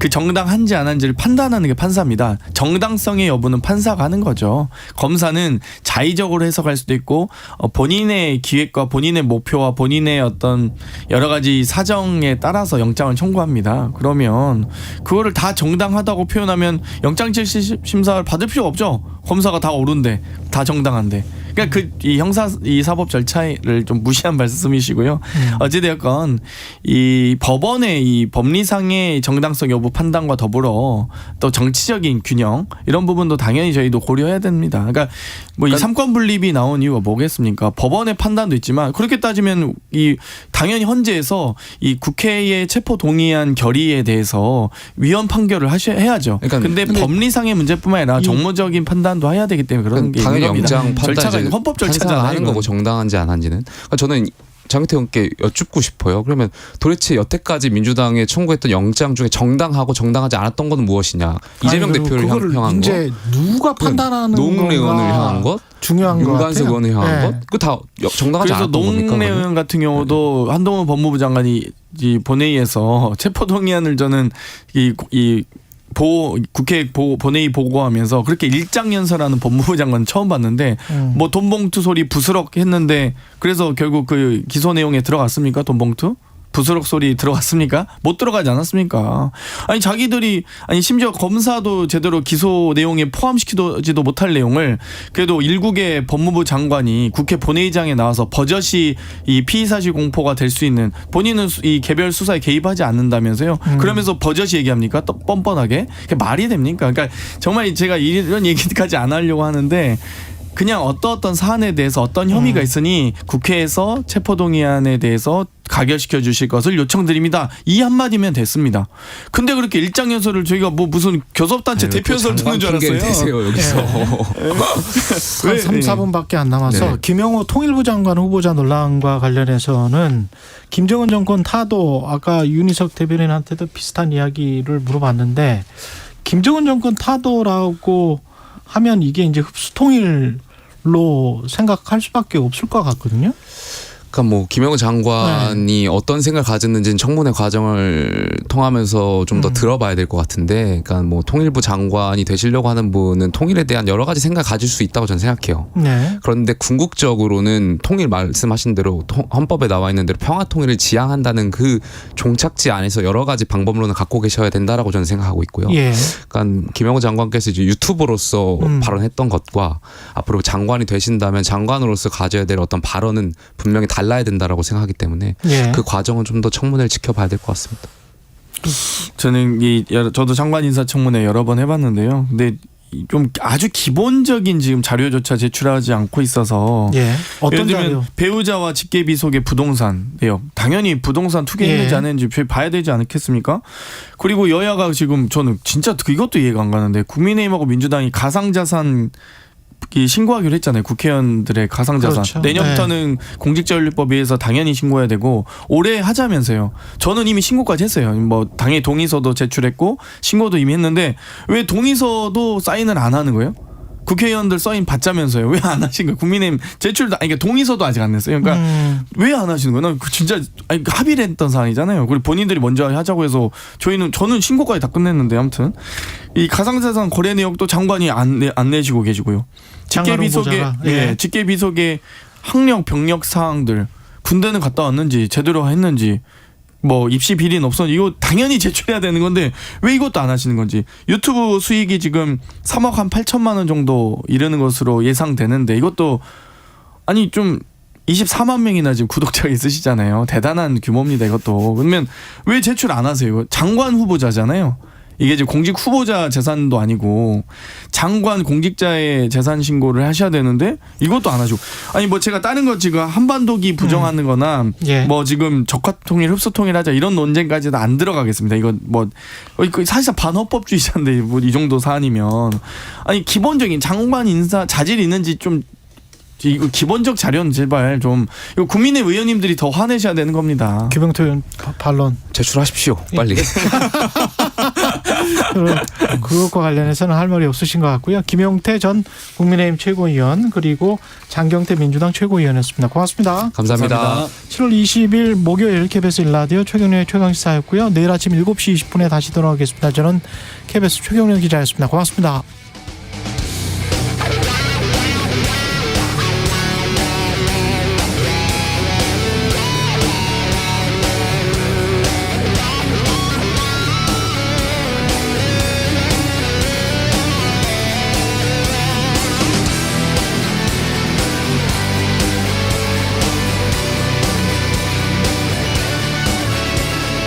그 정당한지 안 한지를 판단하는 게 판사입니다. 정당성의 여부는 판사가 하는 거죠. 검사는 자의적으로 해석할 수도 있고 본인의 기획과 본인의 목표와 본인의 어떤 여러 가지 사정에 따라서 영장을 청구합니다. 그러면 그거를 다 정당하다고 표현하면 영장 질의 심사를 받을 필요가 없죠. 검사가 다 옳은데 다 정당한데. 그러니까 이 사법 절차를 좀 무시한 말씀이시고요. 어찌되었건 이 법원의 이 법리상의 정당성 여부 판단과 더불어 또 정치적인 균형 이런 부분도 당연히 저희도 고려해야 됩니다. 그러니까 이 삼권 분립이 나온 이유가 뭐겠습니까? 법원의 판단도 있지만 그렇게 따지면 당연히 헌재에서 이 국회의 체포 동의안 결의에 대해서 위헌 판결을 해야죠. 근데 법리상의 문제뿐만 아니라 정무적인 판단도 해야 되기 때문에 그런 게 당연히 있는 겁니다. 영장 판단 헌법 절차잖아요. 하는 거고 정당한지 안 한지는. 그러니까 저는 장혜태 의원께 여쭙고 싶어요. 그러면 도대체 여태까지 민주당에 청구했던 영장 중에 정당하고 정당하지 않았던 것은 무엇이냐? 이재명 대표를 향한 이제 것, 누가 판단하는 노웅래 의원을 향한 것, 중요한 것 윤관석 의원을 향한 것, 그 다 정당하지 않았던 겁니까? 그래서 노웅래 의원 같은 경우도 한동훈 법무부 장관이 이 본회의에서 체포동의안을 저는 국회 본회의 보고하면서 그렇게 일장연설하는 법무부 장관 처음 봤는데 돈봉투 소리 부스럭 했는데 그래서 결국 그 기소 내용에 들어갔습니까? 돈봉투? 부스럭 소리 들어갔습니까? 못 들어가지 않았습니까? 아니 자기들이 아니 심지어 검사도 제대로 기소 내용에 포함시키지도 못할 내용을 그래도 일국의 법무부 장관이 국회 본회의장에 나와서 버젓이 이 피의 사실 공포가 될 수 있는 본인은 이 개별 수사에 개입하지 않는다면서요. 그러면서 버젓이 얘기합니까? 또 뻔뻔하게 그게 말이 됩니까? 그러니까 정말 제가 이런 얘기까지 안 하려고 하는데. 그냥 어떤 사안에 대해서 어떤 혐의가 있으니 국회에서 체포동의안에 대해서 가결시켜 주실 것을 요청드립니다. 이 한마디면 됐습니다. 근데 그렇게 일장연설을 저희가 뭐 무슨 교섭단체 대표연설 듣는 줄 알았어요. 되세요, 여기서. 한 3, 4분밖에 안 남아서 김영호 통일부 장관 후보자 논란과 관련해서는 김정은 정권 타도 아까 윤희석 대변인한테도 비슷한 이야기를 물어봤는데 김정은 정권 타도라고 하면 이게 이제 흡수통일로 생각할 수밖에 없을 것 같거든요. 그러니까 뭐 김영은 장관이 어떤 생각을 가졌는지는 청문회 과정을 통하면서 좀 더 들어봐야 될 것 같은데, 그러니까 뭐 통일부 장관이 되시려고 하는 분은 통일에 대한 여러 가지 생각을 가질 수 있다고 저는 생각해요. 네. 그런데 궁극적으로는 통일 말씀하신 대로 헌법에 나와 있는 대로 평화 통일을 지향한다는 그 종착지 안에서 여러 가지 방법론을 갖고 계셔야 된다라고 저는 생각하고 있고요. 예. 그러니까 김영은 장관께서 이제 유튜버로서 발언했던 것과 앞으로 장관이 되신다면 장관으로서 가져야 될 어떤 발언은 분명히 달라야 된다라고 생각하기 때문에 그 과정은 좀 더 청문회를 지켜봐야 될 것 같습니다. 저는 저도 장관 인사청문회 여러 번 해봤는데요. 근데 좀 아주 기본적인 지금 자료조차 제출하지 않고 있어서 어떤 예를 들면 자료? 배우자와 직계비속의 부동산 내역 당연히 부동산 투기했는지 안 했는지 봐야 되지 않겠습니까? 그리고 여야가 지금 저는 진짜 이것도 이해가 안 가는데 국민의힘하고 민주당이 가상자산 신고하기로 했잖아요. 국회의원들의 가상자산. 그렇죠. 내년부터는 공직자윤리법에 의해서 당연히 신고해야 되고 올해 하자면서요. 저는 이미 신고까지 했어요. 뭐 당연히 동의서도 제출했고 신고도 이미 했는데 왜 동의서도 사인을 안 하는 거예요? 국회의원들 사인 받자면서요. 왜 안 하신 거예요? 국민의힘 제출도 그러니까 동의서도 아직 안 냈어요. 그러니까 왜 안 하시는 거예요? 난 진짜 합의를 했던 사안이잖아요. 그리고 본인들이 먼저 하자고 해서 저는 신고까지 다 끝냈는데 아무튼 이 가상자산 거래 내역도 장관이 안 내시고 계시고요. 직계비속의 학력 병력 사항들 군대는 갔다 왔는지 제대로 했는지 뭐 입시 비리는 없었는지 이거 당연히 제출해야 되는 건데 왜 이것도 안 하시는 건지. 유튜브 수익이 지금 3억 한 8천만 원 정도 이르는 것으로 예상되는데 이것도 아니 좀 24만 명이나 지금 구독자가 있으시잖아요. 대단한 규모입니다 이것도. 그러면 왜 제출 안 하세요? 이거 장관 후보자잖아요. 이게 이제 공직 후보자 재산도 아니고 장관 공직자의 재산 신고를 하셔야 되는데 이것도 안 하시고. 아니 뭐 제가 다른 거 지금 한반도기 부정하는 거나 뭐 지금 적화통일 흡수통일 하자 이런 논쟁까지도 안 들어가겠습니다. 이거 뭐 사실상 반헌법주의자인데 뭐 이 정도 사안이면 아니 기본적인 장관 인사 자질이 있는지 좀 이거 기본적 자료는 제발 좀 이거 국민의 의원님들이 더 화내셔야 되는 겁니다. 김영태 의원 반론 제출하십시오. 빨리. 그것과 관련해서는 할 말이 없으신 것 같고요. 김용태 전 국민의힘 최고위원 그리고 장경태 민주당 최고위원이었습니다. 고맙습니다. 감사합니다. 7월 20일 목요일 KBS 1라디오 최경련의 최강시사였고요. 내일 아침 7시 20분에 다시 돌아오겠습니다. 저는 KBS 최경련 기자였습니다. 고맙습니다.